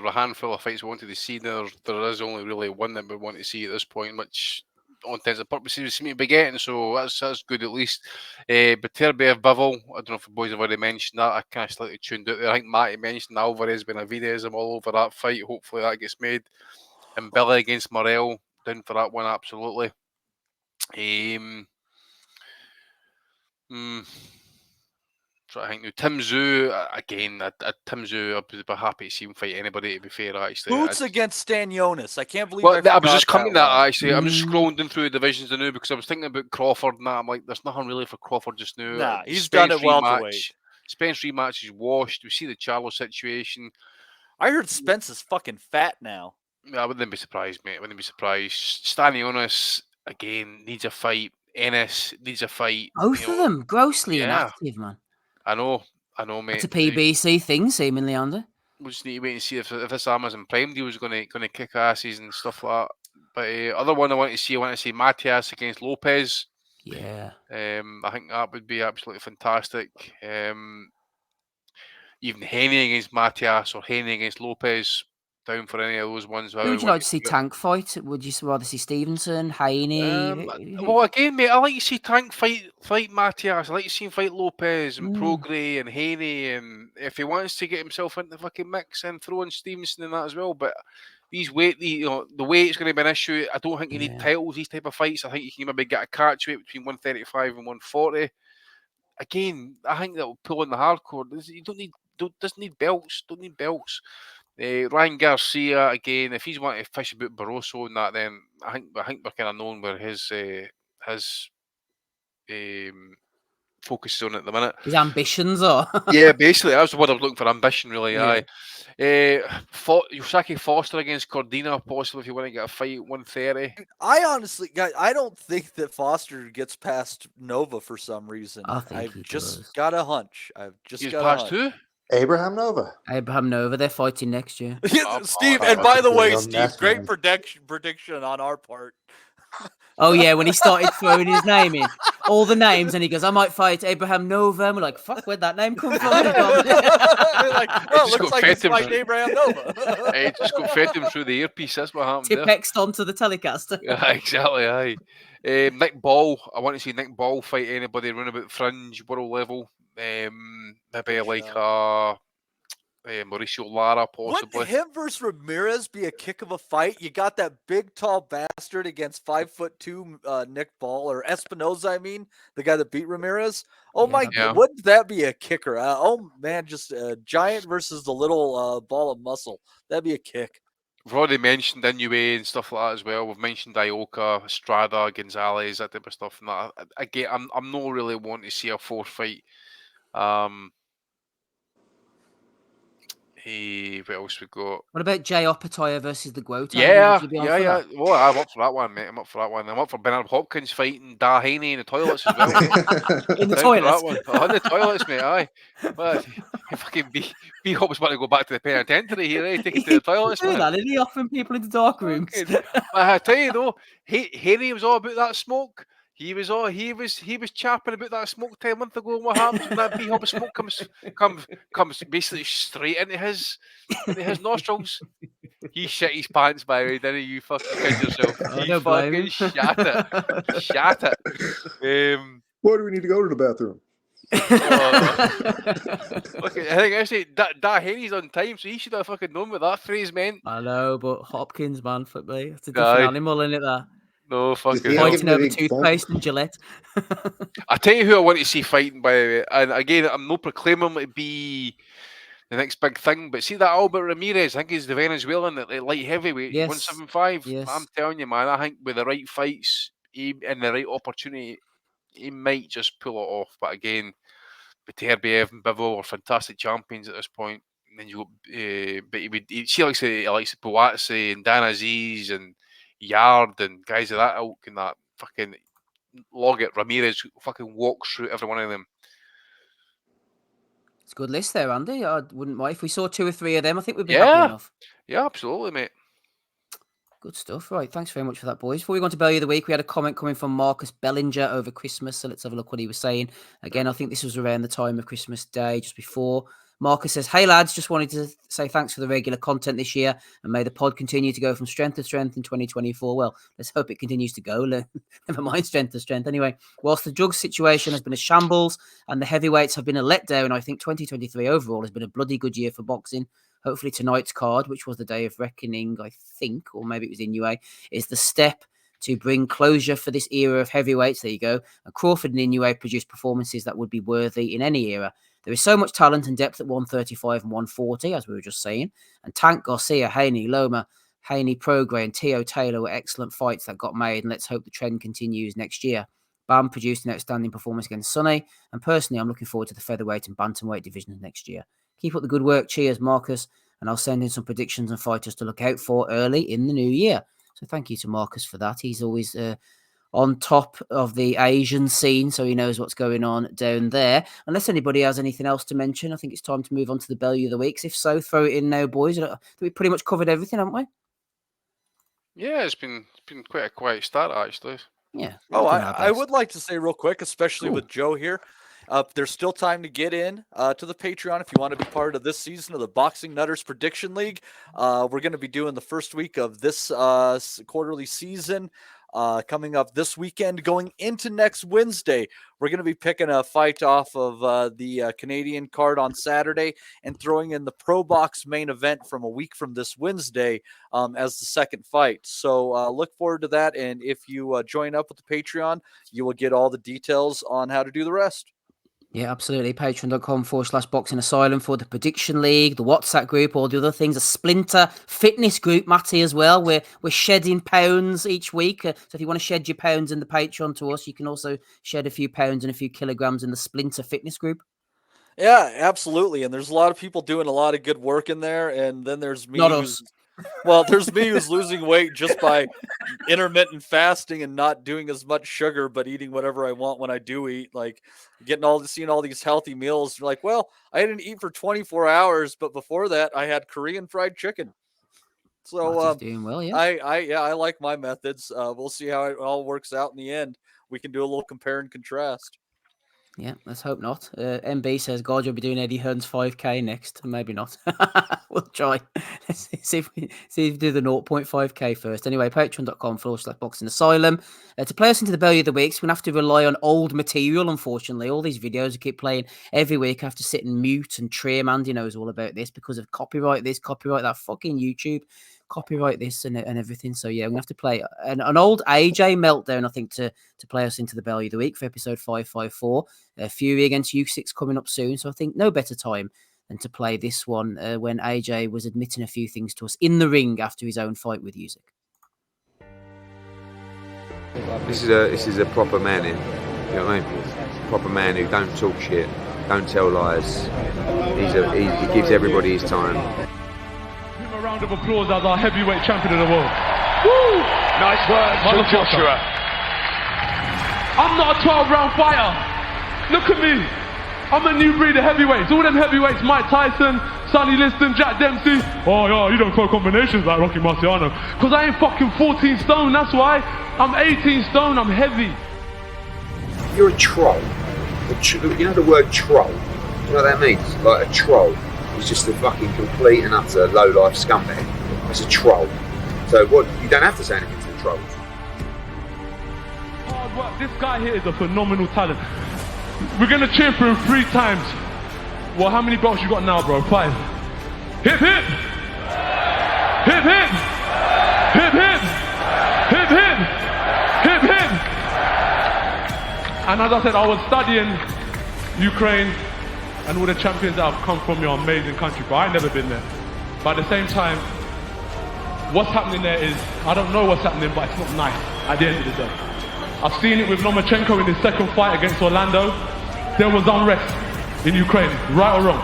a handful of fights we wanted to see. There is only really one that we want to see at this point, which, all intents and purposes, we seem to be getting. So that's good at least. BETERBIEV Bivol. I don't know if the boys have already mentioned that. I kind of slightly tuned out there. I think Matty mentioned Alvarez Benavidez. I'm all over that fight. Hopefully that gets made. And Billy against Morel. Down for that one, absolutely. I think Tim Tszyu again. Tim Tszyu, I would be happy to see him fight anybody. To be fair, actually, Boots against Stanionis. I can't believe. I was just coming to that actually. Mm. I'm just scrolling down through the divisions now because I was thinking about Crawford and that. I'm like, there's nothing really for Crawford just now. Nah, he's done it welterweight. Spence rematch is washed. We see the Charlo situation. I heard Spence is fucking fat now. I wouldn't be surprised, mate. I wouldn't be surprised. Stanionis again needs a fight. Ennis needs a fight. Both of them grossly inactive, man. I know, mate. It's a PBC thing, seemingly, Andy. We'll just need to wait and see if this Amazon Prime deal is going to kick asses and stuff like that. But other one I want to see Matias against Lopez. Yeah. I think that would be absolutely fantastic. Even Haney against Matias or Haney against Lopez. Down for any of those ones. Who would you like to see Tank fight? Would you rather see Stevenson, Haney? Well, again, mate, I like to see Tank fight Matias. I like to see him fight Lopez and Prograis and Haney, and if he wants to get himself into the fucking mix and throw in Stevenson and that as well. But the weight's going to be an issue. I don't think you need titles these type of fights. I think you can maybe get a catch weight between 135 and 140. Again, I think that will pull in the hardcore. You doesn't need belts. Don't need belts. Ryan Garcia again. If he's wanting to fish about Barroso and that, then I think we're kind of knowing where his focus is on at the minute. His ambitions are. Yeah, basically that's what I was looking for. Ambition, really. Yeah. Yosaki Foster against Cordina, possibly if you want to get a fight at 130. I honestly, guys, I don't think that Foster gets past Nova for some reason. I've just got a hunch. He's past who? Abraham Nova. They're fighting next year. Steve, and by the way, Steve, great prediction on our part. Oh yeah, when he started throwing his name in. all the names, and he goes, "I might fight Abraham Nova." And we're like, "Fuck, where'd that name come from?" Like, well, just looks got like it's fed him. like Abraham Nova. He just got fed him through the earpiece. That's what happened there. Tipexed onto the Telecaster. Yeah, exactly. Aye. Nick Ball. I want to see Nick Ball fight anybody around about fringe world level. Maybe like Mauricio Lara, possibly. Wouldn't him versus Ramirez be a kick of a fight? You got that big, tall bastard against 5'2" Nick Ball, or Espinoza, I mean, the guy that beat Ramirez. Oh my God, wouldn't that be a kicker? Oh man, just a giant versus the little ball of muscle. That'd be a kick. We've already mentioned Inoue and stuff like that as well. We've mentioned Ioka, Estrada, Gonzalez, that type of stuff. And that, again, I'm not really wanting to see a fourth fight. What else we got? What about Jay Opataya versus the Guota? Yeah. Well, I'm up for that one, mate. I'm up for that one. I'm up for Bernard Hopkins fighting Haney in the toilets as well. In the toilets? Oh, in the toilets, mate, aye. But fucking B-Hop's about to go back to the penitentiary here, eh? Take it to the toilets, do man. that, isn't he? Offering people into dark rooms. I tell you though, Haney was all about that smoke. He was chapping about that smoke 10 months ago. And what happens when that B-Hop smoke comes basically straight into his nostrils? He shit his pants, by the way, didn't he? You fucking kid yourself. He fucking shat it. Shat it. Why do we need to go to the bathroom? Okay, I think actually that Haney's on time, so he should have fucking known what that phrase meant. I know, but Hopkins, man, for me, it's a different animal, isn't it? That. No fucking fighting over toothpaste and Gillette. I tell you who I want to see fighting, by the way, and again, I'm not proclaiming it to be the next big thing, but see that Albert Ramirez, I think he's the Venezuelan at light heavyweight, 175. Yes. I'm telling you, man, I think with the right fights and the right opportunity, he might just pull it off. But again, BETERBIEV and Bivol are fantastic champions at this point. And then you go, but he likes Boatse and Dan Aziz and Yard and guys of that ilk, and that fucking Loggett, Ramirez fucking walks through every one of them. It's a good list there, Andy. I wouldn't mind if we saw 2 or 3 of them. I think we'd be happy enough. Yeah, absolutely, mate. Good stuff. Right, thanks very much for that, boys. Before we go on to Value of the Week, we had a comment coming from Marcus Bellinger over Christmas, so let's have a look what he was saying. Again, I think this was around the time of Christmas Day, just before. Marcus says, "Hey lads, just wanted to say thanks for the regular content this year, and may the pod continue to go from strength to strength in 2024. Well, let's hope it continues to go. Never mind strength to strength. Anyway, whilst the drugs situation has been a shambles and the heavyweights have been a letdown, I think 2023 overall has been a bloody good year for boxing. Hopefully tonight's card, which was the day of reckoning, I think, or maybe it was Inoue, is the step to bring closure for this era of heavyweights." There you go. And Crawford and Inoue produced performances that would be worthy in any era. There is so much talent and depth at 135 and 140, as we were just saying. And Tank, Garcia, Haney, Loma, Haney, Prograis, and Tio Taylor were excellent fights that got made, and let's hope the trend continues next year. Bam produced an outstanding performance against Sonny, and personally, I'm looking forward to the featherweight and bantamweight divisions next year. Keep up the good work. Cheers, Marcus. And I'll send in some predictions and fighters to look out for early in the new year. So thank you to Marcus for that. He's always on top of the Asian scene, so he knows what's going on down there. Unless anybody has anything else to mention, I think it's time to move on to the Value of the Weeks. If so, throw it in now, boys. We pretty much covered everything, haven't we? Yeah, it's been quite a quiet start, actually. Yeah. Oh, I would like to say real quick, especially with Joe here, there's still time to get in to the Patreon if you want to be part of this season of the Boxing Nutters Prediction League. We're going to be doing the first week of this quarterly season coming up this weekend. Going into next Wednesday, we're going to be picking a fight off of the Canadian card on Saturday and throwing in the Pro Box main event from a week from this Wednesday as the second fight. So look forward to that. And if you join up with the Patreon, you will get all the details on how to do the rest. Yeah, absolutely. Patreon.com/Boxing Asylum for the Prediction League, the WhatsApp group, all the other things, a Splinter fitness group, Matty, as well. We're shedding pounds each week. So if you want to shed your pounds in the Patreon to us, you can also shed a few pounds and a few kilograms in the Splinter fitness group. Yeah, absolutely. And there's a lot of people doing a lot of good work in there. And then there's me. Not us. Well, there's me who's losing weight just by intermittent fasting and not doing as much sugar, but eating whatever I want when I do eat. Like seeing all these healthy meals. You're like, well, I didn't eat for 24 hours, but before that, I had Korean fried chicken. So Matty's doing well, yeah. I like my methods. We'll see how it all works out in the end. We can do a little compare and contrast. Yeah, let's hope not. MB says God, you'll be doing Eddie Hearn's 5K next. Maybe not. We'll try. Let's see if we do the 0.5K first. Anyway, patreon.com/Boxing Asylum. To play us into the Belly of the Weeks, we're going to have to rely on old material, unfortunately. All these videos we keep playing every week. I have to sit and mute and trim. Andy knows all about this because of copyright this, copyright that, fucking YouTube. Copyright this and everything. So yeah, we're gonna have to play an old AJ meltdown, I think, to play us into the Belly of the Week for episode 554. Fury against U6 coming up soon. So I think no better time than to play this one when AJ was admitting a few things to us in the ring after his own fight with Usyk. This is a proper man in. You know what I mean? Proper man who don't talk shit, don't tell lies. He gives everybody his time. A round of applause as our heavyweight champion of the world. Woo! Nice work from Joshua. I'm not a 12-round fighter. Look at me. I'm a new breed of heavyweights. All them heavyweights, Mike Tyson, Sonny Liston, Jack Dempsey. Oh, yeah, you don't throw combinations like Rocky Marciano. Because I ain't fucking 14 stone, that's why. I'm 18 stone, I'm heavy. You're a troll. You know the word troll? Do you know what that means? Like a troll. He's just a fucking complete and utter low-life scumbag. It's a troll. So what? You don't have to say anything to the trolls. Hard work. This guy here is a phenomenal talent. We're gonna cheer for him 3 times. Well, how many belts you got now, bro? 5. Hip hip! Hip hip! Hip hip! Hip hip! Hip hip! And as I said, I was studying Ukraine. And all the champions that have come from your amazing country, but I've never been there. But at the same time, what's happening there is, I don't know what's happening, but it's not nice at the end of the day. I've seen it with Lomachenko in his second fight against Orlando. There was unrest in Ukraine, right or wrong.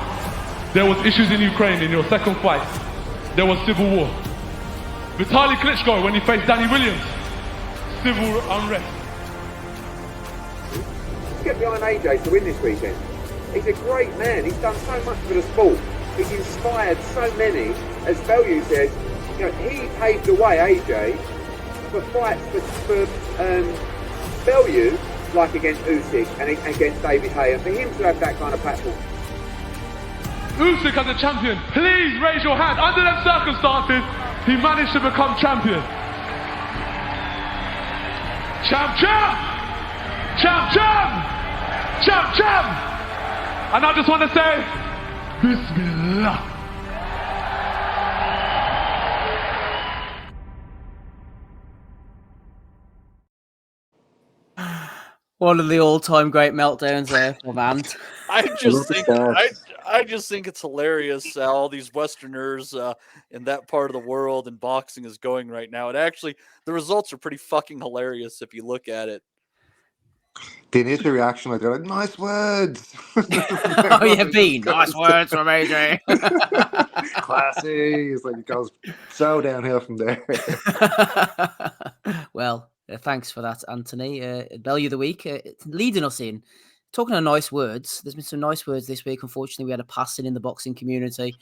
There was issues in Ukraine in your second fight. There was civil war. Vitaly Klitschko, when he faced Danny Williams, civil unrest. Get behind AJ to win this weekend. He's a great man. He's done so much for the sport. He's inspired so many. As Bellew says, you know, he paved the way, AJ, for fights for Bellew, like against Usyk and against David Haye, and for him to have that kind of platform. Usyk as a champion, please raise your hand. Under them circumstances, he managed to become champion. Champ, champ! Champ, champ! Champ, champ! And I just want to say, Bismillah. One of the all-time great meltdowns there from Ant. I just think it's hilarious how all these Westerners in that part of the world and boxing is going right now. And actually, the results are pretty fucking hilarious if you look at it. The initial reaction, like, they're like, nice words. Oh, yeah, B. Nice words from AJ. Classy. It's like it goes so downhill from there. Well, thanks for that, Anthony. Bellew of the Week, leading us in. Talking of nice words, there's been some nice words this week. Unfortunately, we had a passing in the boxing community,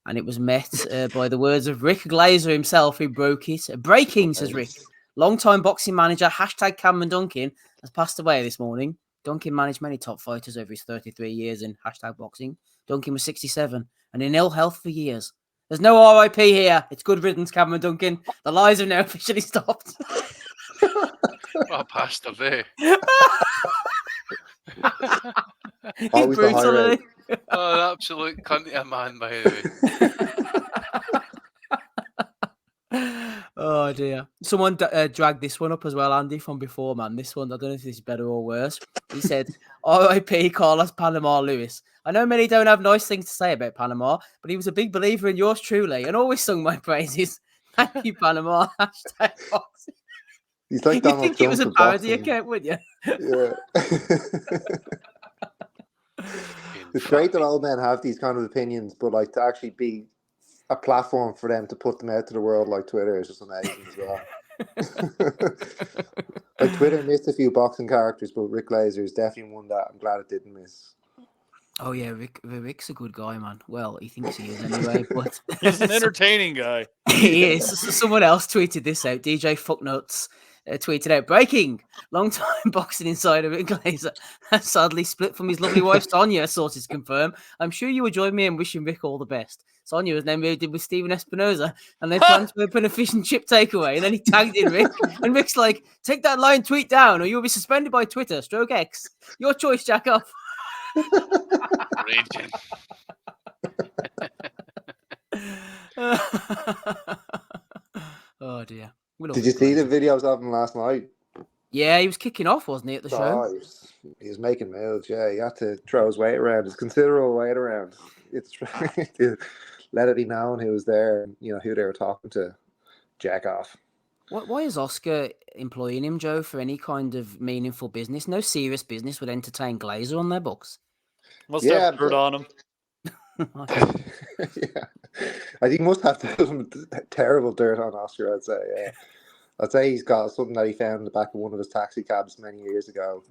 and it was met by the words of Rick Glazer himself, who broke it. Breaking, says Rick. Long-time boxing manager, # Cameron Duncan, has passed away this morning. Duncan managed many top fighters over his 33 years in # boxing. Duncan was 67 and in ill health for years. There's no RIP here. It's good riddance, Cameron Duncan. The lies have now officially stopped. What a bastard there. Always the high rate. Oh, an absolute cunt of a man, by the way. Oh dear. Someone dragged this one up as well, Andy, from before, man. This one, I don't know if this is better or worse. He said, RIP Carlos Panama Lewis. I know many don't have nice things to say about Panama, but he was a big believer in yours truly and always sung my praises. Thank you, Panama. #boxing. He's like Donald You'd think Trump it was a of parody boxing. account, wouldn't you? Yeah. It's great that old men have these kind of opinions, but like to actually be a platform for them to put them out to the world like Twitter is just amazing as well. Like Twitter missed a few boxing characters, but Rick Glazer is definitely one that I'm glad it didn't miss. Oh yeah, Rick's a good guy, man. Well, he thinks he is anyway, but He's an entertaining guy. he is. Someone else tweeted this out. DJ Fucknuts tweeted out, breaking, long-time boxing insider Rick Glazer has sadly split from his lovely wife Sonia, sources confirm. I'm sure you will join me in wishing Rick all the best. Sonia was then moved in with Steven Espinoza, and they plan to open a fish and chip takeaway, and then he tagged in Rick, and Rick's like, take that lying tweet down, or you'll be suspended by Twitter, stroke X. Your choice, jack off. Raging. Oh dear. Did you see the videos of him last night? Yeah, he was kicking off, wasn't he, at the show? He was making moves. Yeah, he had to throw his weight around, his considerable weight around. It's trying to let it be known who was there, and who they were talking to. Jack off. Why is Oscar employing him, Joe, for any kind of meaningful business? No serious business would entertain Glazer on their books. Must have dirt on him. Yeah, I think he must have some terrible dirt on Oscar. I'd say. Yeah, I'd say he's got something that he found in the back of one of his taxi cabs many years ago.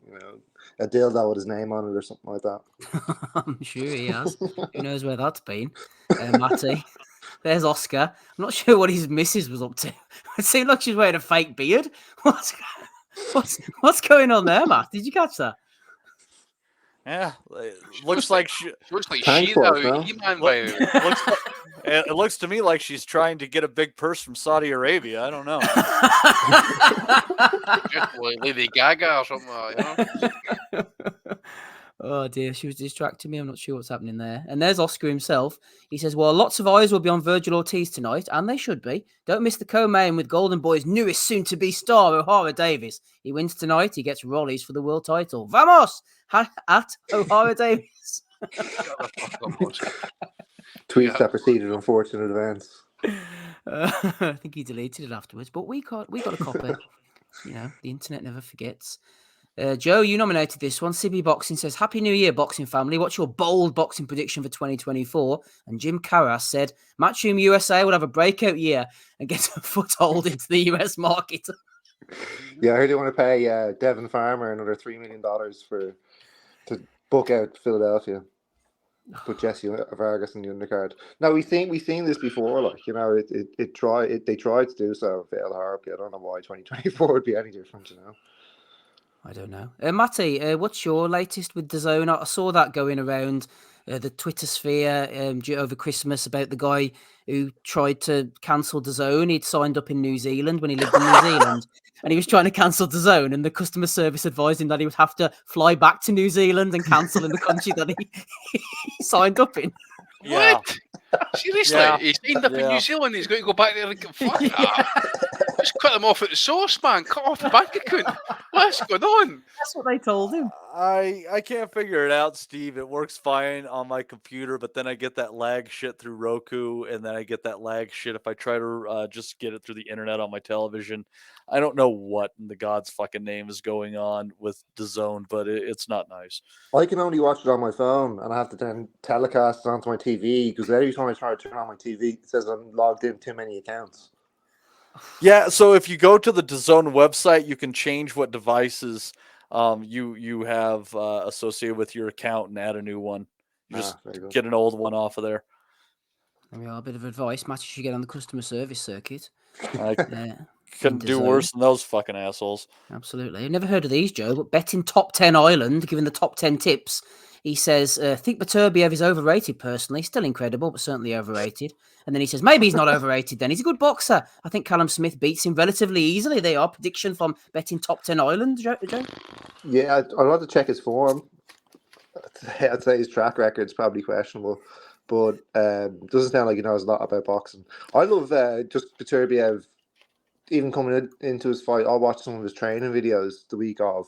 A dildo with his name on it or something like that. I'm sure he has. Who knows where that's been? Matty. There's Oscar. I'm not sure what his missus was up to. It seemed like she's wearing a fake beard. What's going on there, Matt? Did you catch that? Yeah, looks like it looks to me like she's trying to get a big purse from Saudi Arabia. I don't know. Lady Gaga or something. Oh dear, she was distracting me. I'm not sure what's happening there. And there's Oscar himself. He says, well, lots of eyes will be on Virgil Ortiz tonight, and they should be. Don't miss the co-main with Golden Boy's newest soon-to-be star, O'Hara Davis. He wins tonight. He gets rollies for the world title. Vamos! At O'Hara Davis. Tweets that preceded unfortunate events. I think he deleted it afterwards, but we got a copy. The internet never forgets. Joe, you nominated this one. Sibby Boxing says, Happy New Year, boxing family. What's your bold boxing prediction for 2024? And Jim Carras said, Matchroom USA will have a breakout year and get a foothold into the US market. Yeah, I heard they want to pay Devin Farmer another $3 million to book out Philadelphia. Put Jesse Vargas in the undercard. Now we've seen this before. They tried to do so. Failed horribly. I don't know why 2024 would be any different. I don't know. Matty, what's your latest with DAZN? I saw that going around the Twitter sphere over Christmas about the guy who tried to cancel DAZN. He'd signed up in New Zealand when he lived in New Zealand, and he was trying to cancel DAZN, and the customer service advised him that he would have to fly back to New Zealand and cancel in the country that he signed up in. Yeah. What? Seriously? Yeah. He signed up in New Zealand. He's got to go back there and go, fuck that. Just cut them off at the source, man. Cut off the bank account. What's going on? That's what they told him. I can't figure it out, Steve. It works fine on my computer, but then I get that lag shit through Roku, and then I get that lag shit if I try to just get it through the internet on my television. I don't know what in the God's fucking name is going on with DAZN, but it's not nice. I can only watch it on my phone, and I have to then telecast it onto my TV, because every time I try to turn on my TV, it says I'm logged in too many accounts. Yeah, so if you go to the DAZN website, you can change what devices you have associated with your account and add a new one. You just get an old one off of there. There we are. A bit of advice. Matty should get on the customer service circuit. I couldn't do worse than those fucking assholes. Absolutely. I've never heard of these, Joe, but betting top 10 Ireland, giving the top 10 tips. He says, think BETERBIEV is overrated personally. Still incredible, but certainly overrated. And then he says, maybe he's not overrated then. He's a good boxer. I think Callum Smith beats him relatively easily. They are prediction from betting top 10 Ireland, Joe? Yeah, I'd want to check his form. I'd say his track record's probably questionable, but doesn't sound like he knows a lot about boxing. I love just BETERBIEV, even coming into his fight. I'll watch some of his training videos the week of.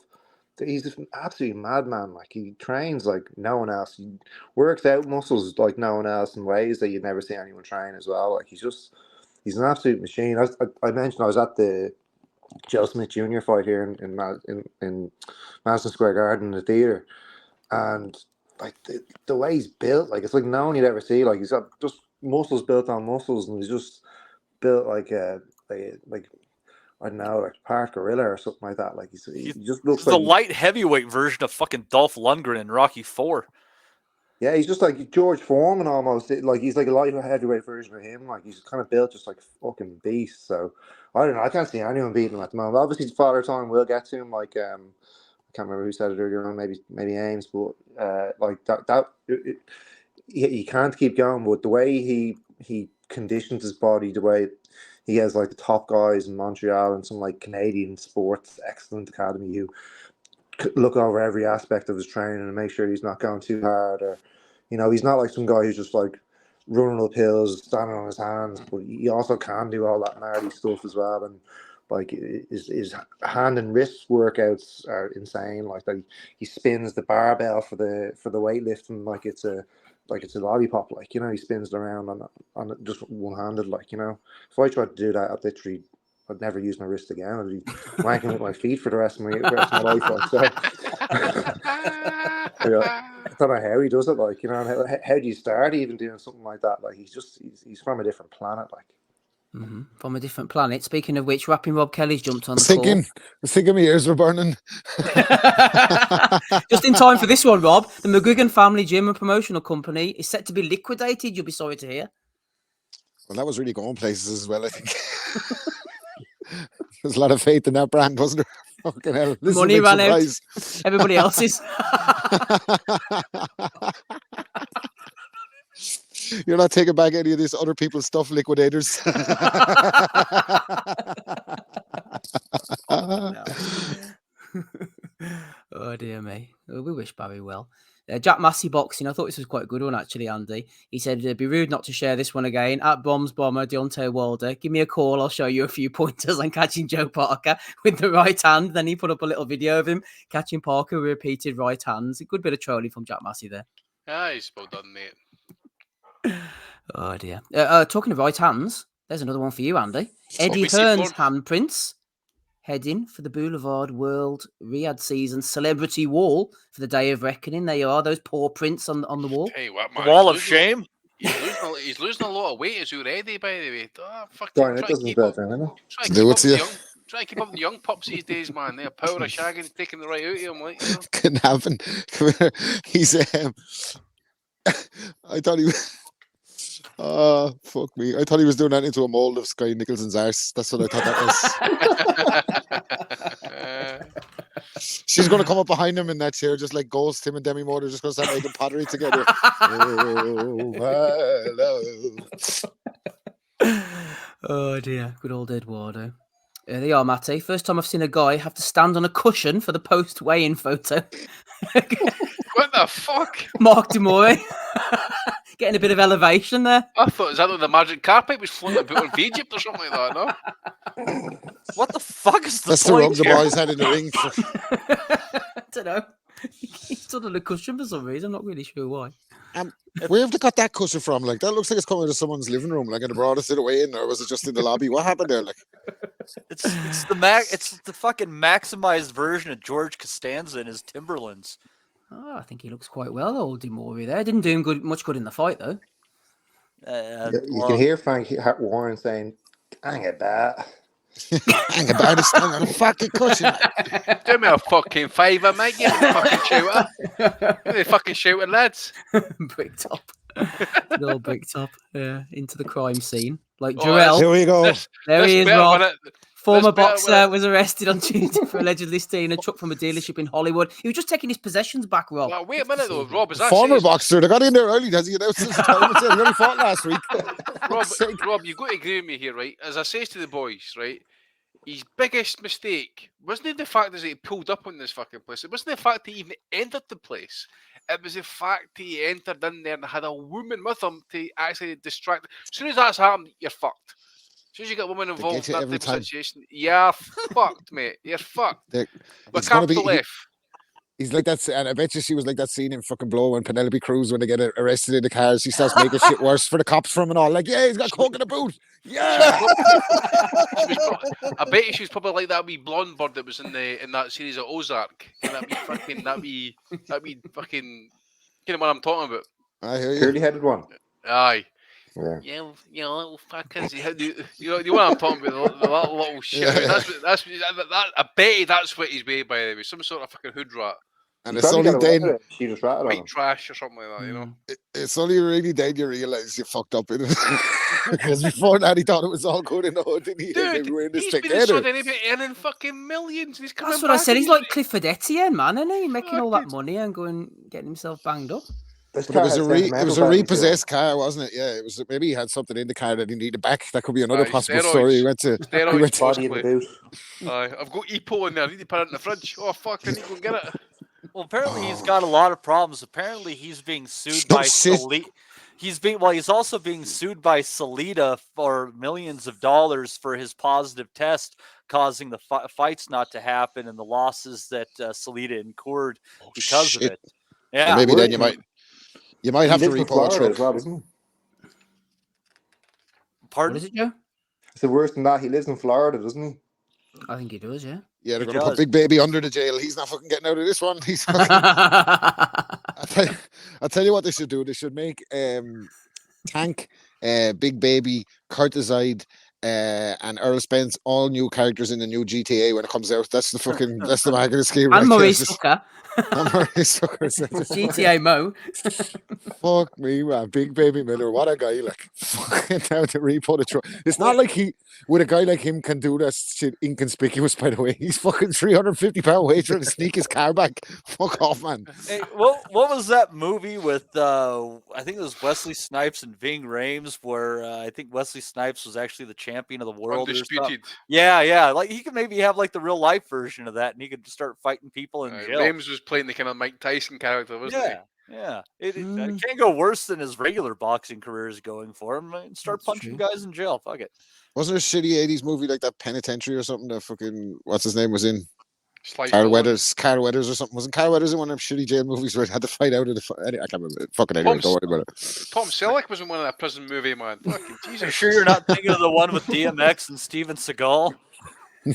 He's an absolute madman. Like, he trains like no one else. He works out muscles like no one else in ways that you'd never see anyone train as well. Like, he's an absolute machine. I mentioned I was at the Joe Smith Jr. fight here in Madison Square Garden in the theater, and like the way he's built, like it's like no one you'd ever see. Like, he's got just muscles built on muscles, and he's just built like I don't know, like part gorilla or something like that. Like he just looks like the like light heavyweight version of fucking Dolph Lundgren in Rocky IV. Yeah, he's just like George Foreman almost. Like he's like a light heavyweight version of him. Like he's kind of built just like a fucking beast. So I don't know. I can't see anyone beating him at the moment. Obviously, Father Time will get to him. Like I can't remember who said it earlier on. Maybe Ames, but like he can't keep going. But the way he conditions his body, the way he has like the top guys in Montreal and some like Canadian sports excellent academy who look over every aspect of his training and make sure he's not going too hard, or he's not like some guy who's just like running up hills, standing on his hands, but he also can do all that gnarly stuff as well. And like his hand and wrist workouts are insane. Like he spins the barbell for the weightlifting like it's a lollipop. Like he spins it around on it just one-handed. Like if I tried to do that, I'd never use my wrist again. I'd be wanking with my feet for the rest of my life. Like, so. I don't know how he does it. Like, how do you start even doing something like that? Like, he's from a different planet. Like, from a different planet. Speaking of which, Rapping Rob Kelly's jumped on the call. I was thinking my ears were burning. Just in time for this one, Rob. The McGuigan Family Gym and Promotional Company is set to be liquidated. You'll be sorry to hear. Well, that was really going places as well, I think. There's a lot of faith in that brand, wasn't there? Fucking hell. Money ran out. Everybody else's. You're not taking back any of this other people's stuff, liquidators. Oh, dear me. We wish Barry well. Jack Massey Boxing, I thought this was quite a good one, actually, Andy. He said, it'd be rude not to share this one again. At Bombs Bomber, Deontay Wilder, give me a call. I'll show you a few pointers on catching Joe Parker with the right hand. Then he put up a little video of him catching Parker with repeated right hands. A good bit of trolling from Jack Massey there. He's well done, mate. Oh, dear. Talking of right hands, there's another one for you, Andy. Eddie Hearn's handprints. Heading for the Boulevard World Riyadh season celebrity wall for the Day of Reckoning. There you are, those paw prints on the wall. Hey, what, man? The wall of shame. He's losing a lot of weight as already, by the way. Try to keep up the young pups these days, man. They're power of shagging, taking the right out of him. Like, Can happen. He's I thought he was. Oh, fuck me. I thought he was doing that into a mold of Sky Nicholson's arse. That's what I thought that was. She's going to come up behind him in that chair, just like Ghost, him and Demi Moore. They're just going to start making pottery together. Oh, my love. Oh, dear. Good old Eduardo. There they are, Matty. First time I've seen a guy have to stand on a cushion for the post-weigh-in photo. What the fuck? Mark Demore. Getting a bit of elevation there. I thought, is that like the magic carpet was floating about of Egypt or something like that, no? What the fuck is the That's the rug the boys had in the ring. I don't know. He stood on a cushion for some reason. I'm not really sure why. Where have they got that cushion from? Like, that looks like it's coming out of someone's living room. Like, and they brought us away in, or was it just in the lobby? What happened there? Like, it's the fucking maximized version of George Costanza in his Timberlands. Oh, I think he looks quite well, old Demore there. Didn't do him much good in the fight, though. You can hear Frank Warren saying, "Hang it, bat." Hang about it, stand on a fucking cushion. Do me a fucking favour, mate. Give me a fucking shooter. Give me a fucking shooter, lads. Brick top. The old brick top. Yeah, into the crime scene. Like Jarrell. Here we go. There he is, Rob. Former boxer was arrested on Tuesday for allegedly stealing a truck from a dealership in Hollywood. He was just taking his possessions back, Rob. Well, wait a minute, though, Rob. Is that former boxer? They got in there early, does he? He only fought last week. Rob, you've got to agree with me here, right? As I says to the boys, right? His biggest mistake wasn't it the fact that he pulled up on this fucking place. It wasn't the fact that he even entered the place. It was the fact that he entered in there and had a woman with him to actually distract. As soon as that's happened, you're fucked. As soon as you get a woman involved in that type of situation, you're fucked, mate. You're fucked. But capital F. He's like that, and I bet you she was like that scene in fucking Blow when Penelope Cruz, when they get arrested in the cars, she starts making shit worse for the cops from and all. Like, yeah, he's got coke in the boot. Yeah. I bet you she was probably like that wee blonde bird that was in that series of Ozark. And that'd be fucking. You know what I'm talking about? I hear you. Curly-headed one. Aye. Yeah. You know, little fuckers. You know what I'm talking about? The little shit. Yeah. That's I bet that's what he's made, by the way. Some sort of fucking hood rat. And You it's probably only got away then, with it. She just ratted on White him. trash or something like that, you know. it's only really then you realise you fucked up in it. Because before that, he thought it was all good in the hood, didn't he? They Dude, were in this he's been in together. Saudi Arabia earning fucking millions. He's coming That's what I back said. and He's like Clifford Etienne, man, isn't he? Making all that Fucking- money and getting himself banged up. This But it car was has a it sentimental was a value to it. repossessed car, wasn't it? Yeah, it was. Maybe he had something in the car that he needed back. That could be another Aye, possible steroids. story. He went to Steroids, Body in the possibly. boot. Aye, I've got EPO in there. I need to put it in the fridge. Oh, fuck, I need to go and get it. Well, apparently he's got a lot of problems. Apparently he's being sued No by shit. he's also being sued by Salida for millions of dollars for his positive test, causing the fights not to happen and the losses that Salida incurred because of shit. it. Yeah, So maybe then you might He have to lives in repo a Florida truck. as well, doesn't he? Pardon? What is it, Joe? So worse than that, he lives in Florida, doesn't he? I think he does, yeah. Yeah, they're He going to put does. Big Baby under the jail. He's not fucking getting out of this one. He's fucking... I'll tell you what they should do. They should make Tank, Big Baby, Curtiside, and Earl Spence all new characters in the new GTA when it comes out. That's the marketing scheme. And right there. Maurice Just- Hooker. and Maurice Hooker. GTA Mo. Fuck me, man. Big Baby Miller. What a guy. Like, fucking down to repo the truck. It's not like with a guy like him, can do that shit inconspicuous, by the way. He's fucking 350-pound weight trying to sneak his car back. Fuck off, man. Hey, what was that movie with, I think it was Wesley Snipes and Ving Rhames, where I think Wesley Snipes was actually the champion of the world. Undisputed. Yeah. Like, he could maybe have like the real life version of that, and he could just start fighting people in jail. James was playing the kind of Mike Tyson character, wasn't he? Yeah. It can't go worse than his regular boxing career is going for him. Start punching guys in jail. Fuck it. Wasn't there a shitty 80s movie like that, Penitentiary or something, that fucking, what's his name was in? Slice Carl Villain. Weathers or something. Wasn't Carl Weathers in one of them shitty jail movies where he had to fight out of the... I can't remember. Fucking anyway, don't worry about it. Tom Selleck was in one of that prison movie, man. Fucking Jesus. Are you sure you're not thinking of the one with DMX and Steven Seagal?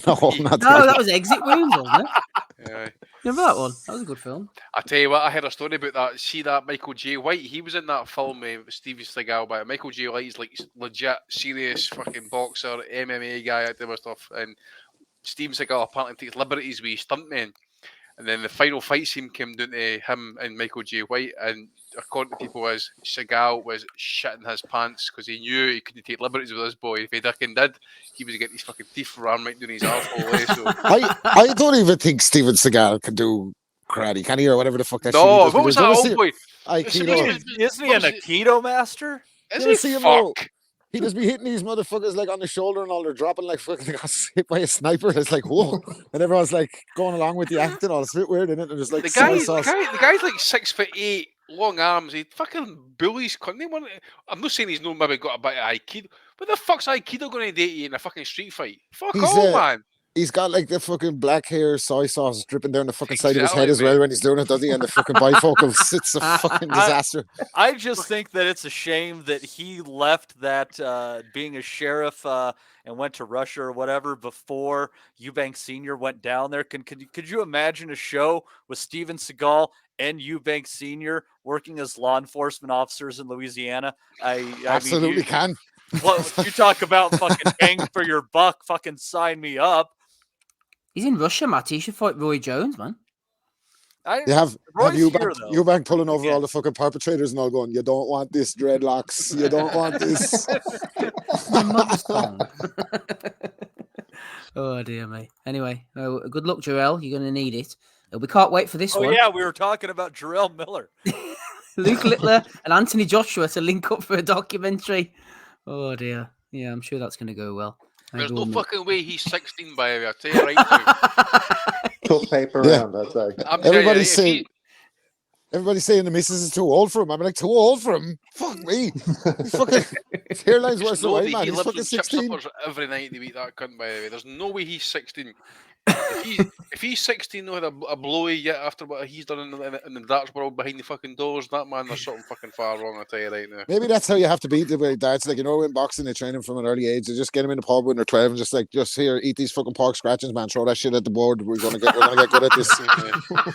No, not No, that was Exit Wounds, wasn't it? Yeah. Remember that one? That was a good film. I tell you what, I heard a story about that. See that Michael J. White? He was in that film with Steven Seagal, but Michael J. White is like legit, serious fucking boxer, MMA guy, that type of stuff. And Steven Seagal apparently takes liberties with his stuntmen. And then the final fight scene came down to him and Michael J. White, and according to people, Seagal was shitting his pants because he knew he couldn't take liberties with this boy. If he fucking did, he was getting his fucking teeth rammed right down his arsehole. So. I don't even think Steven Seagal can do karate, can he, or whatever the fuck that shit he No, does, what was because that old boy? Isn't he an Aikido master? Is You he? see him Fuck. all- He just be hitting these motherfuckers like on the shoulder and all. They're dropping like fucking they got hit by a sniper. And it's like, whoa. And everyone's like going along with the acting. All it's a bit weird, isn't it? And there's like The guy's like 6'8", long arms. He fucking bullies. I'm not saying he's no maybe got a bit of Aikido. What the fuck's Aikido going to do to you in a fucking street fight? Fuck off, man. He's got like the fucking black hair, soy sauce dripping down the fucking side of his head Exactly, as well man. when he's doing it, doesn't he? And the fucking bifocals. It's a fucking disaster. I just think that it's a shame that he left that being a sheriff and went to Russia or whatever before Eubank Sr. went down there. Could you imagine a show with Steven Seagal and Eubank Sr. working as law enforcement officers in Louisiana? I Absolutely mean, can. Well, you talk about fucking bang for your buck, fucking sign me up. He's in Russia, Matty. You should fight Roy Jones, man. You have Roy's Eubank pulling over all the fucking perpetrators and all going, you don't want this, dreadlocks. You don't want this. My mother's tongue. Oh, dear me. Anyway, good luck, Jarrell. You're going to need it. We can't wait for this one. Oh, yeah, we were talking about Jarrell Miller. Luke Littler and Anthony Joshua to link up for a documentary. Oh, dear. Yeah, I'm sure that's going to go well. There's no fucking way he's 16, by the way. I'll tell you right now. Tough paper Yeah. around, I'd say. I'm telling you, Everybody's if saying, he- everybody's saying the missus is too old for him. I'm like, too old for him? Fuck me. He's fucking, his hairline's worse than no mine, way man. he He's lives fucking on chip 16. suppers every night to beat that cunt, by the way. There's no way he's 16. If he's 16, no had a blowy yet after what he's done in the darts world behind the fucking doors, that man, there's something fucking far wrong, I'll tell you right now. Maybe that's how you have to beat the way darts. Like, you know, in boxing, they train them from an early age. They just get them in the pub when they're 12 and just here, eat these fucking pork scratchings, man. Throw that shit at the board. We're gonna get good at this.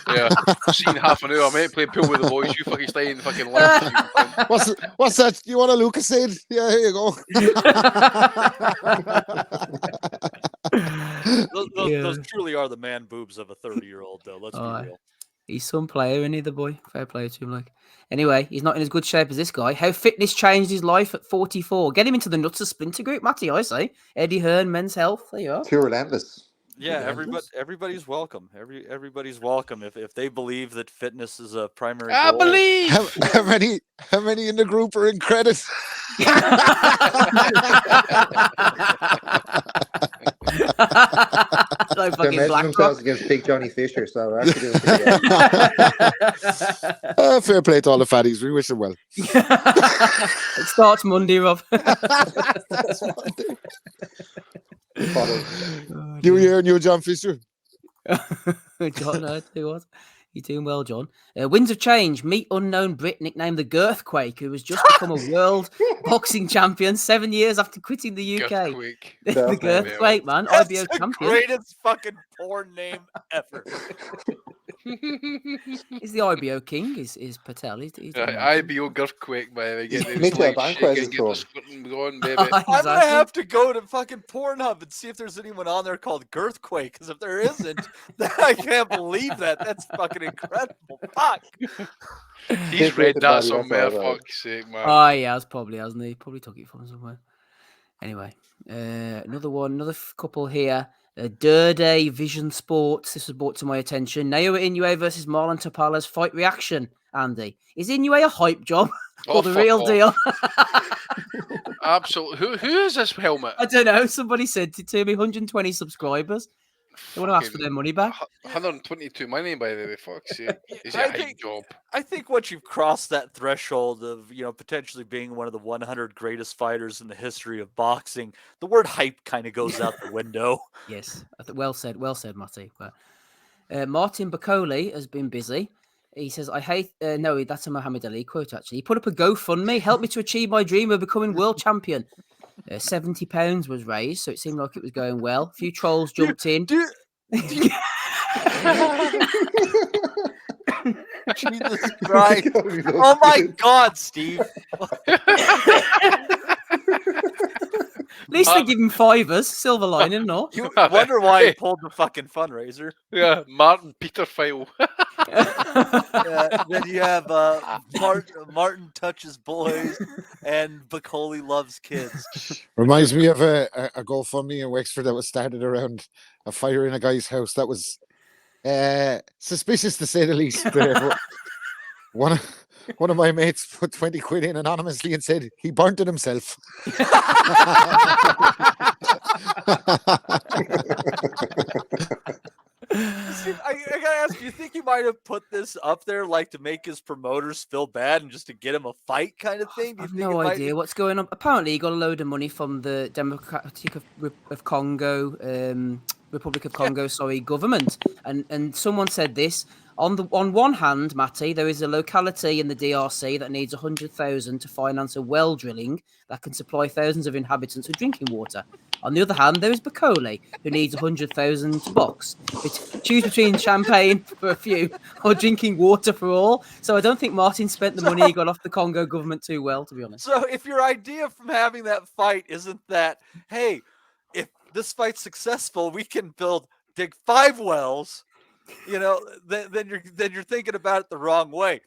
Yeah, seen half an hour, mate. Play pool with the boys. You fucking stay in the fucking left. What's that? You want a Lucasade? Yeah, here you go. Those truly are the man boobs of a 30-year-old, though. Let's be real. He's some player, isn't he, the boy? Fair play to him. Like, anyway, he's not in as good shape as this guy. How fitness changed his life at 44. Get him into the Nuthouse splinter group, Matty. I say Eddie Hearn, Men's Health. There you are. Too relentless. Yeah, everybody's welcome. Everybody's welcome if they believe that fitness is a primary I goal. believe. How many in the group are in credit? Like They're fucking measuring themselves BlackRock. against Big Johnny Fisher, so they're actually doing pretty well. Fair play to all the fatties. We wish them well. It starts Monday, Rob. You were here and you were John Fisher. John, I tell you what. You're doing well, John. Winds of Change. Meet unknown Brit nicknamed the Girthquake, who has just become a world boxing champion 7 years after quitting the UK. Girthquake. The Girthquake, man. That's IBO the champion. greatest fucking porn name ever. He's the IBO king, is Patel. He's IBO Girthquake, by the way. Get the Mitchell like, Banquez shaking, is get cool. the squirting going, baby. I'm gonna Exactly. have to go to fucking Pornhub and see if there's anyone on there called Girthquake. Because if there isn't, then I can't believe that. That's fucking incredible. Fuck. He's read that somewhere, fuck's sake, man. Oh, he has probably, hasn't he? Probably took it from somewhere. Anyway, another couple here. Durde Vision Sports. This was brought to my attention. Naoya Inoue versus Marlon Tapala's fight reaction. Andy, is Inoue a hype job or the fuck real off. deal? Absolutely. Who is this helmet? I don't know. Somebody sent it to me. 120 subscribers. They want to ask for their money back. 122 money, by the way. Fuck's sake. Is it I a hype think- job? I think once you've crossed that threshold of, potentially being one of the 100 greatest fighters in the history of boxing, the word hype kind of goes out the window. Yes, well said, Matty. But Martin Bacoli has been busy. He says, "I hate." No, that's a Muhammad Ali quote. Actually, he put up a GoFundMe, help me to achieve my dream of becoming world champion. £70 was raised, so it seemed like it was going well. A few trolls jumped in. Jesus Christ! Oh my God, Steve! At least they give him fivers, silver lining, no? You wonder why he pulled the fucking fundraiser. Yeah, Martin Peterfile. Then you have Martin touches boys and Bacoli loves kids. Reminds me of a GoFundMe in Wexford that was started around a fire in a guy's house. That was suspicious to say the least. One of my mates put 20 quid in anonymously and said he burnt it himself. I gotta ask, do you think he might have put this up there like to make his promoters feel bad and just to get him a fight kind of thing? Do you I've think no it might- idea what's going on. Apparently, he got a load of money from the Democratic of Congo, Republic of Congo, government. And someone said this. On one hand, Matty, there is a locality in the DRC that needs 100,000 to finance a well drilling that can supply thousands of inhabitants with drinking water. On the other hand, there is Bacoli, who needs 100,000 to box. Choose between champagne for a few or drinking water for all. So I don't think Martin spent the money he got off the Congo government too well, to be honest. So if your idea from having that fight isn't that, hey, if this fight's successful, we can dig 5 wells, then you're thinking about it the wrong way.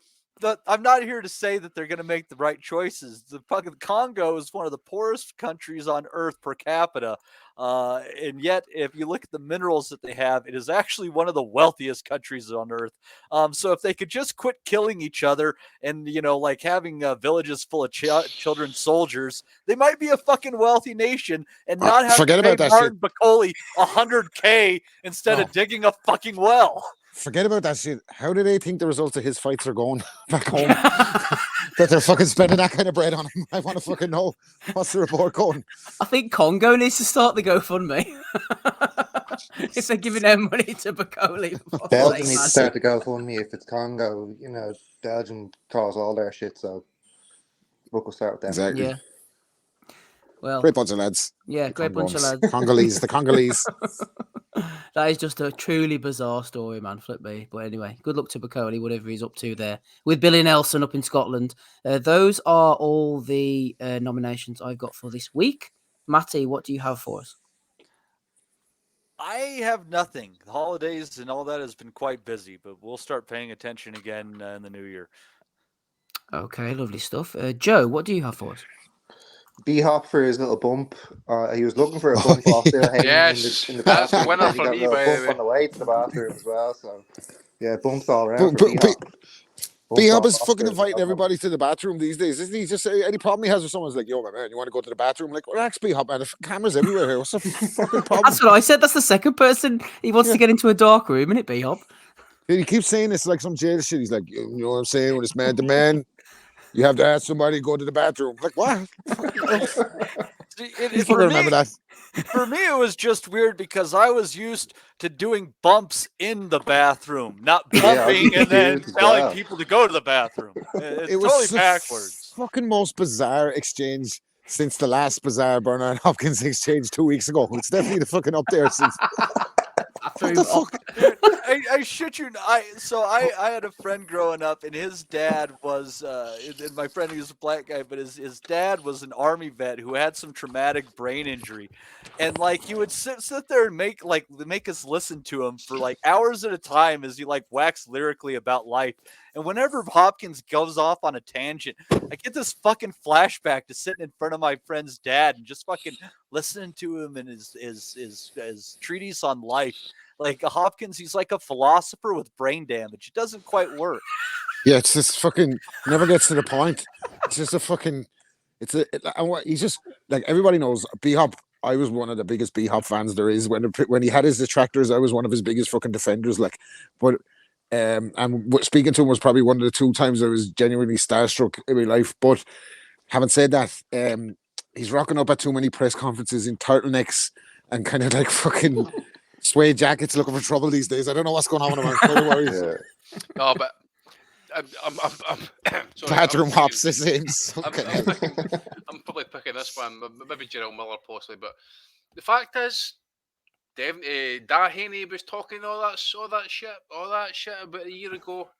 I'm not here to say that they're going to make the right choices. The fucking Congo is one of the poorest countries on earth per capita. And yet, if you look at the minerals that they have, it is actually one of the wealthiest countries on earth. So if they could just quit killing each other and, like having villages full of children soldiers, they might be a fucking wealthy nation and not have forget to pay about that Martin Bacoli $100K instead of digging a fucking well. Forget about that shit. How do they think the results of his fights are going back home? That they're fucking spending that kind of bread on him. I want to fucking know what's the report going. I think Congo needs to start the GoFundMe. If they're giving their money to Bacoli. Belgium needs to start the GoFundMe if it's Congo. Belgium calls all their shit, so book will start with them. Exactly. Yeah. Well, Great bunch of lads. Yeah, great bunch of lads. The Congolese. That is just a truly bizarre story, man. Flip me. But anyway, good luck to Bacoli, whatever he's up to there with Billy Nelson up in Scotland. Those are all the nominations I've got for this week. Matty, what do you have for us? I have nothing. The holidays and all that has been quite busy, but we'll start paying attention again in the new year. Okay, lovely stuff. Joe, what do you have for us? B-Hop for his little bump. He was looking for a bump off Bill Hayden Yes, in the that's the bathroom. winner And he for got a me, little by bump the way. on the way to the bathroom as well. So, yeah, bumps all around But- for but- B-Hop. B-Hop is fucking inviting everybody to the bathroom these days, isn't he? Just any problem he has with someone's like, yo, man, you want to go to the bathroom? Like, relax, B-Hop, man. There's cameras everywhere here. What's the fucking problem? That's what I said. That's the second person he wants to get into a dark room, isn't it, B-Hop? He keeps saying it's like some jail shit. He's like, you know what I'm saying? When it's man to man, you have to ask somebody to go to the bathroom. Like, what? You fucking remember that? For me, it was just weird because I was used to doing bumps in the bathroom, not Yeah, bumping and then confused as telling well. people to go to the bathroom. It's It was totally the backwards. fucking most bizarre exchange since the last bizarre Bernard Hopkins exchange 2 weeks ago. It's definitely the fucking up there since. What the fuck? Dude, I shit you. I had a friend growing up, and his dad was, and my friend, he was a black guy, but his dad was an army vet who had some traumatic brain injury, and like he would sit there and make us listen to him for like hours at a time as he like waxed lyrically about life. And whenever Hopkins goes off on a tangent, I get this fucking flashback to sitting in front of my friend's dad and just fucking listening to him and his treatise on life. Like Hopkins, he's like a philosopher with brain damage. It doesn't quite work. Yeah, it's just fucking never gets to the point. It's just a fucking. He's just like everybody knows B-Hop. I was one of the biggest B-Hop fans there is. When he had his detractors, I was one of his biggest fucking defenders. Like, but and speaking to him was probably one of the 2 times I was genuinely starstruck in my life. But having said that, he's rocking up at too many press conferences in turtlenecks and kind of like fucking suede jackets looking for trouble these days. I don't know what's going on with him. I'm kind of worried. No, but I'm sorry, Bathroom hops the same. I'm probably picking this one, maybe Gerald Miller possibly, but the fact is, Da Haney was talking all that shit about a year ago,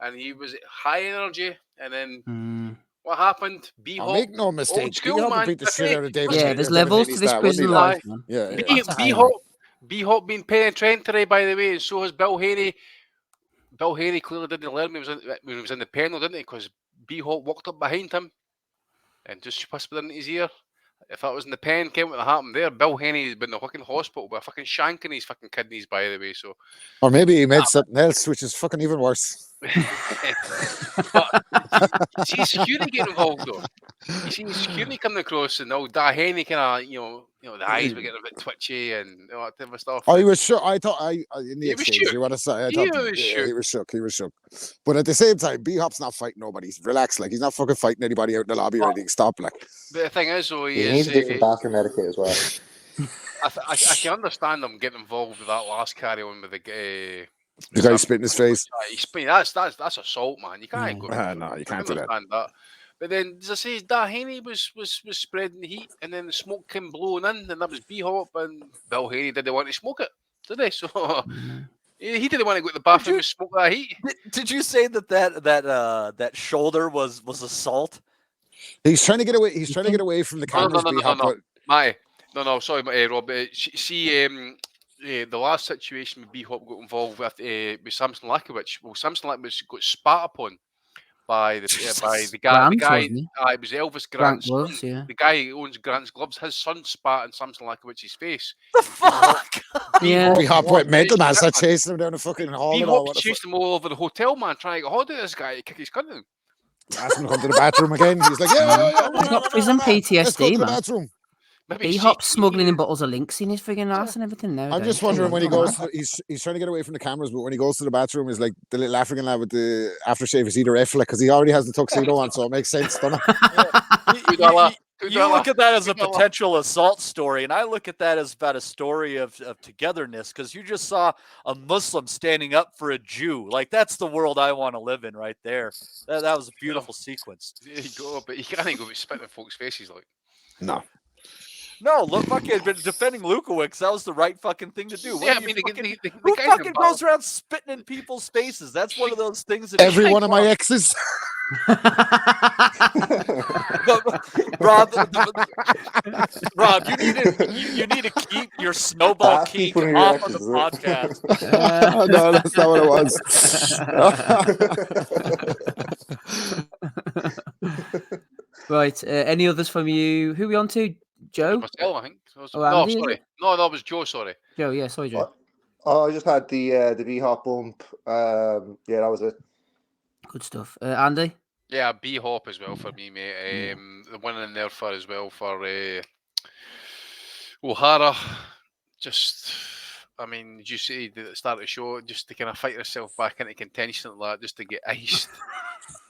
and he was high energy, and then what happened? B-Hop, make no mistake, old school, B-Hop man. beat the shit out of David. Yeah, there's levels to this prison life, man. Yeah. B-Hop being penitentiary, by the way, and so has Bill Haney. Bill Haney clearly didn't learn when he was in the panel, didn't he? Because B-Hop walked up behind him and just whispered in his ear. If that was in the pen, came what happened there. Bill Haney's been in the fucking hospital with a fucking shank in his fucking kidneys, by the way. So, Or maybe he made something else, which is fucking even worse. but you see security getting involved though. You see security coming across, and all Da Haney kind of, you know, the eyes were getting a bit twitchy and all that type of stuff. Oh, he was shook. I thought in the He was exchange, shook. you want to say? He was shook. He was shook. He was shook. But at the same time, B-Hop's not fighting nobody. He's relaxed. Like he's not fucking fighting anybody out in the lobby or anything. Stop. Like. But the thing is, though, He needs to get some bathroom etiquette as well. I can understand them getting involved with that last carry on with the guy spitting his face. That's assault, man. You can't go. No, you can't do that. That. But then, as I say, Da Haney was spreading the heat, and then the smoke came blowing in, and that was B-Hop, and Bill Haney didn't want to smoke it, did they? So he didn't want to go to the bathroom and smoke that heat. Did you say that shoulder was assault? He's trying to get away. He's trying to get away from the cameras. No, sorry, Rob. See, the last situation with B-Hop got involved with Samson Lakowicz. Well, Samson Lakowicz got spat upon by the guy. It was Elvis Grant's son. Gloves, yeah. The guy who owns Grant's Gloves. His son spat in Samson Lakowicz's face. The fuck? Yeah. B-Hop went mental, man. Started chasing him down the fucking hall. B-Hop chased him all over the hotel, man, trying to get hold of this guy to kick his cunt in. Asked him to come to the bathroom again. He's like, yeah. He's got prison PTSD, man. Bathroom. B-Hop smuggling in bottles of links in his friggin' ass and everything now. I'm just wondering when he goes, he's trying to get away from the cameras, but when he goes to the bathroom, is like the little African lad with the aftershave is either Effla because he already has the tuxedo on, so it makes sense, doesn't it? You look at that as a potential assault story, and I look at that as about a story of togetherness, because you just saw a Muslim standing up for a Jew. Like, that's the world I want to live in right there. That was a beautiful sequence. There you go, but you can't go spitting in folks' faces like. No, look, fucking defending Lukowicz, that was the right fucking thing to do. Yeah, I mean, who fucking goes around spitting in people's faces? That's one of those things that every one of my exes. Rob, Rob, you need to keep your snowball Ask me kink for your off of the reactions, podcast. No, that's not what it was. Right. Any others from you? Who are we on to? Joe? Myself, I think. Oh, No, Andy, is sorry. it? No, that was Joe. Sorry. Joe, yeah, sorry, Joe. Oh, I just had the B-Hop bump. Yeah, that was it. Good stuff. Andy? Yeah, B-Hop as well for me, mate. The one in there for as well for O'Hara. Just, I mean, did you see at the start of the show, just to kind of fight herself back into contention like that, just to get iced.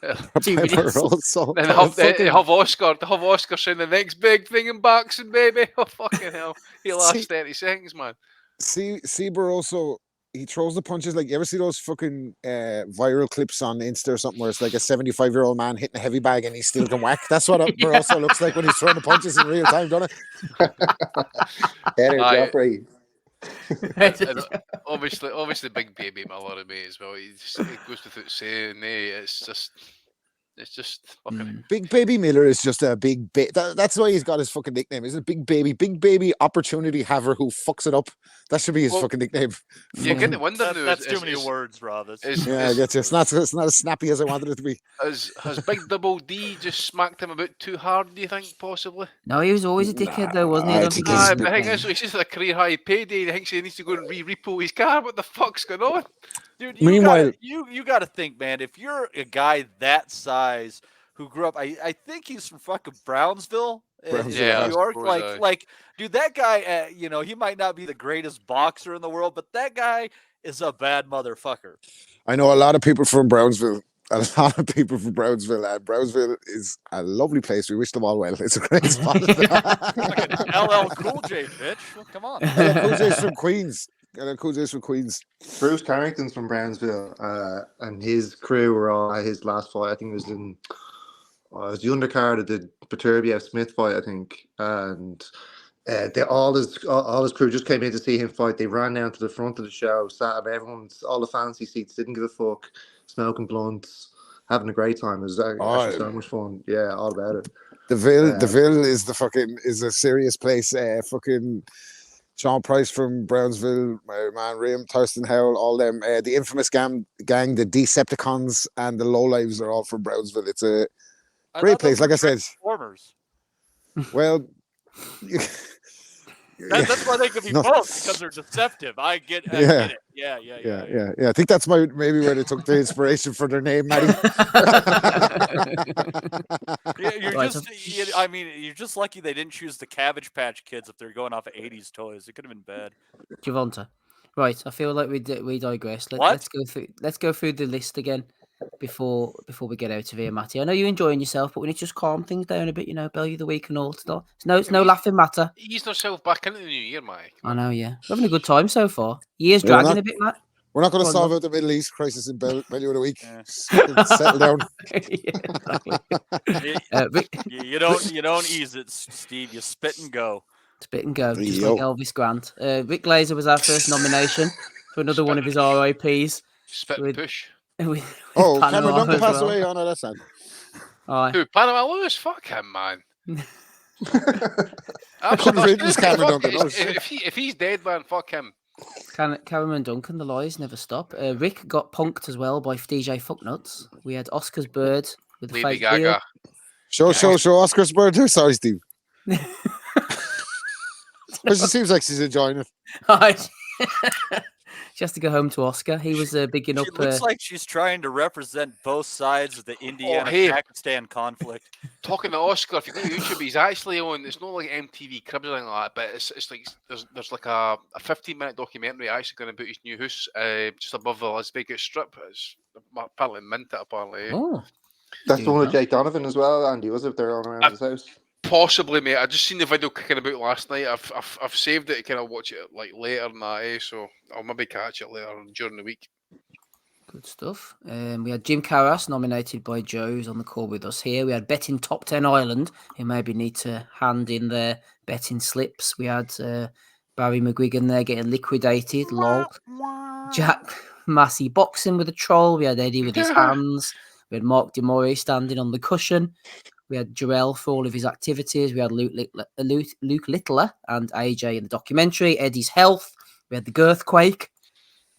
Also, Then have Oscar saying the next big thing in boxing, baby. Oh, fucking hell. He lasts 30 seconds, man. See, Barroso, he throws the punches like, you ever see those fucking viral clips on Insta or something where it's like a 75-year-old man hitting a heavy bag and he still can whack? That's what Barroso looks like when he's throwing the punches in real time, don't it? Joffrey. And obviously, Big Baby, my lot of mate as well. It goes without saying, it's just fucking. Big Baby Miller is just a big that's why he's got his fucking nickname, isn't it? Big Baby opportunity haver who fucks it up. That should be his fucking nickname. You get the wonder. That's too many words, Rob. Yeah, I get you. It's not as snappy as I wanted it to be. Has Big Double D just smacked him a bit too hard? Do you think possibly? No, he was always a dickhead, though, wasn't he? But the thing is, he's just a career high payday. He thinks he needs to go and repo his car. What the fuck's going on? Dude, Meanwhile, you got to think, man. If you're a guy that size who grew up, I think he's from fucking Brownsville, in New York. Like, dude, that guy, he might not be the greatest boxer in the world, but that guy is a bad motherfucker. I know a lot of people from Brownsville. And Brownsville is a lovely place. We wish them all well. It's a great spot. LL Cool J, bitch. Well, come on. LL Cool J's from Queens. Bruce Carrington's from Brownsville, and his crew were all at his last fight. I think it was the undercard of the BETERBIEV Smith fight, I think, and all his crew just came in to see him fight. They ran down to the front of the show, sat at all the fancy seats, didn't give a fuck, smoking blunts, having a great time. It was actually so much fun. Yeah, all about it. The Ville is a serious place. Fucking Sean Price from Brownsville, my man Rim, Thurston Howell, all them. The infamous gang, the Decepticons, and the Lowlives are all from Brownsville. It's a great place, like I said. Transformers. Well, that's why they could be both, because they're deceptive. I get it. Yeah. I think that's maybe where they took the inspiration for their name, Matty. You're just lucky they didn't choose the Cabbage Patch Kids if they're going off of 80s toys. It could have been bad. Javonta. Right, I feel like we digress. Let's go through the list again before we get out of here, Matty. I know you're enjoying yourself, but we need to just calm things down a bit. Belly of the week and all stuff. It's no laughing matter. Ease yourself back into the new year, Mike. I know, yeah. We're having a good time so far. Year's dragging a bit, Matt. We're not going to solve out the Middle East crisis in Belly of the week. Settle down. You don't ease it, Steve. You spit and go. Spit and go, just like Elvis Grant. Rick Glazer was our first nomination for another one of his RIPs. Spit and push. Cameron Duncan passed away. Oh no, that's sad. Who, Panama Lewis? Fuck him, man. If he's dead, man, fuck him. Cameron Duncan, the lies never stop. Rick got punked as well by DJ Fucknuts. We had Oscar's bird with the Lady Gaga. Show Oscar's bird too. Sorry, Steve. But she seems like she's enjoying it. She has to go home to Oscar. He was bigging up. She looks like she's trying to represent both sides of the Indiana-Pakistan conflict. Talking to Oscar, if you go to YouTube, he's actually on. It's not like MTV Cribs or anything like that, but it's like there's like a 15-minute documentary actually going about his new house just above the Las Vegas Strip. It's apparently minted, apparently. Oh, that's the one with Jake Donovan as well. Andy, was it there on around his house? Possibly, mate. I just seen the video kicking about last night. I've saved it to kind of watch it like later than that, so I'll maybe catch it later during the week. Good stuff. We had Jim Carras nominated by Joe, who's on the call with us here. We had Betting Top 10 Ireland, who maybe need to hand in their betting slips. We had Barry McGuigan there getting liquidated. Lol. Jack Massey boxing with a troll. We had Eddie with his hands. We had Mark DeMore standing on the cushion. We had Jarrell for all of his activities. We had Luke Littler and AJ in the documentary. Eddie's health. We had the Girthquake.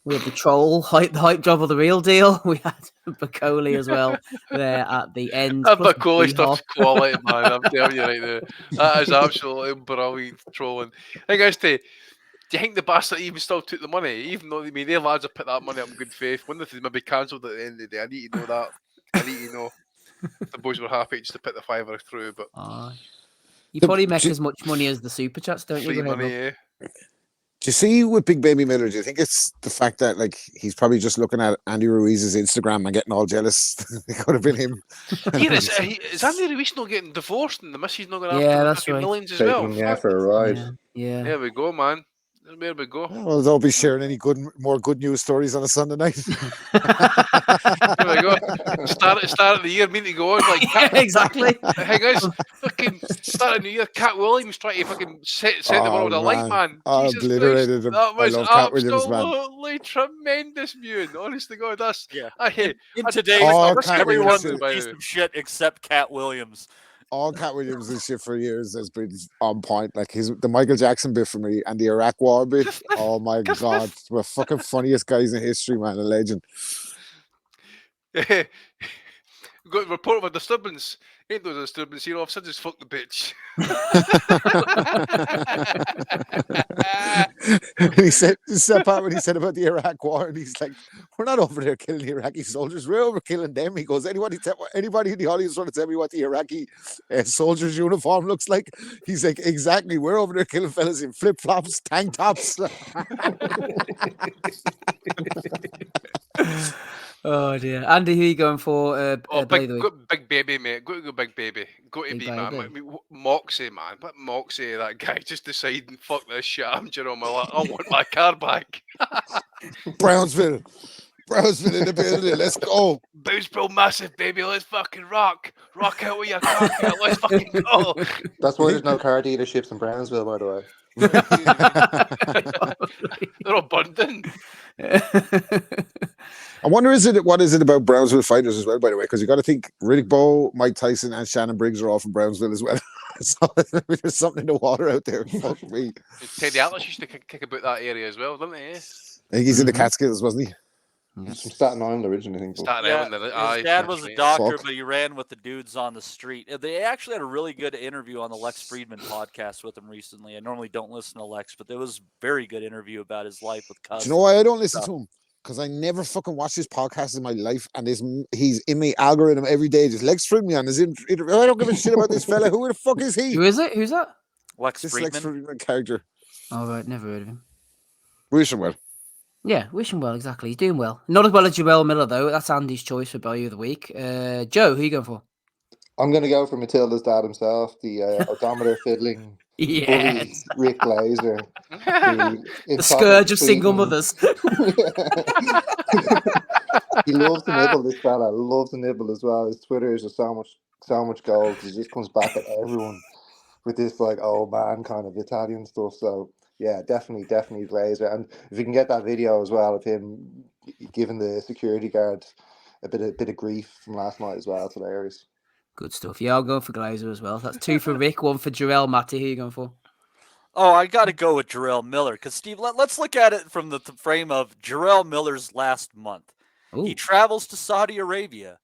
We had the troll, the hype job of the real deal. We had Bacoli as well there at the end. That plus Bacoli B-Hop. stuff's quality, man. I'm telling you right there. That is absolutely brilliant trolling. Hey guys, do you think the bastard even still took the money? Even though, I mean, their lads have put that money up in good faith. Wonder if they maybe cancelled at the end of the day. I need to know that. I need to know. The boys were happy just to put the fiver through, but you probably make as much money as the super chats, don't you? free money, yeah. Do you see with Big Baby Miller? Do you think it's the fact that like he's probably just looking at Andy Ruiz's Instagram and getting all jealous? It could have been him. Yeah, is Andy Ruiz not getting divorced and the missus not going Yeah, after that's the right. millions as Taking well? him, yeah, for a ride. Yeah. There we go, man. There we go. Well, they'll be sharing any more good news stories on a Sunday night. There we go. Start of the year, meaning to go on like exactly. Hey guys, fucking start of the year. Cat Williams trying to fucking set the world alight, man. Jesus Obliterated Christ, him. that was I love Cat Williams, man. absolutely tremendous viewing. Honest to God, that's In today's Cat everyone's Williams a piece of shit except Cat Williams. All Cat Williams and shit for years has been on point. Like the Michael Jackson bit for me and the Iraq War bit. Oh my God, we're fucking funniest guys in history, man. A legend. We got a report of a disturbance. Ain't no disturbance here. Officer, just fuck the bitch. And he said part when he said about the Iraq War, and he's like, "We're not over there killing the Iraqi soldiers. We're over killing them." He goes, "Anybody in the audience want to tell me what the Iraqi soldier's uniform looks like?" He's like, "Exactly. We're over there killing fellas in flip flops, tank tops." Oh dear, Andy, who are you going for? Big Baby, mate. Go Big Baby. Go to Big be, man. Baby. I mean, Moxie, man. What Moxie, that guy just deciding, fuck this shit. I'm Jerome. I want my car back. Brownsville in the building. Let's go. Bootsville massive, baby. Let's fucking rock. Rock out with your car. Let's fucking go. That's why there's no car dealerships in Brownsville, by the way. They're abundant. I wonder what is it about Brownsville fighters as well, by the way, because you got to think Riddick Bowe, Mike Tyson, and Shannon Briggs are all from Brownsville as well. So there's something in the water out there. Fuck me. Teddy Atlas used to kick about that area as well, didn't he? I think he's in the Catskills, wasn't he? He's from Staten Island originally, I think. Staten Island. His dad was a doctor, but he ran with the dudes on the street. They actually had a really good interview on the Lex Friedman podcast with him recently. I normally don't listen to Lex, but there was a very good interview about his life with cousins. Do you know why I don't listen to him? Because I never fucking watch his podcast in my life, and he's in my algorithm every day. Just Lex Friedman on his interview. I don't give a shit about this fella. Who the fuck is he? Who is it? Who's that? Lex This Friedman. Lex Friedman character. Oh right, never heard of him. Wish him well. Yeah, wish him well. Exactly, he's doing well. Not as well as Joel Miller though. That's Andy's choice for Value of the Week. Joe, who are you going for? I'm going to go for Matilda's dad himself, the odometer fiddling bully Rick Glazer. The scourge of single mothers. He loves to nibble, this fella. Loves to nibble as well. His Twitter is just so much gold. He just comes back at everyone with this like old man kind of Italian stuff. So yeah, definitely Glazer. And if you can get that video as well of him giving the security guard a bit of grief from last night as well, it's hilarious. Good stuff. Yeah, I'll go for Glazer as well. That's 2 for Rick, 1 for Jarrell. Matty, who are you going for? Oh, I got to go with Jarrell Miller because, Steve, let's look at it from the frame of Jarrell Miller's last month. Ooh. He travels to Saudi Arabia.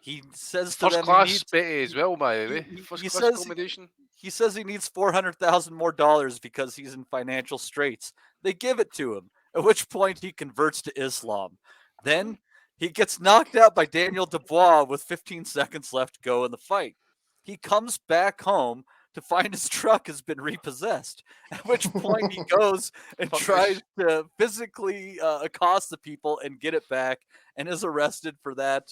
He says to First them class he needs, spitty as well, by the way. First class accommodation. He says he needs $400,000 more because he's in financial straits. They give it to him, at which point he converts to Islam. Then he gets knocked out by Daniel Dubois with 15 seconds left to go in the fight. He comes back home to find his truck has been repossessed, at which point he goes and tries to physically accost the people and get it back, and is arrested for that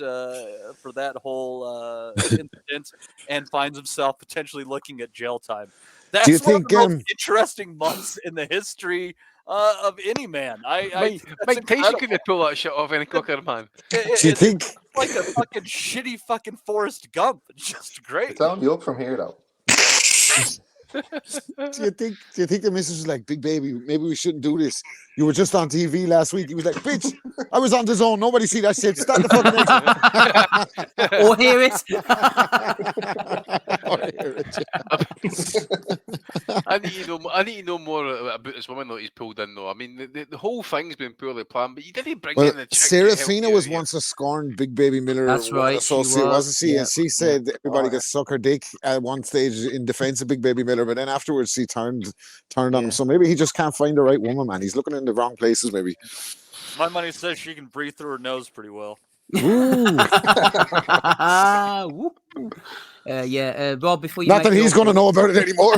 whole incident, and finds himself potentially looking at jail time. That's one of the most interesting months in the history of any man. Mike Tyson couldn't pull that shit off any quicker, man. Do you think it's like a fucking shitty fucking Forrest Gump? It's just great. It's only up from here, though. Do you think the missus was like, big baby, maybe we shouldn't do this? You were just on TV last week. He was like, bitch, I was on the zone. Nobody see that shit. Start the fucking Or hear it. I need to know more about this woman that he's pulled in, though. I mean, the whole thing's been poorly planned, but you didn't bring in the chick. Serafina was once a scorned Big Baby Miller. That's right, Associate, wasn't she? yeah. And she said everybody gets suck her dick at one stage in defense of Big Baby Miller, but then afterwards she turned on him. So maybe he just can't find the right woman, man. He's looking in the wrong places, maybe. My money says she can breathe through her nose pretty well. Rob, before you Not that he's going to know about it anymore.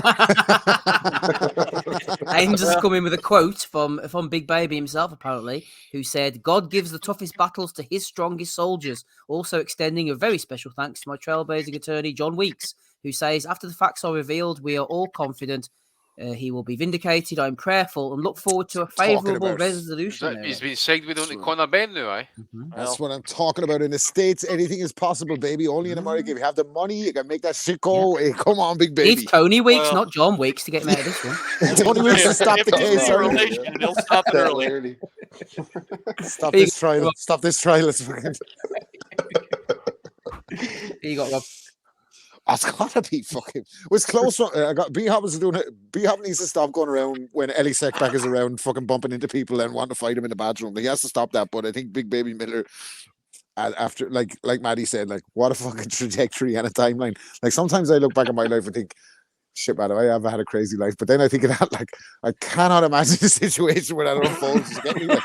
Ames has come in with a quote from Big Baby himself, apparently, who said, "God gives the toughest battles to his strongest soldiers." Also extending a very special thanks to my trailblazing attorney, John Weeks, who says, "After the facts are revealed, we are all confident he will be vindicated. I'm prayerful and look forward to a favourable resolution." He's been segued on to Conor Ben now, eh? That's what I'm talking about. In the States, anything is possible, baby. Only in America, if you have the money, you can make that shit go. Hey, come on, Big Baby. It's Tony Weeks, not John Weeks, to get him out of this one. Tony Weeks to stop the case early. He'll stop it early. Stop this trial. Stop this trial. Let's fucking... You got Rob. It's gotta be fucking. It was close. I got B-Hop was doing it. B-Hop needs to stop going around when Ellie Seckback is around, fucking bumping into people and wanting to fight him in the bathroom. He has to stop that. But I think Big Baby Miller, after like Maddie said, like what a fucking trajectory and a timeline. Like sometimes I look back at my life and think, shit, man, I have had a crazy life. But then I think of that, like I cannot imagine a situation where that unfolds. You get me? Like,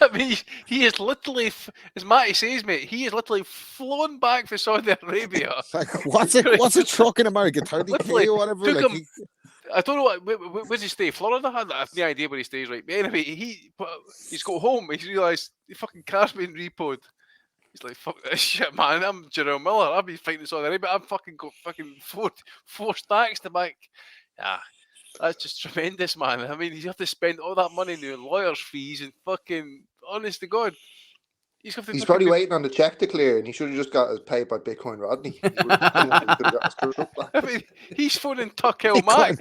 I mean, he is literally, as Matty says, mate, he is literally flown back from Saudi Arabia. Like, what's a truck in America? 30K or whatever? Took Like, him, I don't know, where's he stay? Florida? I have no idea where he stays, right? But anyway, he's got home, he's realised the fucking car's been repoed. He's like, fuck this shit, man, I'm Jerome Miller, I've been fighting Saudi Arabia, I've fucking got fucking four stacks to bank. That's just tremendous, man. I mean, you have to spend all that money on lawyers' fees and fucking, honest to God. He's probably waiting on the check to clear, and he should have just got his paid by Bitcoin Rodney. I mean, he's phoning Turkey El Mac.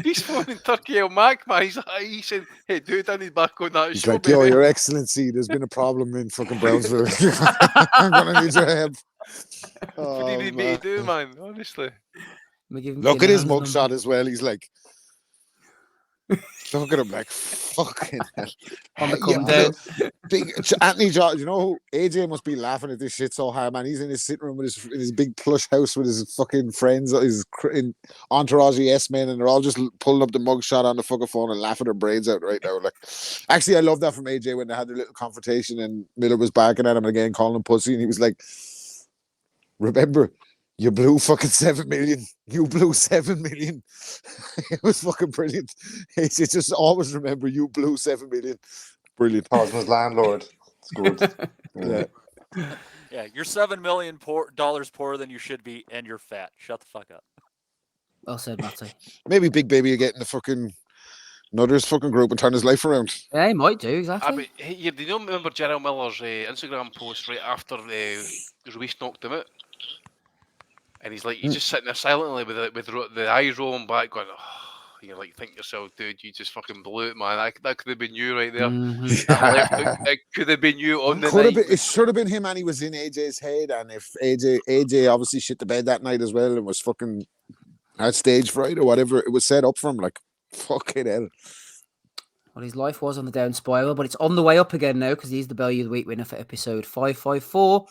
He's phoning Turkey El Mac, man. He said, "Hey, dude, I need back on that he's show." like, yo, Your Excellency, there's been a problem in fucking Brownsville. I'm gonna need your help. What do you need me to do, man? Honestly. Look at his mugshot as well. He's like, look at him like fucking hell. On the come down. Big Anthony George, you know, AJ must be laughing at this shit so hard, man. He's in his sitting room with in his big plush house with his fucking friends, his entourage yes men, and they're all just pulling up the mugshot on the fucking phone and laughing their brains out right now. Like, actually, I love that from AJ when they had their little confrontation and Miller was backing at him again, calling him pussy, and he was like, "Remember, you blew fucking 7 million. You blew 7 million." It was fucking brilliant. It's just always remember you blew 7 million. Brilliant. Cosmo's landlord. It's good. Yeah, you're $7 million dollars poorer than you should be, and you're fat. Shut the fuck up. Well said, Matty. Maybe Big Baby will get in the fucking Nutters fucking group and turn his life around. Yeah, he might do, exactly. I mean, you don't remember Gerald Miller's Instagram post right after Ruiz knocked him out? And he's just sitting there silently with the eyes rolling back, going, "Oh," you're like, think to yourself, dude, you just fucking blew it, man. That could have been you right there. It could have been you on the night. It should have been him, and he was in AJ's head. And if AJ obviously shit the bed that night as well and was fucking had stage fright or whatever, it was set up for him. Like, fucking hell. Well, his life was on the down spiral, but it's on the way up again now because he's the Bellew of the Week winner for episode 554.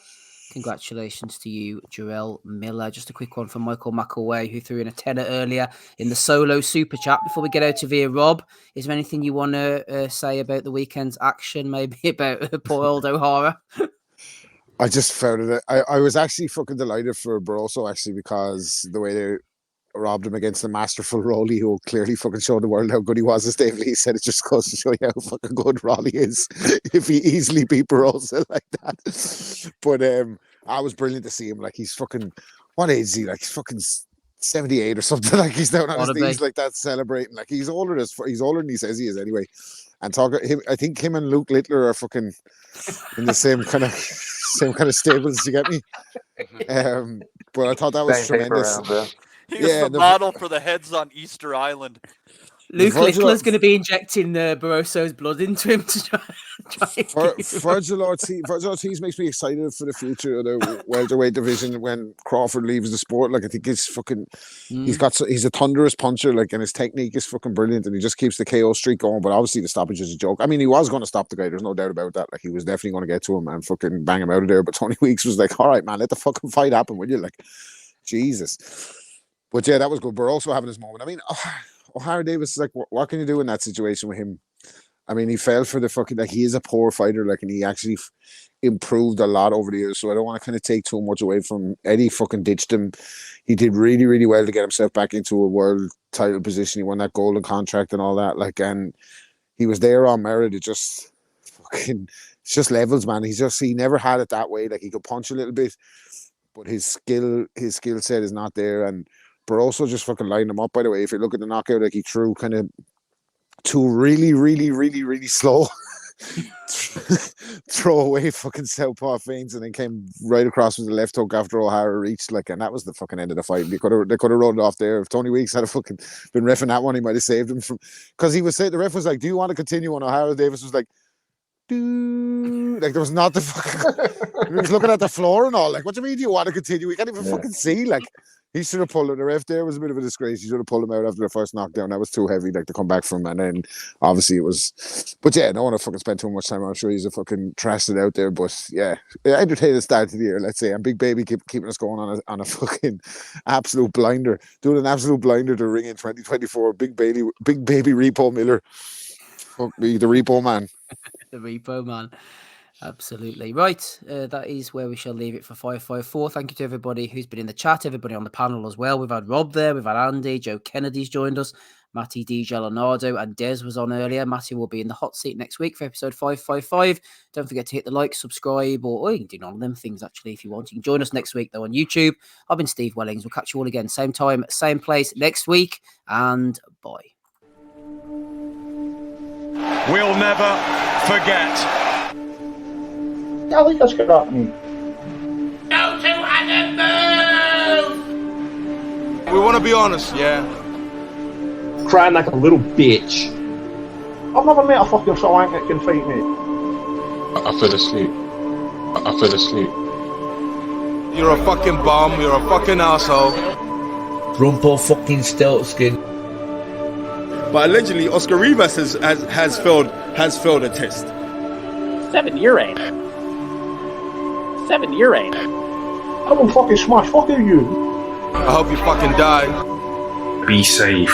Congratulations to you, Jarrell Miller. Just a quick one from Michael McElway, who threw in a tenner earlier in the solo super chat. Before we get out of here, Rob, is there anything you want to say about the weekend's action? Maybe about poor old O'Hara? I just found it. I was actually fucking delighted for Barroso, actually, because the way they robbed him against the masterful Rowley, who clearly fucking showed the world how good he was, as Dave Lee said. It just goes to show you how fucking good Rowley is if he easily beat Barroso like that. But I was brilliant to see him. Like, he's fucking, what age is he? Like, he's fucking 78 or something. Like, he's down on his knees like that, celebrating. Like, he's older than he says he is anyway. And I think him and Luke Littler are fucking in the same kind of stables. You get me? But I thought that was Same paper tremendous. round, He was the model for the heads on Easter Island. Luke Virgil- Littler's going to be injecting Barroso's blood into him to try and keep him. Virgil Ortiz makes me excited for the future of the welterweight division when Crawford leaves the sport. Like, I think he's fucking, he's a thunderous puncher, like, and his technique is fucking brilliant, and he just keeps the KO streak going. But obviously, the stoppage is a joke. I mean, he was going to stop the guy. There's no doubt about that. Like, he was definitely going to get to him and fucking bang him out of there. But Tony Weeks was like, "All right, man, let the fucking fight happen, will you?" Like, Jesus. But yeah, that was good. We're also having this moment. I mean, O'Hara Davis is like, what can you do in that situation with him? I mean, he fell for the fucking, like, he is a poor fighter, like, and he actually improved a lot over the years. So I don't want to kind of take too much away from Eddie. Fucking ditched him. He did really, really well to get himself back into a world title position. He won that golden contract and all that. Like, and he was there on merit. It just fucking, it's just levels, man. He never had it that way. Like, he could punch a little bit, but his skill set is not there. And Barroso just fucking lined him up, by the way. If you look at the knockout, like, he threw kind of two really, really, really, really slow throw away fucking southpaw feints and then came right across with the left hook after O'Hara reached, like, and that was the fucking end of the fight. They could have rolled it off there. If Tony Weeks had fucking been reffing that one, he might have saved him from, because he was saying, the ref was like, "Do you want to continue?" And O'Hara Davis was like, "Do," like, there was not the fucking, he was looking at the floor and all, like, "What do you mean, do you want to continue? We can't even fucking see." Like, he should have pulled him. The ref there was a bit of a disgrace. He should have pulled him out after the first knockdown. That was too heavy, like, to come back from. And then obviously it was, but yeah, I don't want to fucking spend too much time. I'm sure he's a fucking trashed out there, but yeah, entertaining start to the year, let's say. And Big Baby keeping us going on a fucking absolute blinder, doing an absolute blinder to ring in 2024. Big Baby Repo Miller. Fuck me, the Repo Man. The Repo Man. Absolutely. Right. That is where we shall leave it for 554. Thank you to everybody who's been in the chat, everybody on the panel as well. We've had Rob there, we've had Andy, Joe Kennedy's joined us, Matty DJ Leonardo, and Des was on earlier. Matty will be in the hot seat next week for episode 555. Don't forget to hit the like, subscribe, or you can do none of them things actually if you want. You can join us next week though on YouTube. I've been Steve Wellings. We'll catch you all again, same time, same place next week, and bye. We'll never forget. I think that's good at me. Go to and move! We want to be honest, yeah? Crying like a little bitch. I've never met a fucking swank that can fight me. I fell asleep. You're a fucking bum, you're a fucking asshole. Rumpo fucking Steltskin. But allegedly, Oscar Rivas has failed a test. 7-year aim. 7-year aim. I will fucking smash fucking you. I hope you fucking die. Be safe.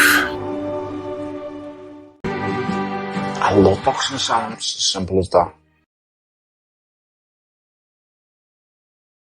I love boxing, Sam. It's as simple as that.